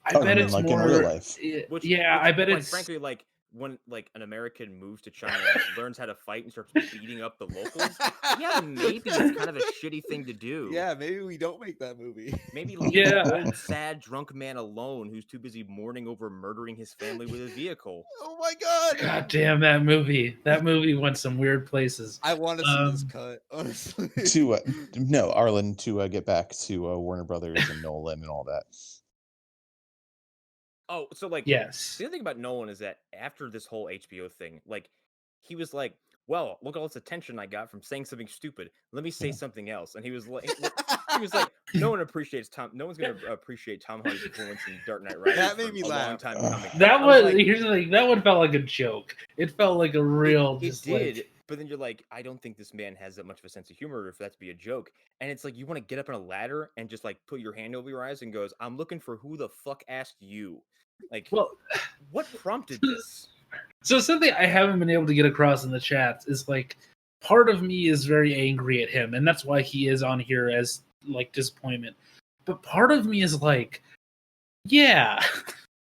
Speaker 4: I bet it's
Speaker 1: like
Speaker 4: more
Speaker 1: in real life.
Speaker 4: I bet it's
Speaker 2: frankly like when like an American moves to China, learns how to fight, and starts beating up the locals. Yeah, maybe it's kind of a shitty thing to do.
Speaker 3: Yeah, maybe we don't make that movie.
Speaker 2: Maybe leave an old, sad, drunk man alone who's too busy mourning over murdering his family with a vehicle.
Speaker 3: Oh my god!
Speaker 4: God damn that movie! That movie went some weird places.
Speaker 3: I want to see this cut, honestly.
Speaker 1: Arlen, to get back to Warner Brothers and Nolan and all that.
Speaker 2: Oh, so like,
Speaker 4: yes.
Speaker 2: The other thing about Nolan is that after this whole HBO thing, like, he was like, "Well, look at all this attention I got from saying something stupid. Let me say something else." And he was like, "No one appreciates Tom. No one's gonna appreciate Tom Hardy's performance in Dark Knight Rises."
Speaker 3: That made me laugh.
Speaker 2: Long time coming.
Speaker 4: That was here's the thing. That one felt like a joke. It felt like a real.
Speaker 2: It did. But then you're like, I don't think this man has that much of a sense of humor for that to be a joke. And it's like you want to get up on a ladder and just like put your hand over your eyes and goes, I'm looking for who the fuck asked you. Like,
Speaker 4: Well,
Speaker 2: what prompted this?
Speaker 4: so something I haven't been able to get across in the chats is like part of me is very angry at him, and that's why he is on here as like disappointment. But part of me is like, yeah,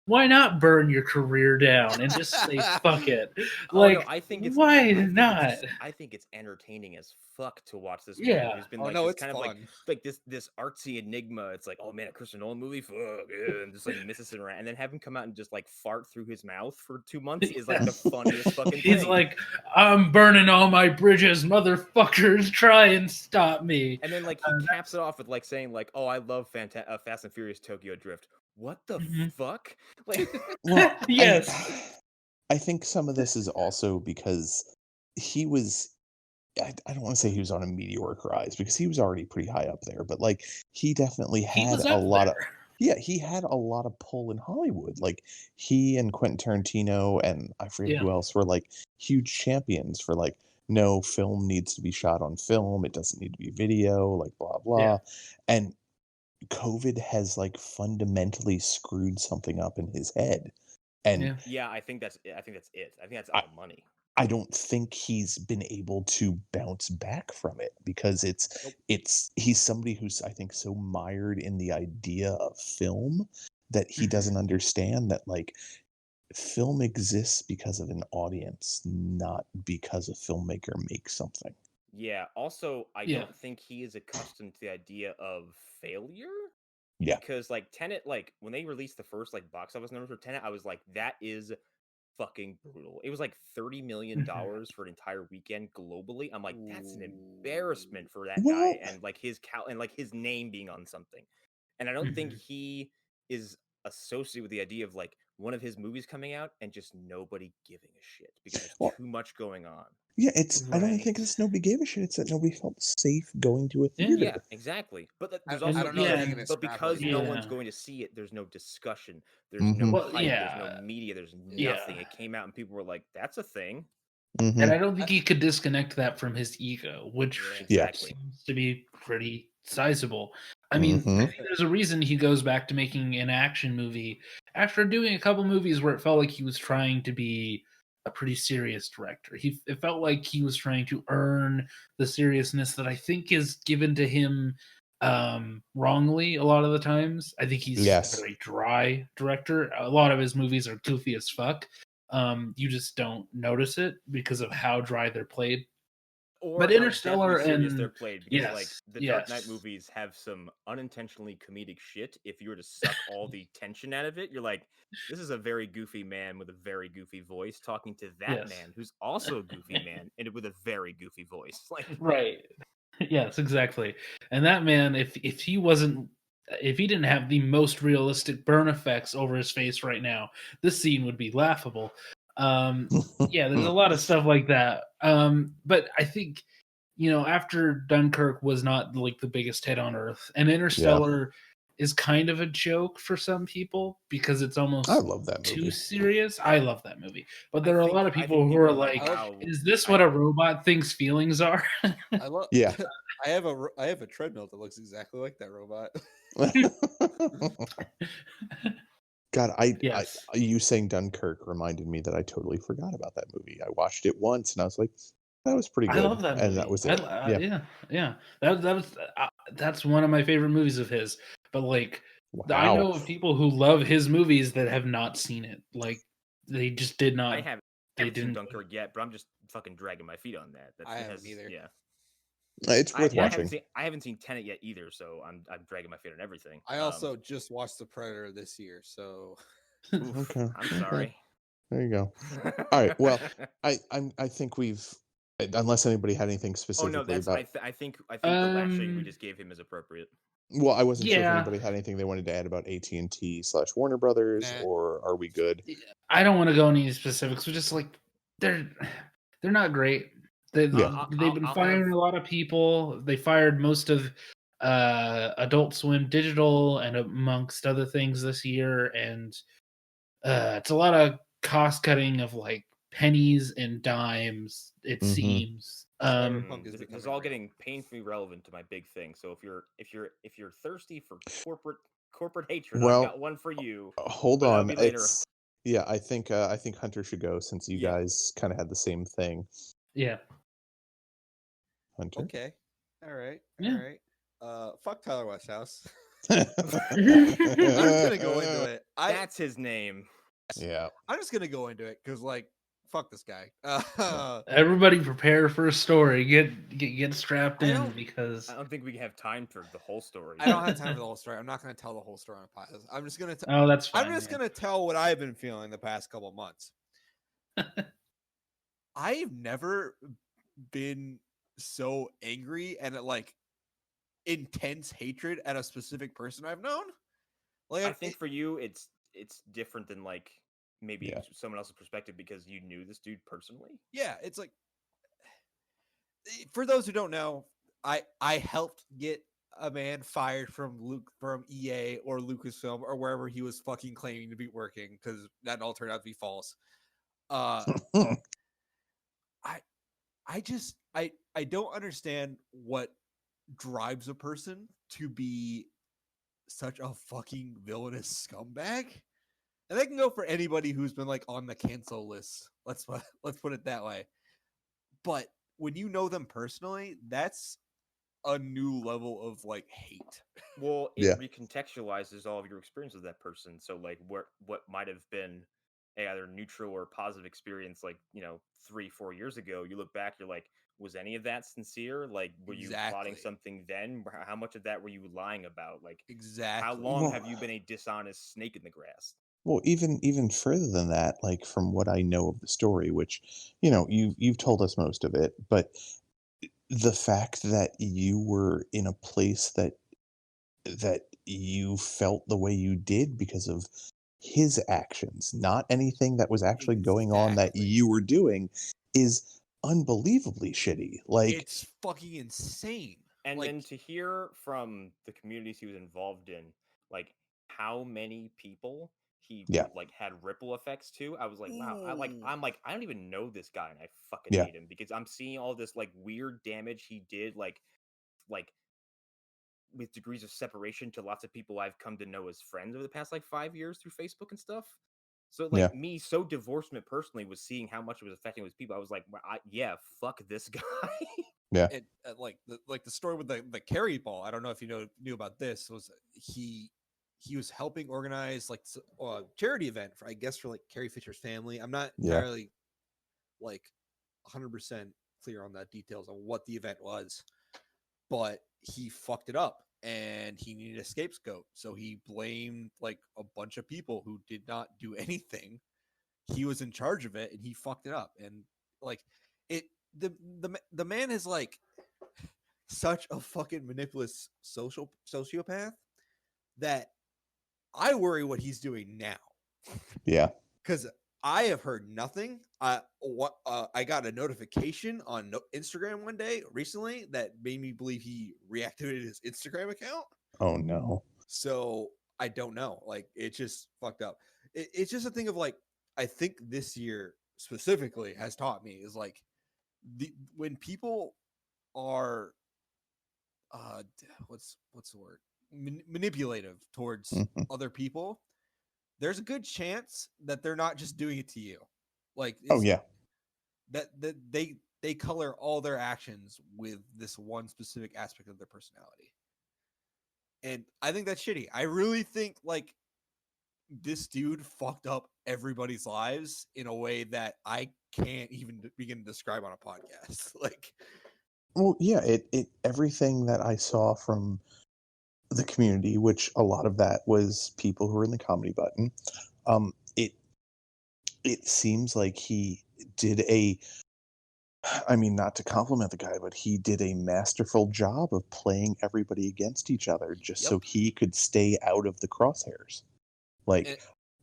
Speaker 4: why not burn your career down and just say fuck it? Like,
Speaker 2: I think it's
Speaker 4: why not?
Speaker 2: I think it's entertaining as fuck to watch this
Speaker 4: Yeah.
Speaker 2: man who's been
Speaker 3: Oh,
Speaker 2: like
Speaker 3: no,
Speaker 2: this
Speaker 3: it's
Speaker 2: kind of
Speaker 3: fun.
Speaker 2: like this artsy enigma. It's like, oh man, a Christopher Nolan movie, fuck, yeah, and just like misses it around, and then have him come out and just like fart through his mouth for 2 months is like the funniest fucking thing.
Speaker 4: He's like, I'm burning all my bridges, motherfuckers, try and stop me.
Speaker 2: And then like he caps it off with like saying like, oh, I love Fast and Furious Tokyo Drift. What the fuck? Like,
Speaker 1: Well,
Speaker 4: yes.
Speaker 1: I think some of this is also because he was. I don't want to say he was on a meteoric rise because he was already pretty high up there, but like he definitely had
Speaker 4: was
Speaker 1: a
Speaker 4: up
Speaker 1: lot
Speaker 4: there.
Speaker 1: of. Yeah, he had a lot of pull in Hollywood. Like he and Quentin Tarantino and I forget who else were like huge champions for like, no, film needs to be shot on film. It doesn't need to be video, like blah blah.
Speaker 4: Yeah.
Speaker 1: And COVID has like fundamentally screwed something up in his head. And
Speaker 2: yeah, I think that's it. I think that's all money.
Speaker 1: I don't think he's been able to bounce back from it because he's somebody who's, I think, so mired in the idea of film that he doesn't understand that like film exists because of an audience, not because a filmmaker makes something.
Speaker 2: Yeah. Also, I don't think he is accustomed to the idea of failure.
Speaker 1: Yeah.
Speaker 2: Because like Tenet, like when they released the first like box office numbers for Tenet, I was like, that is fucking brutal. It was like $30 million for an entire weekend globally. I'm like, that's an embarrassment for that guy and like his name being on something. And I don't think he is associated with the idea of like one of his movies coming out and just nobody giving a shit because there's too much going on.
Speaker 1: Yeah, I don't think it's nobody gave a shit. It's that nobody felt safe going to a theater.
Speaker 2: Yeah, exactly. But there's also
Speaker 3: I don't know if you can
Speaker 2: but because
Speaker 3: extrapolate
Speaker 2: no
Speaker 3: that.
Speaker 2: one's going to see it, there's no discussion, there's no hype, there's no media, there's nothing. It came out and people were like, "That's a thing."
Speaker 4: And I don't think he could disconnect that from his ego, which seems to be pretty sizable. I mean, I think there's a reason he goes back to making an action movie after doing a couple movies where it felt like he was trying to be a pretty serious director. It felt like he was trying to earn the seriousness that I think is given to him wrongly a lot of the times. I think he's a very dry director. A lot of his movies are goofy as fuck. You just don't notice it because of how dry they're played.
Speaker 2: But Interstellar and they're played because like the Dark Knight movies have some unintentionally comedic shit. If you were to suck all the tension out of it, you're like, this is a very goofy man with a very goofy voice talking to that man who's also a goofy man and with a very goofy voice. Like
Speaker 4: right. Yes, exactly. And that man, if he didn't have the most realistic burn effects over his face right now, this scene would be laughable. Yeah, there's a lot of stuff like that. But I think, after Dunkirk was not like the biggest hit on earth, and Interstellar is kind of a joke for some people because it's almost
Speaker 1: I love that movie.
Speaker 4: Too serious. I love that movie. But there are a lot of people who are like, is this what a robot thinks feelings are?
Speaker 3: I love I have a treadmill that looks exactly like that robot.
Speaker 1: God, you saying Dunkirk reminded me that I totally forgot about that movie. I watched it once and I was like, that was pretty good.
Speaker 4: I love that movie.
Speaker 1: And that was it.
Speaker 4: Yeah. That's one of my favorite movies of his. But like, I know of people who love his movies that have not seen it. Like, they just did not.
Speaker 2: I haven't seen Dunkirk yet, but I'm just fucking dragging my feet on that.
Speaker 3: I haven't either.
Speaker 2: Yeah.
Speaker 1: It's worth watching.
Speaker 2: I haven't seen Tenet yet either, so I'm dragging my feet on everything.
Speaker 3: I also just watched The Predator this year, so
Speaker 1: okay.
Speaker 2: I'm sorry.
Speaker 1: There you go. All right. Well, I think we've, unless anybody had anything specifically about.
Speaker 2: I think the last shake we just gave him is appropriate.
Speaker 1: Well, I wasn't sure if anybody had anything they wanted to add about AT&T/Warner Brothers, or are we good?
Speaker 4: I don't want to go into any specifics. We're just like they're not great. They've been firing a lot of people. They fired most of Adult Swim Digital and amongst other things this year, and it's a lot of cost cutting of like pennies and dimes, it seems.
Speaker 3: Cyberpunk is
Speaker 2: This is
Speaker 3: becoming
Speaker 2: all
Speaker 3: real.
Speaker 2: getting painfully relevant to my big thing. So if you're thirsty for corporate hatred, I've
Speaker 1: Well,
Speaker 2: got one for you.
Speaker 1: hold
Speaker 2: But that'll
Speaker 1: on.
Speaker 2: be later.
Speaker 1: Yeah, I think Hunter should go since you
Speaker 3: Yeah.
Speaker 1: guys kind of had the same thing.
Speaker 4: Yeah.
Speaker 1: Hunter.
Speaker 3: Okay. All right.
Speaker 4: Yeah.
Speaker 3: All right. Fuck Tyler Westhouse.
Speaker 1: I'm
Speaker 3: I'm just gonna go into it.
Speaker 2: That's his name.
Speaker 1: Yeah.
Speaker 3: I'm just gonna go into it because, like, fuck this guy.
Speaker 4: Everybody prepare for a story. Get strapped in because
Speaker 2: I don't think we have time for the whole story.
Speaker 3: I don't have time for the whole story. I'm not gonna tell the whole story on a podcast. I'm just gonna.
Speaker 4: Oh, that's fine.
Speaker 3: I'm just gonna tell what I've been feeling the past couple months. I've never been so angry and like intense hatred at a specific person I've known. Like,
Speaker 2: I think for you, it's different than like maybe
Speaker 1: Yeah.
Speaker 2: someone else's perspective because you knew this dude personally.
Speaker 3: yeah, it's like, for those who don't know, I helped get a man fired from EA or Lucasfilm or wherever he was fucking claiming to be working, because that all turned out to be false. I don't understand what drives a person to be such a fucking villainous scumbag. And that can go for anybody who's been like on the cancel list. Let's put it that way. But when you know them personally, that's a new level of like hate.
Speaker 2: Well, it
Speaker 1: Yeah.
Speaker 2: recontextualizes all of your experience with that person. So like what might have been a either neutral or positive experience, like 3-4 years ago, you look back, you're like, was any of that sincere? Like, were you plotting
Speaker 3: Exactly.
Speaker 2: something then? How much of that were you lying about? Like,
Speaker 3: Exactly.
Speaker 2: how long
Speaker 1: Well-
Speaker 2: have you been a dishonest snake in the grass?
Speaker 1: Well, even further than that, like from what I know of the story, which you've told us most of it, but the fact that you were in a place that you felt the way you did because of his actions, not anything that was actually going on that
Speaker 3: Exactly.
Speaker 1: you were doing, is unbelievably shitty. Like,
Speaker 3: It's fucking insane.
Speaker 2: And
Speaker 3: like,
Speaker 2: then to hear from the communities he was involved in, like how many people he
Speaker 1: Yeah.
Speaker 2: like had ripple effects to, I was like, wow. I'm like, I don't even know this guy, and I fucking
Speaker 1: Yeah.
Speaker 2: hate him because I'm seeing all this like weird damage he did, like with degrees of separation to lots of people I've come to know as friends over the past like 5 years through Facebook and stuff. So like
Speaker 1: Yeah.
Speaker 2: me, so divorced from it personally, was seeing how much it was affecting those people. I was like, well, yeah, fuck this guy.
Speaker 1: Yeah.
Speaker 3: and like the story with the carry ball. I don't know if you knew about this. Was he was helping organize like a charity event for, I guess, for like Carrie Fisher's family. I'm not
Speaker 1: Yeah.
Speaker 3: entirely like 100% clear on that details on what the event was, but he fucked it up and he needed a scapegoat. So he blamed like a bunch of people who did not do anything. He was in charge of it and he fucked it up. And like the man is like such a fucking manipulous sociopath that I worry what he's doing now.
Speaker 1: Yeah.
Speaker 3: Because I have heard nothing. I got a notification on Instagram one day recently that made me believe he reactivated his Instagram account.
Speaker 1: Oh no.
Speaker 3: So I don't know. Like, it's just fucked up. It's just a thing of like, I think this year specifically has taught me is like when people are what's the word, manipulative towards
Speaker 1: Mhm.
Speaker 3: other people, there's a good chance that they're not just doing it to you. Like,
Speaker 1: Oh yeah.
Speaker 3: that they color all their actions with this one specific aspect of their personality. And I think that's shitty. I really think like this dude fucked up everybody's lives in a way that I can't even begin to describe on a podcast. Like,
Speaker 1: Well, yeah, it everything that I saw from the community, which a lot of that was people who were in the comedy button, it seems like he did I mean, not to compliment the guy, but he did a masterful job of playing everybody against each other just so
Speaker 3: Yep.
Speaker 1: he could stay out of the crosshairs. Like,
Speaker 3: And-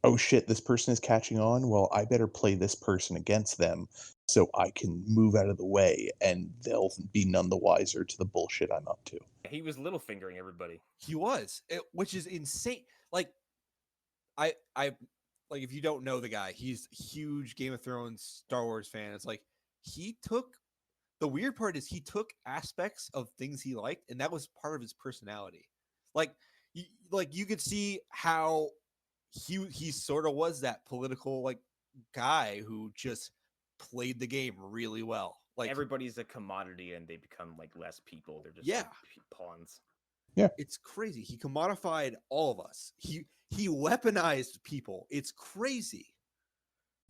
Speaker 1: oh shit, this person is catching on. Well, I better play this person against them so I can move out of the way and they'll be none the wiser to the bullshit I'm up to.
Speaker 2: He was little fingering everybody.
Speaker 3: he was, which is insane. Like, I like if you don't know the guy, he's a huge Game of Thrones, Star Wars fan. It's like the weird part is he took aspects of things he liked, and that was part of his personality. Like you could see how he sort of was that political like guy who just played the game really well. Like
Speaker 2: everybody's a commodity and they become like less people. They're just
Speaker 3: Yeah.
Speaker 2: like pawns.
Speaker 3: it's crazy. He commodified all of us. He weaponized people. It's crazy.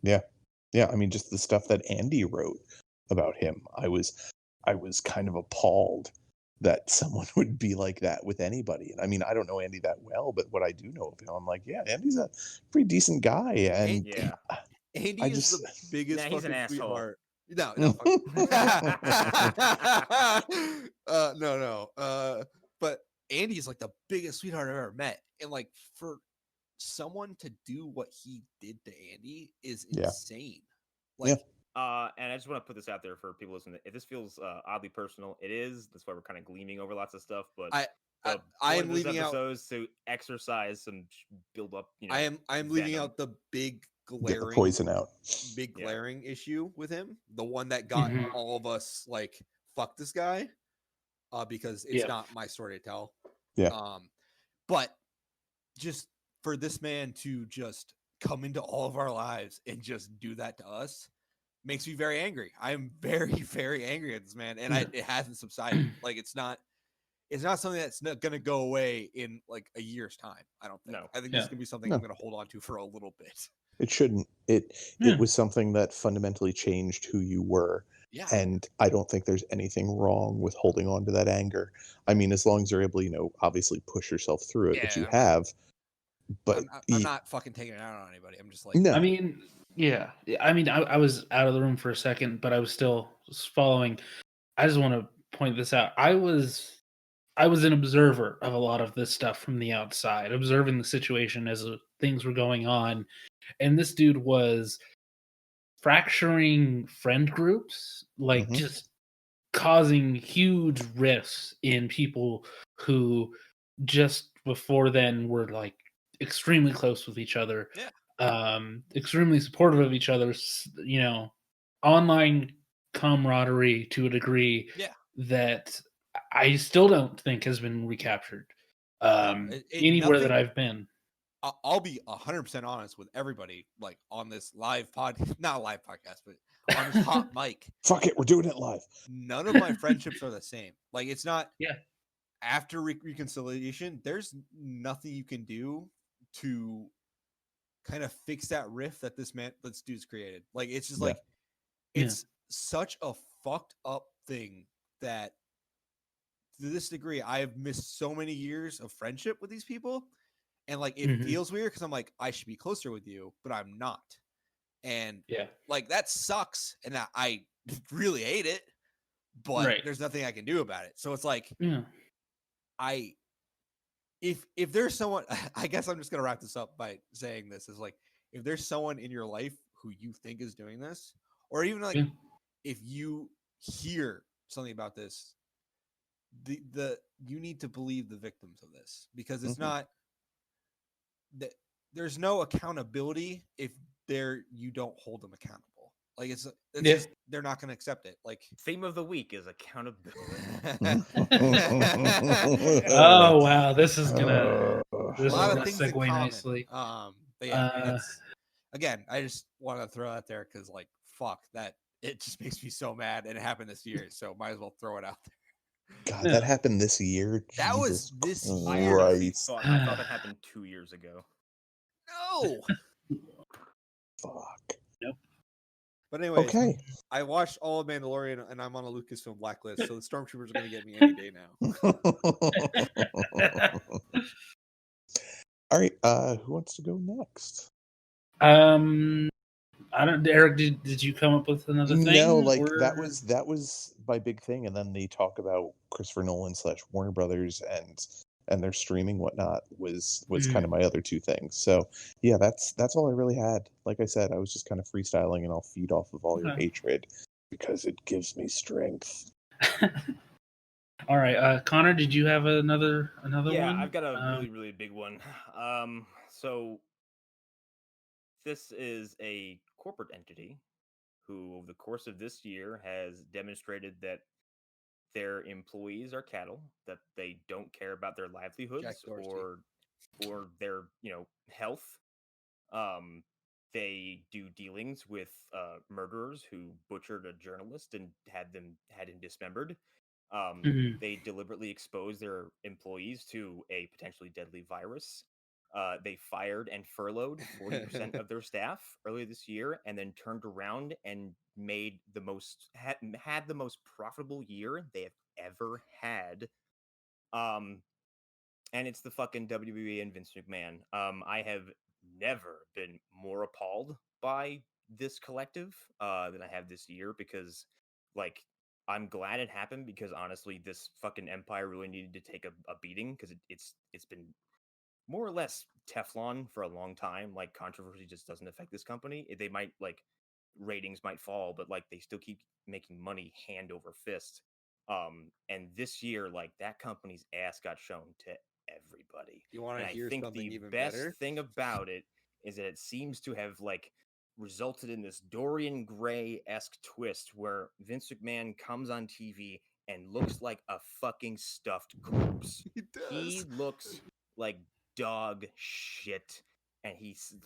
Speaker 1: Yeah. I mean, just the stuff that Andy wrote about him, I was kind of appalled that someone would be like that with anybody. And I mean, I don't know Andy that well, but what I do know of him, I'm like, yeah, Andy's a pretty decent guy. And
Speaker 2: Yeah.
Speaker 3: Andy
Speaker 1: I
Speaker 3: is the
Speaker 1: just
Speaker 3: biggest
Speaker 2: Nah, he's an
Speaker 3: fucking
Speaker 2: asshole.
Speaker 3: sweetheart. No, no. But Andy's like the biggest sweetheart I've ever met. And like for someone to do what he did to Andy is insane. Like
Speaker 2: and I just want to put this out there for people listening. If this feels oddly personal, it is. That's why we're kind of gleaming over lots of stuff. But
Speaker 3: I am leaving out
Speaker 2: episodes to exercise some build up.
Speaker 3: I am leaving out the big
Speaker 1: get the
Speaker 3: glaring
Speaker 1: poison out.
Speaker 3: issue with him, the one that got all of us like fuck this guy, because it's not my story to tell. But just for this man to just come into all of our lives and just do that to us makes me very angry. I am very, very angry at this man, and it hasn't subsided. Like it's not something that's not going to go away in like a year's time. I don't think.
Speaker 2: No.
Speaker 3: I think this is going to be something I'm going to hold on to for a little bit.
Speaker 1: It shouldn't. It was something that fundamentally changed who you were.
Speaker 3: Yeah.
Speaker 1: And I don't think there's anything wrong with holding on to that anger. I mean, as long as you're able, obviously push yourself through it, which you have. But
Speaker 3: I'm not fucking taking it out on anybody. I'm just like,
Speaker 1: no.
Speaker 4: I mean, yeah. I mean, I was out of the room for a second, but I was still following. I just want to point this out. I was an observer of a lot of this stuff from the outside, observing the situation as things were going on. And this dude was fracturing friend groups, like just causing huge rifts in people who just before then were like extremely close with each other, extremely supportive of each other's, online camaraderie to a degree that I still don't think has been recaptured anywhere that I've been.
Speaker 3: I'll be 100% honest with everybody, like on this not a live podcast, but on this hot mic.
Speaker 1: Fuck it, we're doing it live.
Speaker 3: None of my friendships are the same. Like it's not.
Speaker 4: Yeah.
Speaker 3: After reconciliation, there's nothing you can do to kind of fix that rift that this dude's created. Like it's just like it's such a fucked up thing that to this degree I have missed so many years of friendship with these people. And like it feels weird because I'm like, I should be closer with you, but I'm not. And like that sucks. And I really hate it, but there's nothing I can do about it. So it's like, if there's someone, I guess I'm just gonna wrap this up by saying this is like, if there's someone in your life who you think is doing this, or even like if you hear something about this, you need to believe the victims of this, because it's not that there's no accountability if you don't hold them accountable. Like it's just, they're not going to accept it. Like
Speaker 2: theme of the week is accountability.
Speaker 4: Oh wow, this is gonna
Speaker 3: segue
Speaker 4: nicely.
Speaker 3: But again, I just want to throw out there because like fuck that, it just makes me so mad, and it happened this year, so might as well throw it out there.
Speaker 1: God, that happened this year.
Speaker 3: That was this
Speaker 1: year.
Speaker 2: I thought that happened 2 years ago.
Speaker 3: No.
Speaker 1: Fuck.
Speaker 4: Nope.
Speaker 3: But anyway, I watched all of Mandalorian, and I'm on a Lucasfilm blacklist, so the Stormtroopers are going to get me any day now.
Speaker 1: All right. Who wants to go next?
Speaker 4: I don't. Eric, did you come up with another thing?
Speaker 1: No, like that was my big thing, and then they talk about Christopher Nolan / Warner Brothers and their streaming whatnot was kind of my other two things. So yeah, that's all I really had. Like I said, I was just kind of freestyling, and I'll feed off of all your hatred because it gives me strength.
Speaker 4: All right, Connor, did you have another one?
Speaker 2: Yeah, I've got a really, really big one. So this is a corporate entity who, over the course of this year, has demonstrated that their employees are cattle, that they don't care about their livelihoods
Speaker 3: Dorsey.
Speaker 2: or their health. They do dealings with murderers who butchered a journalist and had him dismembered.
Speaker 4: Mhm.
Speaker 2: They deliberately exposed their employees to a potentially deadly virus. They fired and furloughed 40% of their staff earlier this year, and then turned around and made had the most profitable year they have ever had. Um, and it's the fucking WWE and Vince McMahon. I have never been more appalled by this collective than I have this year, because, like, I'm glad it happened, because honestly, this fucking empire really needed to take a beating, because it's been more or less Teflon for a long time. Like, controversy just doesn't affect this company. They might, like, ratings might fall, but like they still keep making money hand over fist. And this year, like, that company's ass got shown to everybody.
Speaker 3: You want
Speaker 2: And
Speaker 3: to
Speaker 2: I
Speaker 3: hear
Speaker 2: think
Speaker 3: something
Speaker 2: the
Speaker 3: even
Speaker 2: best
Speaker 3: better?
Speaker 2: thing about it is that it seems to have like resulted in this Dorian Gray-esque twist where Vince McMahon comes on TV and looks like a fucking stuffed corpse.
Speaker 3: He does.
Speaker 2: He looks like dog shit, and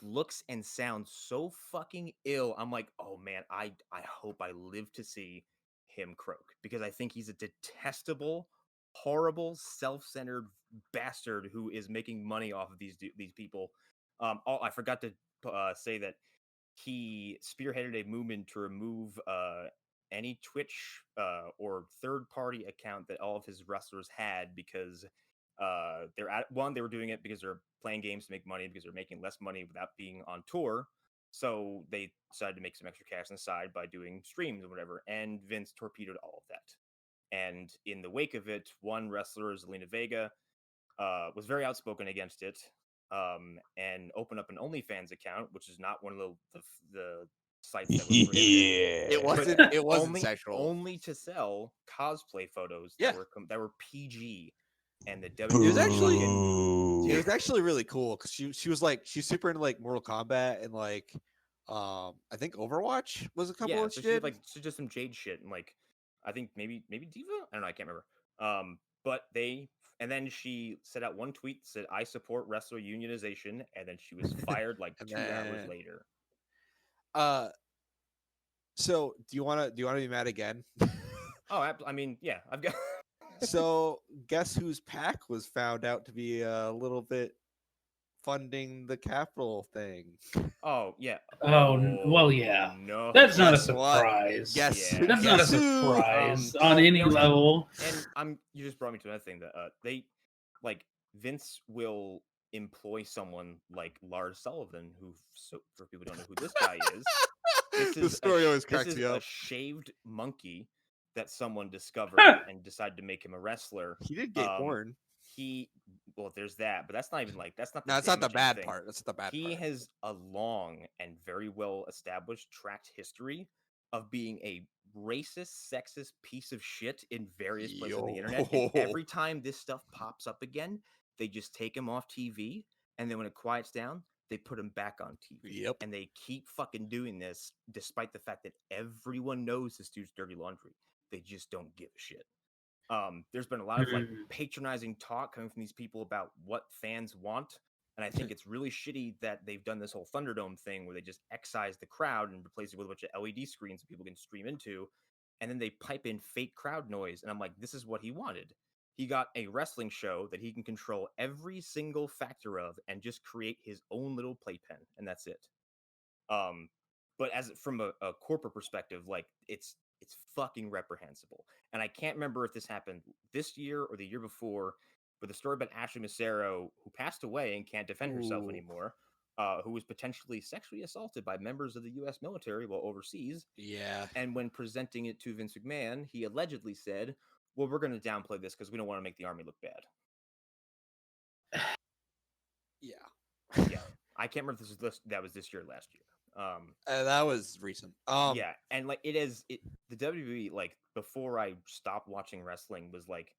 Speaker 2: looks and sounds so fucking ill. I'm like, oh man, I hope I live to see him croak, because I think he's a detestable, horrible, self-centered bastard who is making money off of these people. I forgot to say that he spearheaded a movement to remove any Twitch or third-party account that all of his wrestlers had, because they were doing it because they're playing games to make money, because they're making less money without being on tour. So they decided to make some extra cash on the side by doing streams or whatever. And Vince torpedoed all of that. And in the wake of it, one wrestler, Zelina Vega, was very outspoken against it, and opened up an OnlyFans account, which is not one of the sites that were prohibited.
Speaker 3: It wasn't.
Speaker 2: But
Speaker 3: It wasn't sexual.
Speaker 2: only to sell cosplay photos
Speaker 3: Yeah.
Speaker 2: that were PG, and the
Speaker 3: It was
Speaker 2: WWE
Speaker 3: actually-
Speaker 2: fucking-
Speaker 3: It was actually really cool because she was like she's super into like Mortal Kombat and like I think Overwatch was a couple
Speaker 2: yeah,
Speaker 3: that
Speaker 2: so
Speaker 3: she
Speaker 2: she
Speaker 3: did.
Speaker 2: like she did some Jade shit, and like I think maybe Diva, I don't know, I can't remember. But and then she set out one tweet that said, "I support wrestler unionization," and then she was fired like
Speaker 3: And
Speaker 2: 2 hours
Speaker 3: then-
Speaker 2: later.
Speaker 3: So do you want to be mad again?
Speaker 2: Oh, I mean, yeah, I've got.
Speaker 3: So guess whose PAC was found out to be a little bit funding the Capitol thing?
Speaker 2: Oh yeah.
Speaker 4: Well, yeah.
Speaker 2: No,
Speaker 4: That's not a
Speaker 3: Guess what?
Speaker 4: surprise.
Speaker 3: Guess
Speaker 2: Yeah.
Speaker 4: That's not a
Speaker 3: guess who?
Speaker 4: surprise
Speaker 2: so,
Speaker 4: on any
Speaker 2: you know,
Speaker 4: level.
Speaker 2: And you just brought me to another thing that they like Vince will employ someone like Lars Sullivan, who, so for people who don't know who this guy is, this
Speaker 3: The
Speaker 2: is
Speaker 3: story always
Speaker 2: this
Speaker 3: cracks
Speaker 2: is
Speaker 3: me
Speaker 2: a
Speaker 3: up.
Speaker 2: shaved monkey that someone discovered and decided to make him a wrestler.
Speaker 3: He did get porn.
Speaker 2: Well, there's that, but that's not even like that's not.
Speaker 3: No, that's not the
Speaker 2: damaging
Speaker 3: bad
Speaker 2: thing.
Speaker 3: part. That's not the bad
Speaker 2: He
Speaker 3: part.
Speaker 2: has a long and very well established tracked history of being a racist, sexist piece of shit in various places on the internet. And every time this stuff pops up again, they just take him off TV, and then when it quiets down, they put him back on TV.
Speaker 3: Yep.
Speaker 2: And they keep fucking doing this despite the fact that everyone knows this dude's dirty laundry. They just don't give a shit. There's been a lot of like patronizing talk coming from these people about what fans want. And I think it's really shitty that they've done this whole Thunderdome thing where they just excise the crowd and replace it with a bunch of LED screens that people can stream into. And then they pipe in fake crowd noise. And I'm like, this is what he wanted. He got a wrestling show that he can control every single factor of and just create his own little playpen. And that's it. But as from a corporate perspective, like it's fucking reprehensible. And I can't remember if this happened this year or the year before, but the story about Ashley Massaro, who passed away and can't defend herself anymore, who was potentially sexually assaulted by members of the U.S. military while overseas.
Speaker 3: Yeah.
Speaker 2: And when presenting it to Vince McMahon, he allegedly said, "Well, we're going to downplay this because we don't want to make the army look bad."
Speaker 3: Yeah.
Speaker 2: Yeah, I can't remember if that was this year or last year.
Speaker 3: That was recent.
Speaker 2: Yeah, and like the WWE, like before I stopped watching wrestling, was like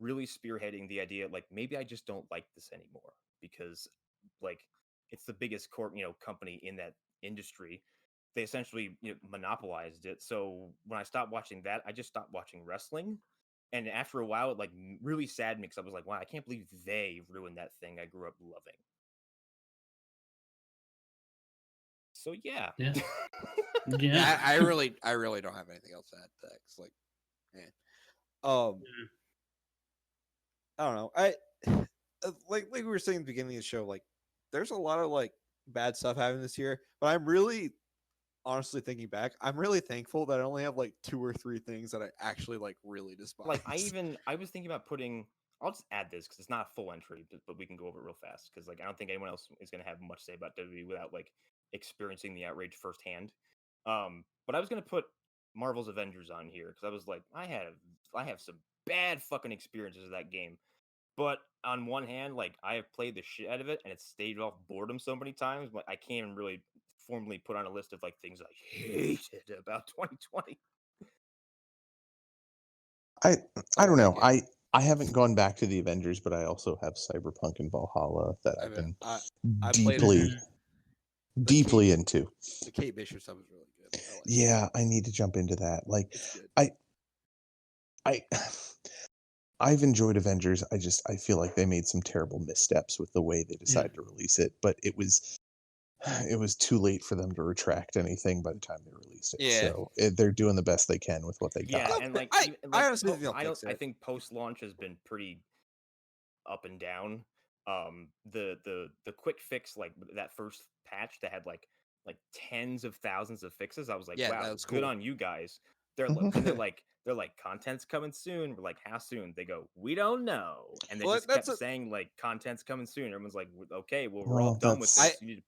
Speaker 2: really spearheading the idea like maybe I just don't like this anymore, because like it's the biggest company in that industry. They essentially monopolized it. So when I stopped watching that, I just stopped watching wrestling. And after a while, it like really saddened me because I was like, wow, I can't believe they ruined that thing I grew up loving. So yeah.
Speaker 4: Yeah.
Speaker 3: I really don't have anything else to add to that. 'Cause, like, man, I don't know. Like we were saying at the beginning of the show, like there's a lot of like bad stuff happening this year, but I'm really honestly thinking back, I'm really thankful that I only have like 2 or 3 things that I actually like really despise.
Speaker 2: Like I was thinking about putting. I'll just add this because it's not a full entry, but we can go over it real fast because like I don't think anyone else is going to have much to say about WWE without like experiencing the outrage firsthand. But I was going to put Marvel's Avengers on here because I was like, I have some bad fucking experiences of that game. But on one hand, like I have played the shit out of it and it's staved off boredom so many times, but I can't even really formally put on a list of like things I hated about 2020.
Speaker 1: I don't know. I haven't gone back to the Avengers, but I also have Cyberpunk and Valhalla that I've been deeply into.
Speaker 3: The Kate Bishop stuff is really good.
Speaker 1: Yeah, I need to jump into that. Like I've enjoyed Avengers. I feel like they made some terrible missteps with the way they decided to release it, but it was too late for them to retract anything by the time they released it.
Speaker 3: Yeah.
Speaker 1: So they're doing the best they can with what they got.
Speaker 2: Yeah, and like
Speaker 3: I honestly think
Speaker 2: I think post-launch has been pretty up and down. The quick fix, like that first patch that had like tens of thousands of fixes, I was like, wow,
Speaker 3: that was
Speaker 2: good
Speaker 3: cool.
Speaker 2: on you guys. They're like content's coming soon. We're like, how soon? They go, we don't know, and they just kept saying like content's coming soon. Everyone's like, okay, well we're all done with this.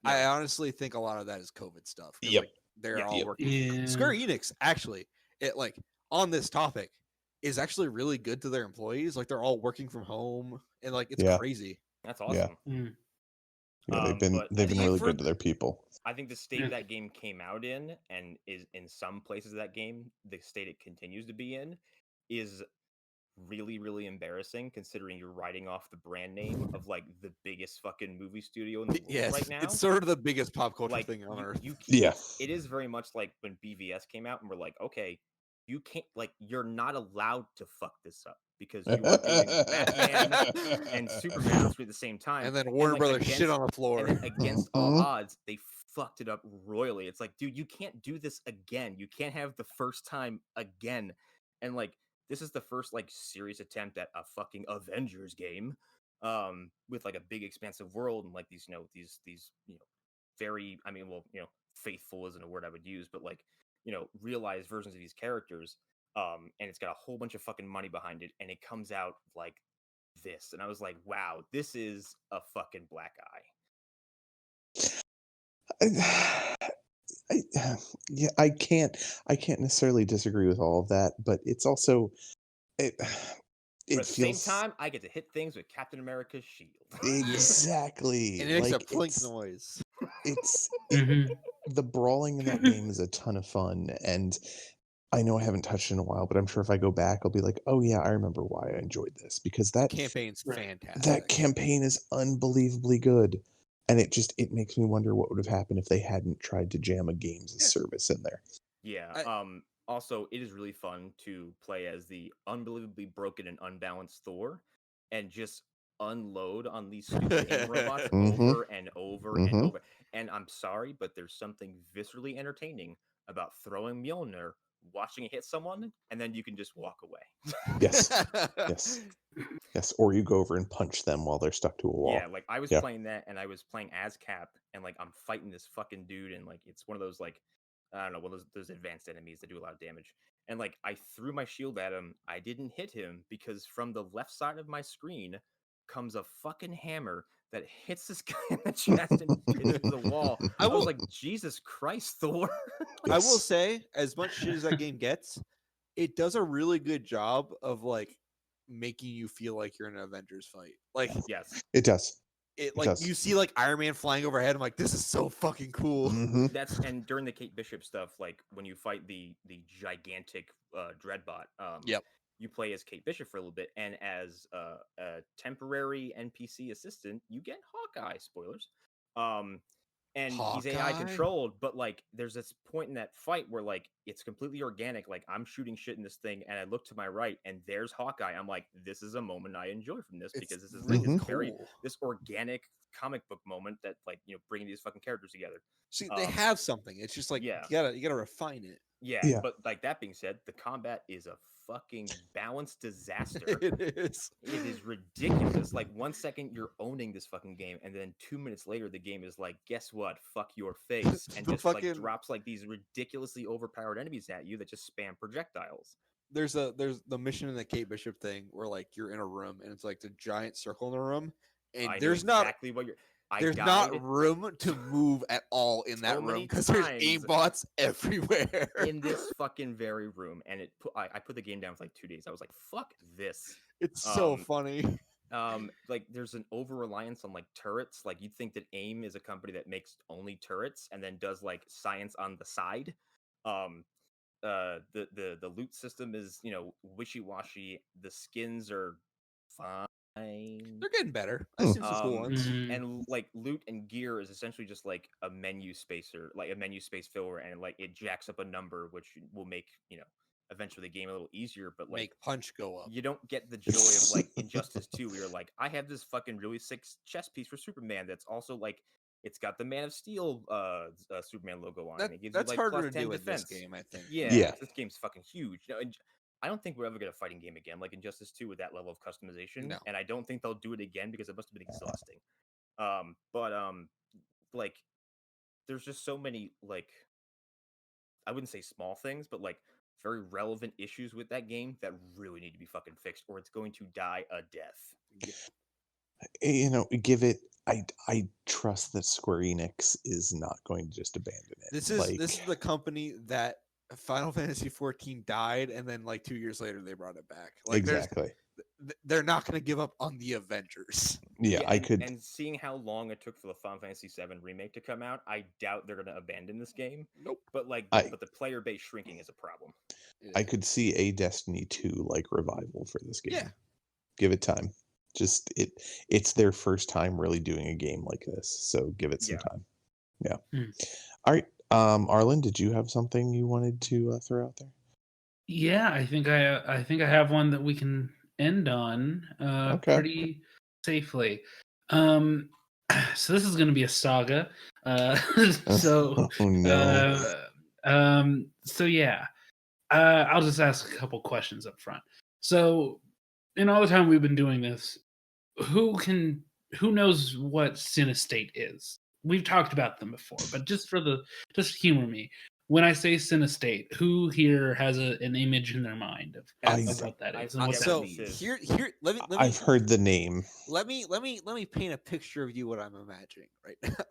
Speaker 3: I honestly think a lot of that is COVID stuff.
Speaker 1: Yep.
Speaker 3: Like, they're all working. Square Enix actually, it like on this topic is actually really good to their employees. Like they're all working from home and like it's crazy.
Speaker 2: That's awesome.
Speaker 1: Yeah, they've been really good to their people.
Speaker 2: I think the state that game came out in, and is in some places of that game, the state it continues to be in, is really, really embarrassing considering you're riding off the brand name of like the biggest fucking movie studio in the world right now.
Speaker 3: It's sort of the biggest pop culture thing on earth.
Speaker 2: It is very much like when BVS came out and we're like, okay, you can't, like, you're not allowed to fuck this up because you are doing Batman and Superman 3 at the same time.
Speaker 3: And then Warner Brothers shit on the floor.
Speaker 2: And against all odds, they fucked it up royally. It's like, dude, you can't do this again. You can't have the first time again. And like, this is the first like serious attempt at a fucking Avengers game, with like a big expansive world and like these very, faithful isn't a word I would use, but like, realized versions of these characters. And it's got a whole bunch of fucking money behind it, and it comes out like this. And I was like, wow, this is a fucking black eye.
Speaker 1: I can't necessarily disagree with all of that, but it's also
Speaker 2: but at the same time, I get to hit things with Captain America's shield.
Speaker 1: Exactly.
Speaker 3: And it makes a plink noise.
Speaker 1: It's the brawling in that game is a ton of fun, and I know I haven't touched it in a while, but I'm sure if I go back, I'll be like, oh yeah, I remember why I enjoyed this, because that
Speaker 3: campaign's fantastic.
Speaker 1: That campaign is unbelievably good. And it makes me wonder what would have happened if they hadn't tried to jam a games as service in there.
Speaker 2: Yeah. Also, it is really fun to play as the unbelievably broken and unbalanced Thor and just unload on these stupid aim robots over and over and over. And I'm sorry, but there's something viscerally entertaining about throwing Mjolnir, watching it hit someone, and then you can just walk away.
Speaker 1: Yes. Or you go over and punch them while they're stuck to a wall.
Speaker 2: Yeah, like I was playing that, and I was playing as Cap, and like I'm fighting this fucking dude, and like it's one of those like, I don't know, one of those advanced enemies that do a lot of damage. And like I threw my shield at him, I didn't hit him because from the left side of my screen comes a fucking hammer that hits this guy in the chest and hits the wall. I was like, Jesus Christ, Thor.
Speaker 3: I will say, as much shit as that game gets, it does a really good job of like making you feel like you're in an Avengers fight. Like,
Speaker 2: yes,
Speaker 1: it does.
Speaker 3: You see like Iron Man flying overhead. I'm like, this is so fucking cool.
Speaker 2: And during the Kate Bishop stuff, like when you fight the gigantic Dreadbot, you play as Kate Bishop for a little bit, and as a temporary NPC assistant, you get Hawkeye. Spoilers. And he's AI
Speaker 3: Hawkeye?
Speaker 2: controlled, but like there's this point in that fight where like it's completely organic. Like I'm shooting shit in this thing, and I look to my right, and there's Hawkeye. I'm like, this is a moment I enjoy from this because this is like
Speaker 3: really
Speaker 2: this very
Speaker 3: cool.
Speaker 2: this organic comic book moment that like bringing these fucking characters together.
Speaker 3: See, they have something. It's just like
Speaker 2: yeah.
Speaker 3: you gotta refine it.
Speaker 2: Yeah, but like that being said, the combat is a fucking balanced disaster.
Speaker 3: It is.
Speaker 2: It is ridiculous. Like 1 second you're owning this fucking game, and then 2 minutes later the game is like, guess what? Fuck your face, and just like drops like these ridiculously overpowered enemies at you that just spam projectiles.
Speaker 3: There's the mission in the Kate Bishop thing where like you're in a room and it's like the giant circle in the room, and there's
Speaker 2: exactly what you're.
Speaker 3: There's not room to move at all in that room because there's aimbots everywhere
Speaker 2: in this fucking very room. And I put the game down for like 2 days. I was like, fuck this.
Speaker 3: It's so funny.
Speaker 2: Like there's an over reliance on like turrets. Like you'd think that AIM is a company that makes only turrets and then does like science on the side. The loot system is wishy-washy. The skins are fine.
Speaker 3: They're getting better. I've seen some cool ones.
Speaker 2: And like loot and gear is essentially just like a menu spacer, like a menu space filler, and like it jacks up a number, which will make eventually the game a little easier. But like
Speaker 3: make punch go up.
Speaker 2: You don't get the joy of like Injustice 2, where you're like, I have this fucking really sick chest piece for Superman that's also like it's got the Man of Steel Superman logo on it. It gives
Speaker 3: that's
Speaker 2: you like
Speaker 3: harder to do
Speaker 2: defense.
Speaker 3: in this game, I think.
Speaker 2: Yeah. This game's fucking huge. I don't think we'll ever get a fighting game again like Injustice 2 with that level of customization.
Speaker 3: No.
Speaker 2: And I don't think they'll do it again because it must have been exhausting. Like there's just so many like I wouldn't say small things, but like very relevant issues with that game that really need to be fucking fixed or it's going to die a death.
Speaker 1: Give it I trust that Square Enix is not going to just abandon it.
Speaker 3: This is the company that Final Fantasy 14 died, and then like 2 years later they brought it back. Like,
Speaker 1: exactly.
Speaker 3: They're not going to give up on the Avengers.
Speaker 1: Yeah,
Speaker 2: And seeing how long it took for the Final Fantasy 7 remake to come out, I doubt they're going to abandon this game.
Speaker 3: Nope.
Speaker 2: But but the player base shrinking is a problem.
Speaker 1: I could see a Destiny 2 like revival for this game.
Speaker 3: Yeah.
Speaker 1: Give it time. Just it's their first time really doing a game like this, so give it some time. Yeah. All right. Arlen, did you have something you wanted to throw out there?
Speaker 4: Yeah, I think I have one that we can end on pretty safely. So this is going to be a saga. So yeah, I'll just ask a couple questions up front. So in all the time we've been doing this, who knows what Cinestate is? We've talked about them before, but just humor me. When I say Cinestate, who here has an image in their mind of what that is?
Speaker 1: I've heard the name.
Speaker 3: Let me paint a picture of you what I'm imagining right now.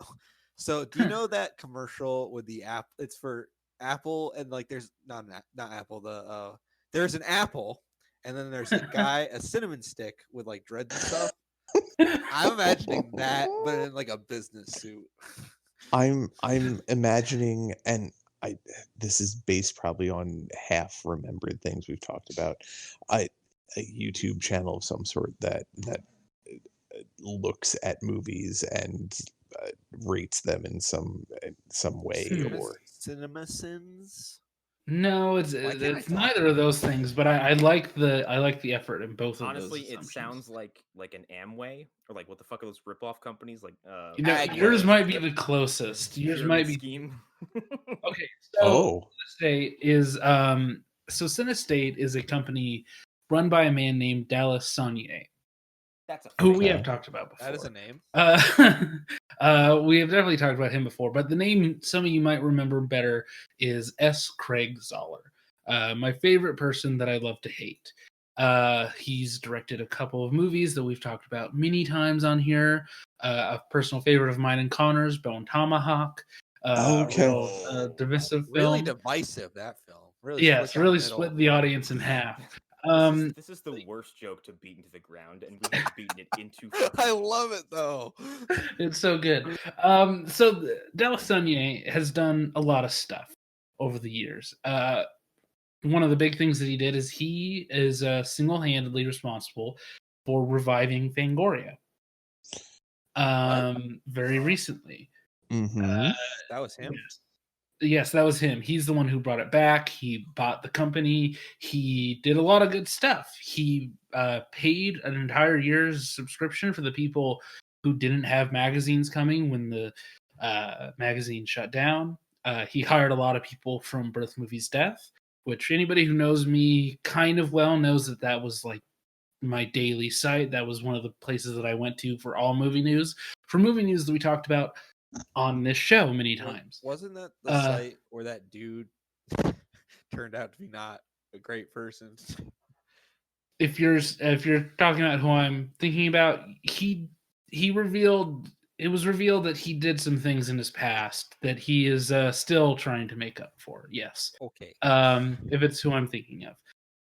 Speaker 3: So do you know that commercial with the app? It's for Apple, and like there's not Apple. There's an apple, and then there's a guy, a cinnamon stick with like dreads and stuff. I'm imagining that, but in like a business suit.
Speaker 1: I'm imagining, and this is based probably on half remembered things we've talked about. A YouTube channel of some sort that looks at movies and rates them in some way, or
Speaker 3: CinemaSins.
Speaker 4: No, it's neither of those things. But I like the effort in both of those.
Speaker 2: Honestly, it sounds like an Amway or like what the fuck are those ripoff companies like?
Speaker 4: Yours might be the closest. Yours might be
Speaker 2: scheme.
Speaker 4: Okay, so Cinestate is Cinestate is a company run by a man named Dallas Saunier. Who we have talked about before.
Speaker 3: That is a name.
Speaker 4: We have definitely talked about him before, but the name some of you might remember better is S. Craig Zoller. My favorite person that I love to hate. He's directed a couple of movies that we've talked about many times on here. A personal favorite of mine and Connor's, Bone Tomahawk. Divisive film.
Speaker 3: Really divisive, that film. Really
Speaker 4: really split the audience in half.
Speaker 2: This is the worst joke to beat into the ground, and we have beaten it into.
Speaker 3: I love it though.
Speaker 4: It's so good. So Dallas Saunier has done a lot of stuff over the years. One of the big things that he did is he is single-handedly responsible for reviving Fangoria. very recently.
Speaker 1: Mm-hmm.
Speaker 3: That was him.
Speaker 4: Yes, that was him. He's the one who brought it back. He bought the company. He did a lot of good stuff. He paid an entire year's subscription for the people who didn't have magazines coming when the magazine shut down. He hired a lot of people from Birth Movies Death, which anybody who knows me kind of well knows that was like my daily site. That was one of the places that I went to for all movie news. For movie news that we talked about on this show many times.
Speaker 3: Wasn't that the site where that dude turned out to be not a great person?
Speaker 4: If you're talking about who I'm thinking about, he revealed, it was revealed that he did some things in his past that he is still trying to make up for. Yes.
Speaker 3: Okay.
Speaker 4: If it's who I'm thinking of.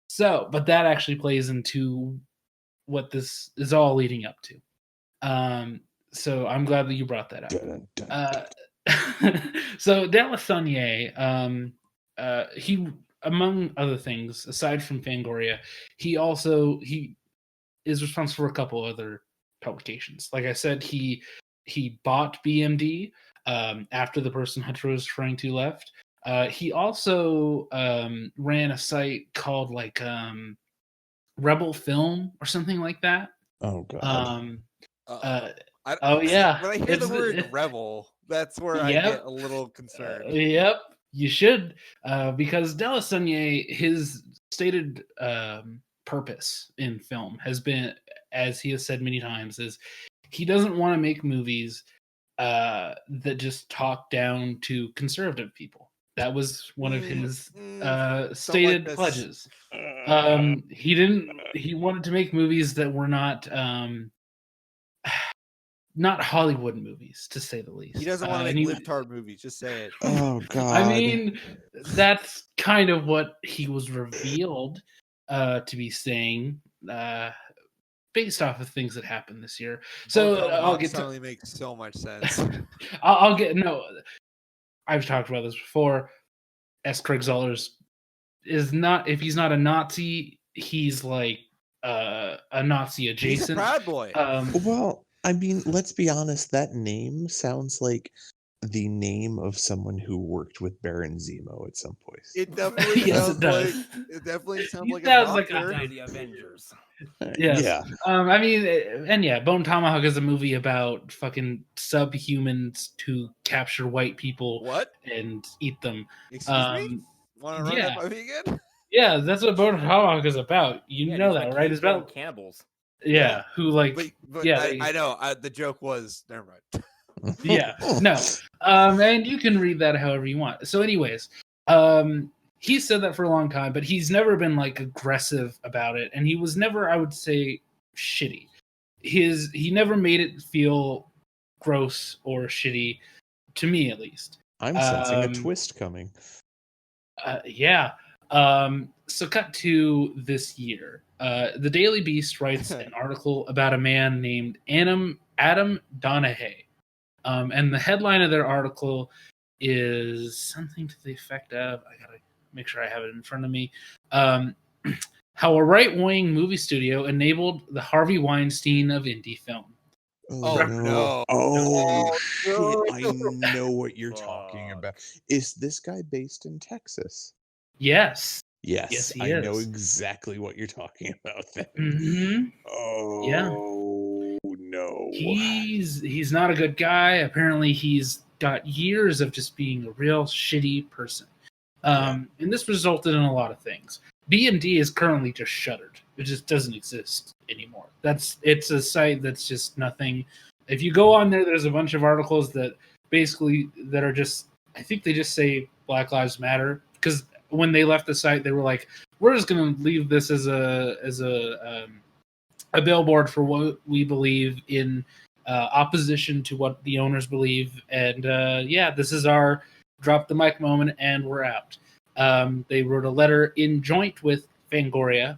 Speaker 4: So, but that actually plays into what this is all leading up to. So I'm glad that you brought that up. So De La Saunier, he, among other things, aside from Fangoria, he is responsible for a couple other publications. Like I said, he bought BMD after the person Hunter was referring to left. He also ran a site called like Rebel Film or something like that.
Speaker 1: Oh god.
Speaker 4: Yeah.
Speaker 3: When I hear the word rebel, that's where I get a little concerned.
Speaker 4: Yep, you should, because De La Saunier, his stated purpose in film has been, as he has said many times, is he doesn't want to make movies that just talk down to conservative people. That was one of his stated pledges. He wanted to make movies that were not Hollywood movies, to say the least.
Speaker 3: He doesn't want to make libtard movies. Just say it.
Speaker 1: Oh god.
Speaker 4: I mean, that's kind of what he was revealed to be saying, based off of things that happened this year. So I'll get
Speaker 3: suddenly makes so much sense.
Speaker 4: I've talked about this before. S. Craig Zellers is not. If he's not a Nazi, he's like a Nazi adjacent.
Speaker 3: He's a proud boy.
Speaker 1: Well, I mean, let's be honest, that name sounds like the name of someone who worked with Baron Zemo at some point.
Speaker 3: It definitely sounds like
Speaker 5: the Avengers.
Speaker 4: Yes.
Speaker 1: Yeah.
Speaker 4: I mean, and yeah, Bone Tomahawk is a movie about fucking subhumans who capture white people and eat them.
Speaker 3: Excuse me? Want to run that by me again?
Speaker 4: Yeah, that's what Bone Tomahawk is about. You know that, right? It's about
Speaker 2: cannibals.
Speaker 4: Yeah, who like
Speaker 3: but I know. The joke was never mind.
Speaker 4: Yeah, no. And you can read that however you want. So, anyways, he said that for a long time, but he's never been like aggressive about it, and he was never, I would say, shitty. He never made it feel gross or shitty, to me at least.
Speaker 1: I'm sensing a twist coming.
Speaker 4: Yeah. So cut to this year. The Daily Beast writes an article about a man named Adam Donahue. And the headline of their article is something to the effect of, I gotta make sure I have it in front of me, how a right-wing movie studio enabled the Harvey Weinstein of indie film.
Speaker 1: Oh no! Oh shit! I know what you're talking about. Is this guy based in Texas?
Speaker 4: Yes.
Speaker 1: Yes,
Speaker 4: he
Speaker 1: I
Speaker 4: is.
Speaker 1: know exactly what you're talking about then.
Speaker 4: Mm-hmm.
Speaker 1: Oh
Speaker 4: yeah.
Speaker 1: No.
Speaker 4: He's not a good guy. Apparently he's got years of just being a real shitty person. And this resulted in a lot of things. BMD is currently just shuttered. It just doesn't exist anymore. It's a site that's just nothing. If you go on there, there's a bunch of articles that basically that are just, I think they just say Black Lives Matter, because when they left the site, they were like, we're just going to leave this as a billboard for what we believe in, opposition to what the owners believe. And this is our drop the mic moment, and we're out. They wrote a letter in joint with Fangoria,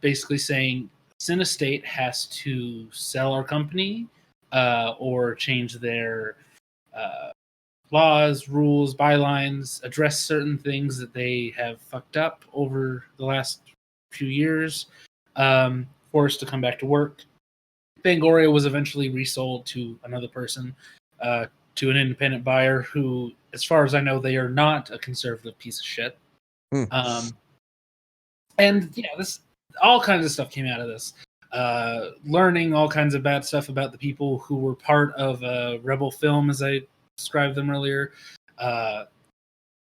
Speaker 4: basically saying Cinestate has to sell our company or change their laws, rules, bylines, address certain things that they have fucked up over the last few years, forced to come back to work. Fangoria was eventually resold to another person, to an independent buyer who, as far as I know, they are not a conservative piece of shit. And yeah, this all kinds of stuff came out of this. Learning all kinds of bad stuff about the people who were part of Rebel Film, as I described them earlier.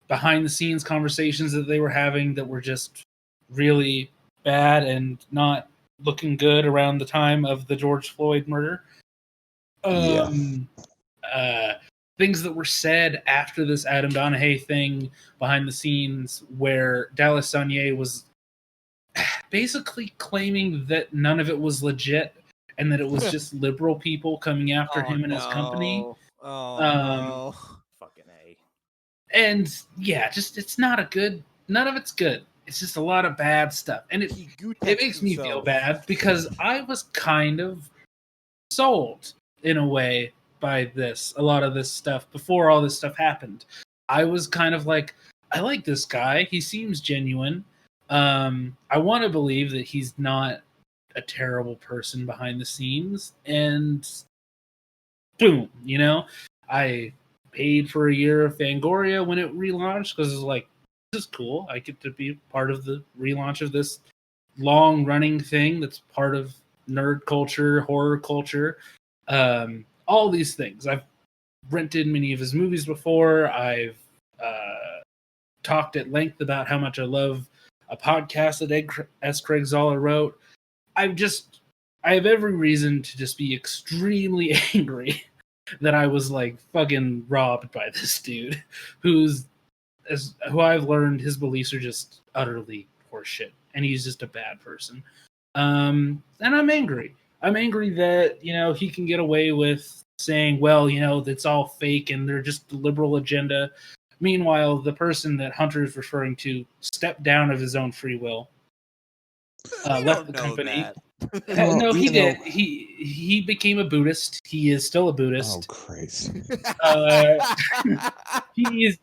Speaker 4: Behind the scenes conversations that they were having that were just really bad and not looking good around the time of the George Floyd murder. Things that were said after this Adam Donahue thing behind the scenes, where Dallas Sonnier was basically claiming that none of it was legit and that it was just liberal people coming after him and his company.
Speaker 3: No.
Speaker 2: Fucking A.
Speaker 4: And yeah, just it's not a good. None of it's good. It's just a lot of bad stuff, and it makes me feel bad because I was kind of sold in a way by a lot of this stuff before all this stuff happened. I was kind of like, I like this guy. He seems genuine. I want to believe that he's not a terrible person behind the scenes. And boom, I paid for a year of Fangoria when it relaunched because it was like, this is cool. I get to be part of the relaunch of this long-running thing that's part of nerd culture, horror culture, all these things. I've rented many of his movies before. I've talked at length about how much I love a podcast that S. Craig Zoller wrote. I have every reason to just be extremely angry that I was like fucking robbed by this dude who I've learned his beliefs are just utterly horseshit, and he's just a bad person. And I'm angry. I'm angry that, he can get away with saying, well, it's all fake and they're just the liberal agenda. Meanwhile, the person that Hunter is referring to stepped down of his own free will. Left the company. No, he did. He became a Buddhist. He is still a Buddhist.
Speaker 1: Oh, Christ.
Speaker 4: He's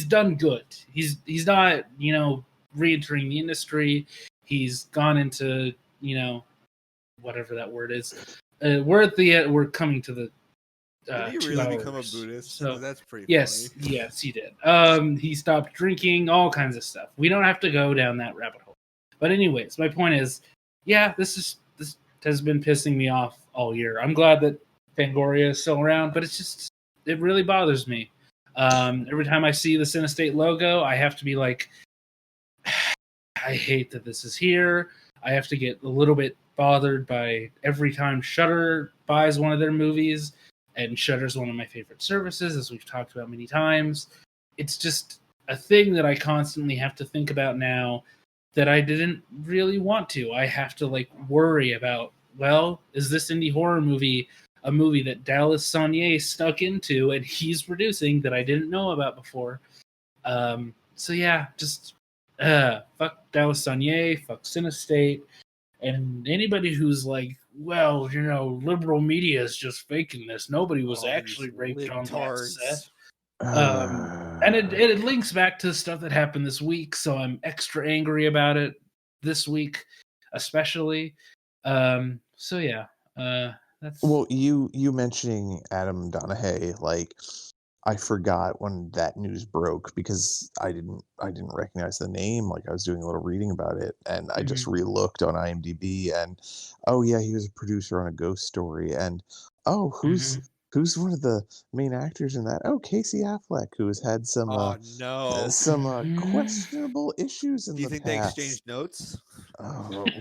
Speaker 4: done good. He's not, re-entering the industry. He's gone into, whatever that word is. We're coming to the
Speaker 3: did he really become a Buddhist?
Speaker 4: So
Speaker 3: that's pretty
Speaker 4: yes,
Speaker 3: funny.
Speaker 4: Yes, he did. He stopped drinking, all kinds of stuff. We don't have to go down that rabbit hole. But anyways, my point is, yeah, this has been pissing me off all year. I'm glad that Fangoria is still around, but it really bothers me. Every time I see the Cinestate logo, I have to be like, I hate that this is here. I have to get a little bit bothered by every time Shudder buys one of their movies, and Shudder's one of my favorite services, as we've talked about many times. It's just a thing that I constantly have to think about now that I didn't really want to. I have to worry about, well, is this indie horror movie a movie that Dallas Sonnier stuck into and he's producing that I didn't know about before? So yeah, just fuck Dallas Sonnier, fuck Cinestate, and anybody who's like, well, liberal media is just faking this. Nobody was actually raped on that set. And it links back to stuff that happened this week, so I'm extra angry about it this week, especially. So yeah, that's.
Speaker 1: Well, you mentioning Adam Donahue, I forgot when that news broke because I didn't recognize the name. I was doing a little reading about it, and I just re-looked on IMDb, and oh yeah, he was a producer on a Ghost Story, and who's one of the main actors in that? Oh, Casey Affleck, who has had some questionable issues in the past.
Speaker 3: Do you think they exchanged notes?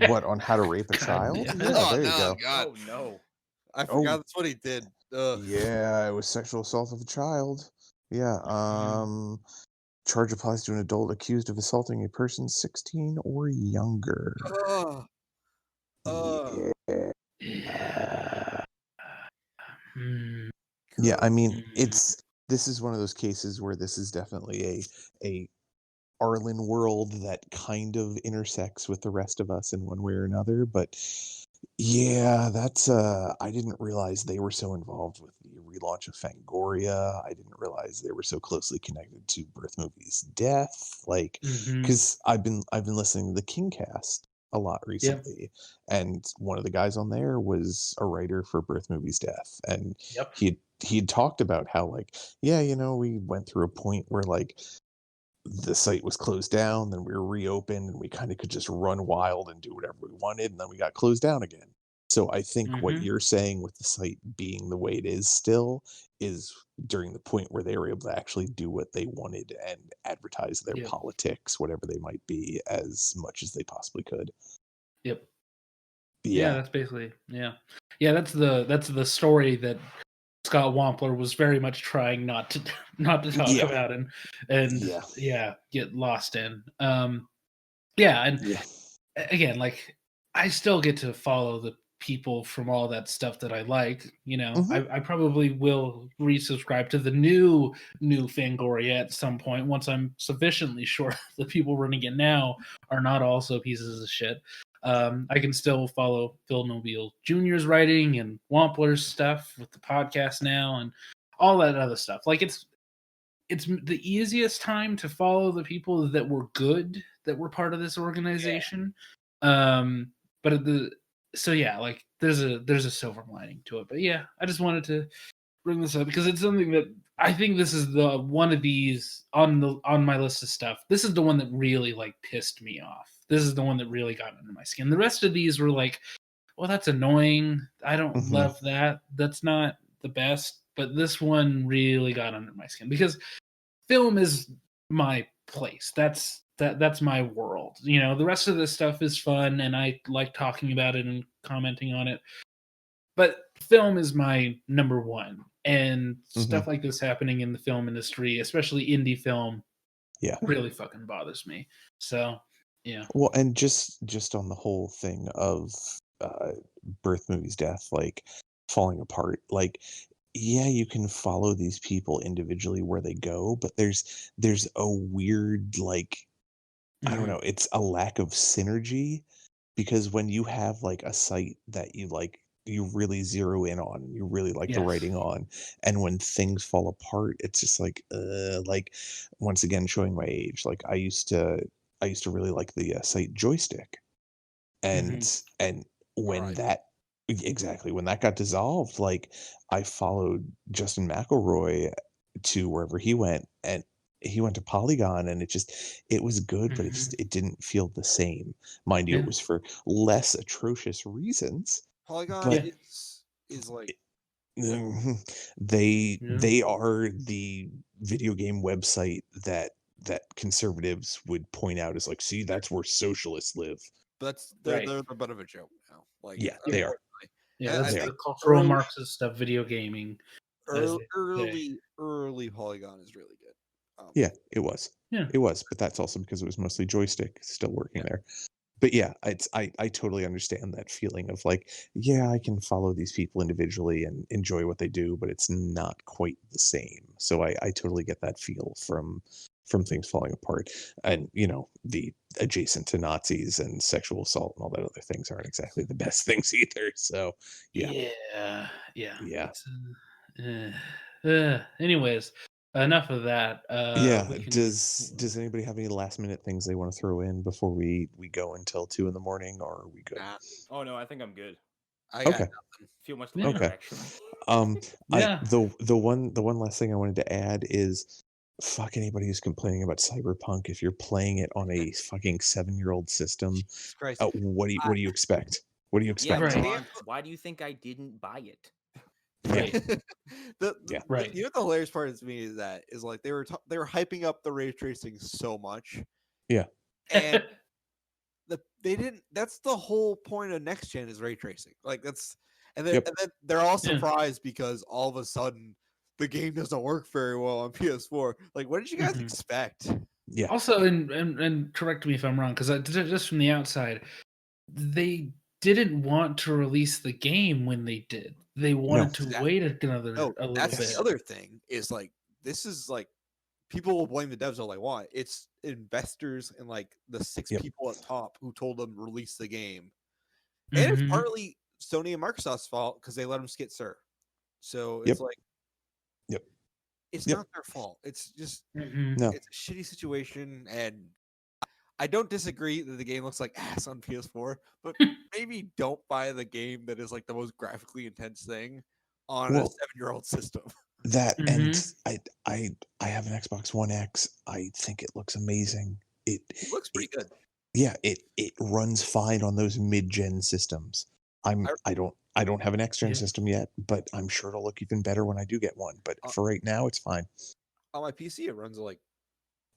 Speaker 1: What, on how to rape a child? Yeah, there you go.
Speaker 3: God.
Speaker 2: Oh no.
Speaker 3: I forgot that's what he did.
Speaker 1: Yeah, it was sexual assault of a child. Yeah, charge applies to an adult accused of assaulting a person 16 or younger. Yeah, I mean, this is one of those cases where this is definitely a Arlen world that kind of intersects with the rest of us in one way or another, but yeah, that's I didn't realize they were so involved with the relaunch of Fangoria. I didn't realize they were so closely connected to Birth Movie's death. Because I've been listening to the Kingcast a lot recently, and one of the guys on there was a writer for Birth Movies Death, and
Speaker 4: Yep.
Speaker 1: he'd talked about how, like, yeah, we went through a point where, like, the site was closed down, then we were reopened, and we kind of could just run wild and do whatever we wanted, and then we got closed down again. So I think what
Speaker 4: Mhm.
Speaker 1: you're saying with the site being the way it is still is during the point where they were able to actually do what they wanted and advertise their
Speaker 4: Yep.
Speaker 1: politics, whatever they might be, as much as they possibly could.
Speaker 4: Yep.
Speaker 1: Yeah.
Speaker 4: That's basically that's the story that Scott Wampler was very much trying not to talk
Speaker 1: Yeah.
Speaker 4: about and get lost in. And
Speaker 1: Yeah.
Speaker 4: again, like, I still get to follow the people from all that stuff that I like. I probably will resubscribe to the new Fangoria at some point once I'm sufficiently sure the people running it now are not also pieces of shit. I can still follow Phil Nobile Jr.'s writing and Wampler's stuff with the podcast now and all that other stuff. Like, it's the easiest time to follow the people that were good, that were part of this organization. But like, there's a silver lining to it. But yeah, I just wanted to bring this up because it's something that I think this is the one of these on my list of stuff. This is the one that really, like, pissed me off. This is the one that really got under my skin. The rest of these were like, well, that's annoying. I don't love that. That's not the best. But this one really got under my skin because film is my place. That's my world. The rest of this stuff is fun and I like talking about it and commenting on it. But film is my number one. And stuff like this happening in the film industry, especially indie film, really fucking bothers me. So, yeah.
Speaker 1: Well, and just on the whole thing of Birth Movies Death, like, falling apart, like, yeah, you can follow these people individually where they go, but there's a weird, like, I don't know, it's a lack of synergy, because when you have, like, a site that you really zero in on, and you really like the writing on, and when things fall apart, it's just like, once again, showing my age, like, I used to really like the site Joystick, and when that when that got dissolved, like, I followed Justin McElroy to wherever he went, and he went to Polygon, and it was good, but it didn't feel the same. Mind you, it was for less atrocious reasons.
Speaker 3: Polygon
Speaker 1: But
Speaker 3: is like
Speaker 1: they are the video game website that conservatives would point out as, like, see, that's where socialists live.
Speaker 3: they're a bit of a joke now. Like,
Speaker 1: they are.
Speaker 4: Yeah, that's
Speaker 1: They
Speaker 4: the cultural Marxist stuff, video gaming.
Speaker 3: Early Polygon is really good.
Speaker 1: Yeah, it was.
Speaker 4: Yeah.
Speaker 1: It was, but that's also because it was mostly Joystick still working there. But yeah, I totally understand that feeling of, like, yeah, I can follow these people individually and enjoy what they do, but it's not quite the same. So I totally get that feel from things falling apart. And, the adjacent to Nazis and sexual assault and all that other things aren't exactly the best things either. So yeah.
Speaker 4: Anyways, enough of that.
Speaker 1: Does anybody have any last minute things they want to throw in before we go until 2 a.m, or are we good?
Speaker 2: Oh no, I think I'm good.
Speaker 3: I got nothing.
Speaker 2: Feel much better, actually.
Speaker 1: The one last thing I wanted to add is, fuck anybody who's complaining about Cyberpunk. If you're playing it on a fucking 7-year-old system, what do you expect? What do you expect?
Speaker 2: Yeah, why do you think I didn't buy it?
Speaker 3: Right. You know, the hilarious part to me is like they were hyping up the ray tracing so much.
Speaker 1: Yeah.
Speaker 3: And they didn't. That's the whole point of next gen is ray tracing. Like, and then they're all surprised because all of a sudden the game doesn't work very well on PS4. Like, what did you guys expect?
Speaker 1: Yeah.
Speaker 4: Also, and correct me if I'm wrong, because just from the outside, they didn't want to release the game when they did. They wanted to wait a little bit.
Speaker 3: That's the other thing is, like, this is like, people will blame the devs all they want. It's investors and, like, the 6 people at top who told them release the game. And it's partly Sony and Microsoft's fault because they let them skip Sir. So it's like, it's not their fault. It's just it's a shitty situation, and I don't disagree that the game looks like ass on PS4, but maybe don't buy the game that is like the most graphically intense thing on a
Speaker 1: Well,
Speaker 3: 7-year-old system.
Speaker 1: that and
Speaker 4: Mhm.
Speaker 1: I have an Xbox One X. I think it looks amazing.
Speaker 3: It looks pretty good.
Speaker 1: Yeah, it runs fine on those mid-gen systems. I don't have an next-gen
Speaker 4: Yeah.
Speaker 1: system yet, but I'm sure it'll look even better when I do get one. But for right now, it's fine.
Speaker 3: On my PC, it runs like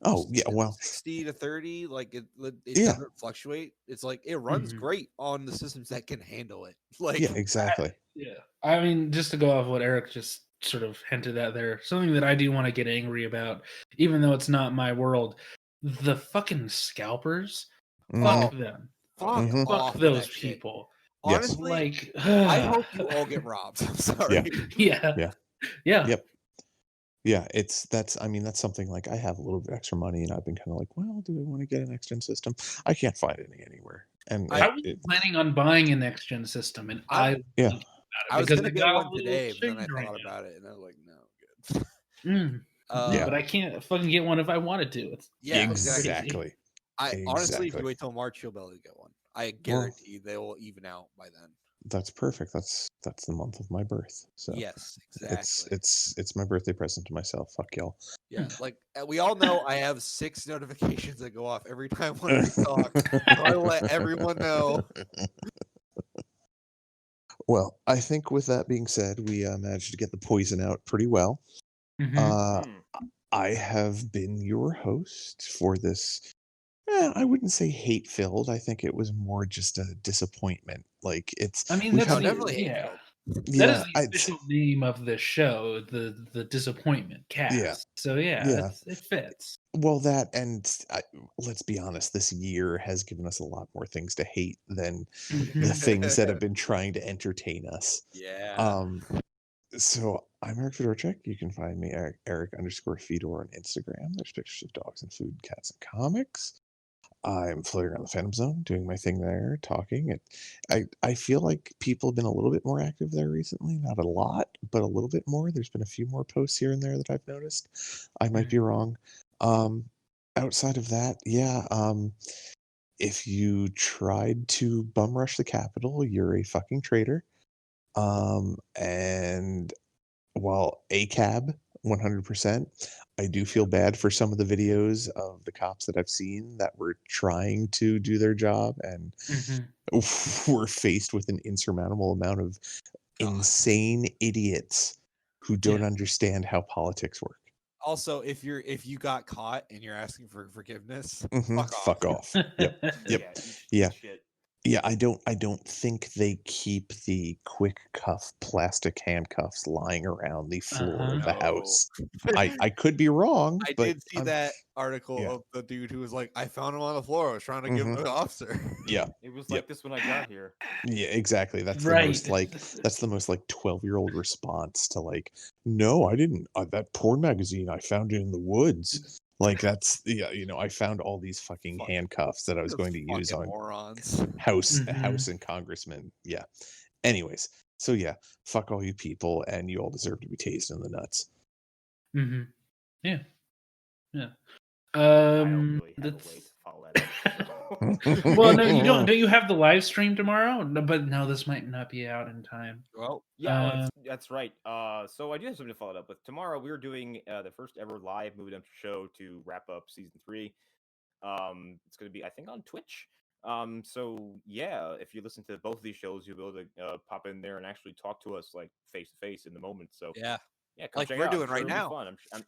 Speaker 1: Oh yeah, well,
Speaker 3: 60 to 30. Like it
Speaker 1: Yeah.
Speaker 3: doesn't fluctuate. It's like it runs
Speaker 4: Mhm.
Speaker 3: great on the systems that can handle it. Like
Speaker 1: yeah, exactly.
Speaker 4: Yeah. I mean, just to go off what Eric just sort of hinted at there, something that I do want to get angry about, even though it's not my world, the fucking scalpers.
Speaker 1: Mhm.
Speaker 4: Fuck them.
Speaker 3: fuck
Speaker 1: Mhm.
Speaker 3: off
Speaker 4: Fuck
Speaker 3: with
Speaker 4: those
Speaker 3: that shit.
Speaker 4: people.
Speaker 1: Yes.
Speaker 3: Honestly,
Speaker 4: Like,
Speaker 3: I hope you all get robbed. I'm sorry.
Speaker 4: yeah.
Speaker 1: Yeah.
Speaker 4: Yeah.
Speaker 1: Yep. Yeah, I mean, that's something like I have a little bit extra money and I've been kind of like, well, do I want to get an next gen system? I can't find any anywhere. And
Speaker 4: I was planning on buying a next gen system, and I
Speaker 1: Yeah.
Speaker 4: think about it
Speaker 3: I was
Speaker 4: because
Speaker 3: gonna
Speaker 4: I
Speaker 3: get
Speaker 4: got
Speaker 3: one
Speaker 4: a little
Speaker 3: today, but then I
Speaker 4: shady right
Speaker 3: thought
Speaker 4: now.
Speaker 3: about it and I was like, no, good.
Speaker 1: Yeah.
Speaker 4: But I can't fucking get one if I wanted to. It's
Speaker 3: Yeah,
Speaker 1: exactly.
Speaker 3: Honestly, if
Speaker 1: Exactly.
Speaker 3: you wait till March, you'll be able to get one. I guarantee they will even out by then.
Speaker 1: That's perfect. That's the month of my birth. So
Speaker 3: Yes, exactly.
Speaker 1: it's my birthday present to myself. Fuck y'all.
Speaker 3: Yeah, like we all know, I have 6 notifications that go off every time one of you talk. So I let everyone know.
Speaker 1: Well, I think with that being said, we managed to get the poison out pretty well.
Speaker 4: Mhm.
Speaker 1: I have been your host for this. I wouldn't say hate-filled. I think it was more just a disappointment. Like
Speaker 4: I mean,
Speaker 1: we've
Speaker 4: that's
Speaker 1: had,
Speaker 3: definitely
Speaker 4: yeah.
Speaker 3: hate-filled.
Speaker 4: That is
Speaker 1: yeah,
Speaker 4: the official name of the show, the disappointment cast.
Speaker 1: Yeah.
Speaker 4: So
Speaker 1: Yeah.
Speaker 4: it fits.
Speaker 1: Well, that and let's be honest, this year has given us a lot more things to hate than the things that have been trying to entertain us.
Speaker 3: Yeah.
Speaker 1: So I'm Eric Fedorchak. You can find me Eric_Fedor on Instagram. There's pictures of dogs and food, cats and comics. I'm floating around the Phantom Zone, doing my thing there, talking. I feel like people have been a little bit more active there recently. Not a lot, but a little bit more. There's been a few more posts here and there that I've noticed. I might be wrong. Outside of that, yeah. If you tried to bum rush the Capitol, you're a fucking traitor. And while ACAB 100%, I do feel bad for some of the videos of the cops that I've seen that were trying to do their job and were faced with an insurmountable amount of insane idiots who don't understand how politics work.
Speaker 3: Also, if you got caught and you're asking for forgiveness,
Speaker 1: Fuck off. Yep. Yeah. Yeah, I don't think they keep the quick cuff plastic handcuffs lying around the floor of the house. I could be wrong,
Speaker 3: I
Speaker 1: but
Speaker 3: did see that article
Speaker 1: yeah.
Speaker 3: of the dude who was like, I found him on the floor. I was trying to give him to the officer.
Speaker 1: Yeah.
Speaker 2: It was like this when I got here.
Speaker 1: Yeah, exactly. That's the most like 12-year-old response to like, no, I didn't. That porn magazine, I found it in the woods. Like that's I found all these fucking handcuffs that I was going to use on
Speaker 3: morons.
Speaker 1: House and congressmen. Yeah. Anyways, so yeah, fuck all you people, and you all deserve to be tased in the nuts.
Speaker 4: Yeah. Yeah.
Speaker 2: I don't really have a way to follow that up.
Speaker 4: Well, no, you don't. Don't you have the live stream tomorrow? No, but no, this might not be out in time.
Speaker 3: Well,
Speaker 2: yeah, that's right. So I do have something to follow it up with. Tomorrow we're doing the first ever live Movie Dumpster show to wrap up season 3. It's going to be, I think, on Twitch. So yeah, if you listen to both of these shows, you'll be able to pop in there and actually talk to us like face to face in the moment. So
Speaker 3: yeah,
Speaker 2: come
Speaker 3: like
Speaker 2: check
Speaker 3: we're
Speaker 2: it out.
Speaker 3: doing
Speaker 2: I'm sure
Speaker 3: right
Speaker 2: it'll be
Speaker 3: now.
Speaker 2: fun.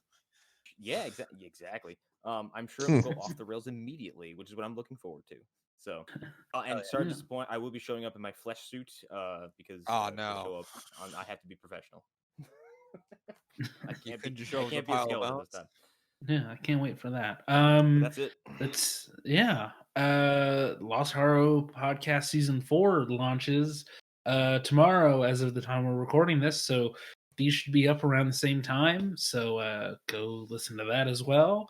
Speaker 2: Yeah, exactly. I'm sure it'll go off the rails immediately, which is what I'm looking forward to. So, and sorry to disappoint, I will be showing up in my flesh suit because
Speaker 3: no,
Speaker 2: I have to be professional. I can't
Speaker 3: be
Speaker 2: a skeleton this time.
Speaker 4: Yeah, I can't wait for that.
Speaker 2: But that's it.
Speaker 4: It's Lost Horror Podcast Season 4 launches tomorrow as of the time we're recording this, so these should be up around the same time. So go listen to that as well.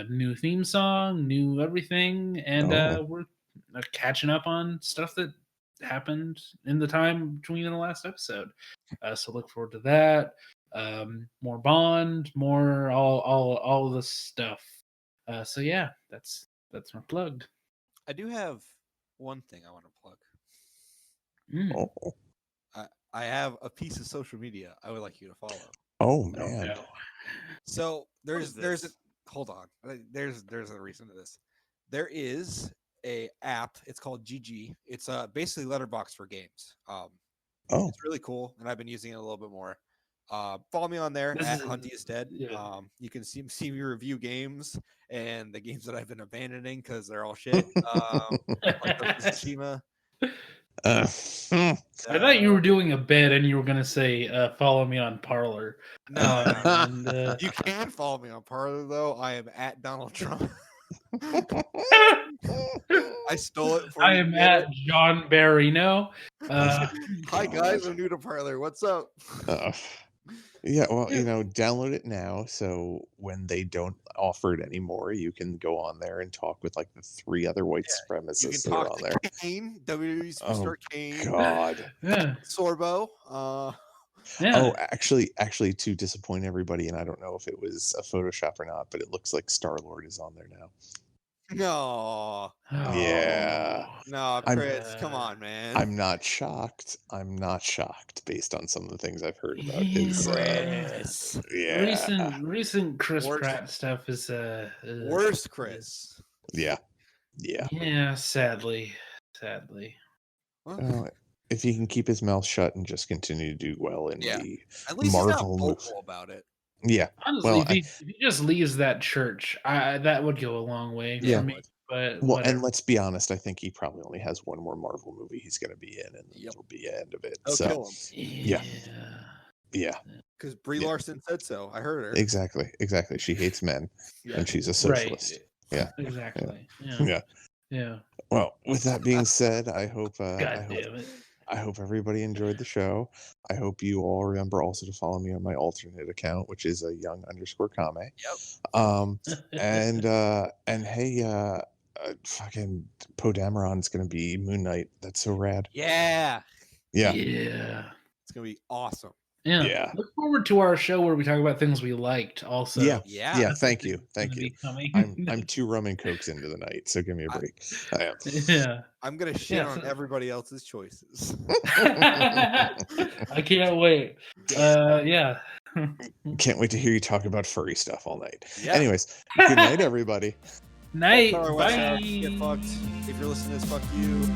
Speaker 4: New theme song, new everything, and we're catching up on stuff that happened in the time between the last episode. So look forward to that. More Bond, more all of this stuff. So yeah, that's That's my plug.
Speaker 3: I do have one thing I want to plug.
Speaker 4: Mm.
Speaker 1: Oh,
Speaker 3: I have a piece of social media I would like you to follow.
Speaker 1: oh
Speaker 4: Oh,
Speaker 1: man.
Speaker 4: no.
Speaker 3: So
Speaker 2: is
Speaker 3: there's a,
Speaker 2: this?
Speaker 3: hold on. There's a reason to this. There is a app. It's called GG. It's basically Letterbox for games.
Speaker 1: Oh,
Speaker 3: It's really cool, and I've been using it a little bit more. Follow me on there
Speaker 4: This
Speaker 3: at
Speaker 4: is-
Speaker 3: Hunty is Dead.
Speaker 4: yeah.
Speaker 3: You can see me review games and the games that I've been abandoning because they're all shit. Like Ghost of Tsushima.
Speaker 1: uh,
Speaker 4: I thought you were doing a bit and you were going to say, follow me on Parlor.
Speaker 3: No,
Speaker 4: And,
Speaker 3: you can follow me on Parler though. I am at Donald Trump. I stole it for
Speaker 4: I
Speaker 3: you.
Speaker 4: am
Speaker 3: get
Speaker 4: at
Speaker 3: it?
Speaker 4: John Barrino.
Speaker 3: Hi guys, I'm new to Parler. What's up?
Speaker 1: yeah, well, download it now. So when they don't offer it anymore, you can go on there and talk with like the 3 other white
Speaker 3: You can
Speaker 1: supremacists that are
Speaker 3: talk
Speaker 1: on
Speaker 3: to
Speaker 1: there.
Speaker 3: Kane, WWE
Speaker 1: Oh,
Speaker 3: superstar Kane,
Speaker 1: God.
Speaker 4: Yeah.
Speaker 3: Sorbo.
Speaker 4: Yeah.
Speaker 1: Oh, actually, to disappoint everybody, and I don't know if it was a Photoshop or not, but it looks like Star-Lord is on there now.
Speaker 3: No,
Speaker 1: Yeah.
Speaker 3: no,
Speaker 1: I'm-
Speaker 3: Chris, come on, man.
Speaker 1: I'm not shocked. I'm not shocked based on some of the things I've heard about his.
Speaker 3: Chris.
Speaker 1: Yeah.
Speaker 4: Recent Chris
Speaker 3: Worst-
Speaker 4: Pratt stuff is
Speaker 3: Worst Chris.
Speaker 1: Yeah. Yeah.
Speaker 4: Yeah, sadly.
Speaker 1: Well, if he can keep his mouth shut and just continue to do well in
Speaker 3: Yeah.
Speaker 1: the
Speaker 3: At least
Speaker 1: Marvel
Speaker 3: he's not
Speaker 1: move.
Speaker 3: vocal about it.
Speaker 1: Yeah.
Speaker 4: Honestly,
Speaker 1: Well,
Speaker 4: if he just leaves that church, that would go a long way
Speaker 1: Yeah.
Speaker 4: for me. But
Speaker 1: Well,
Speaker 4: whatever.
Speaker 1: and let's be honest, I think he probably only has one more Marvel movie he's going to be in, and
Speaker 3: Yep.
Speaker 1: it'll be the end of it.
Speaker 3: They'll
Speaker 1: So,
Speaker 3: kill him
Speaker 1: yeah,
Speaker 3: because Brie
Speaker 1: Yeah.
Speaker 3: Larson said so. I heard her.
Speaker 1: exactly. She hates men,
Speaker 3: Yeah.
Speaker 1: and she's a socialist. Yeah.
Speaker 4: Exactly.
Speaker 1: Yeah.
Speaker 4: Yeah.
Speaker 1: Well, with that being said, I hope
Speaker 4: God damn it.
Speaker 1: I hope everybody enjoyed the show. I hope you all remember also to follow me on my alternate account, which is a young_Kame.
Speaker 3: Yep.
Speaker 1: And hey, fucking Poe Dameron's gonna be Moon Knight. That's so rad.
Speaker 3: Yeah.
Speaker 1: Yeah.
Speaker 3: It's gonna be awesome.
Speaker 1: Yeah.
Speaker 4: Look forward to our show where we talk about things we liked. Also,
Speaker 1: Yeah.
Speaker 3: Yeah.
Speaker 1: Yeah. Thank you.
Speaker 4: It's gonna be coming.
Speaker 1: I'm 2 rum and cokes into the night, so give me a break. I am.
Speaker 4: Yeah.
Speaker 3: I'm gonna shit
Speaker 4: Yeah,
Speaker 3: on
Speaker 4: so-
Speaker 3: everybody else's choices.
Speaker 4: I can't wait. Yeah.
Speaker 1: Can't wait to hear you talk about furry stuff all night.
Speaker 3: Yeah.
Speaker 1: Anyways, good night, everybody.
Speaker 4: Night.
Speaker 3: Sorry, West Side. Get
Speaker 4: Bye.
Speaker 3: fucked. If you're listening to this, fuck you.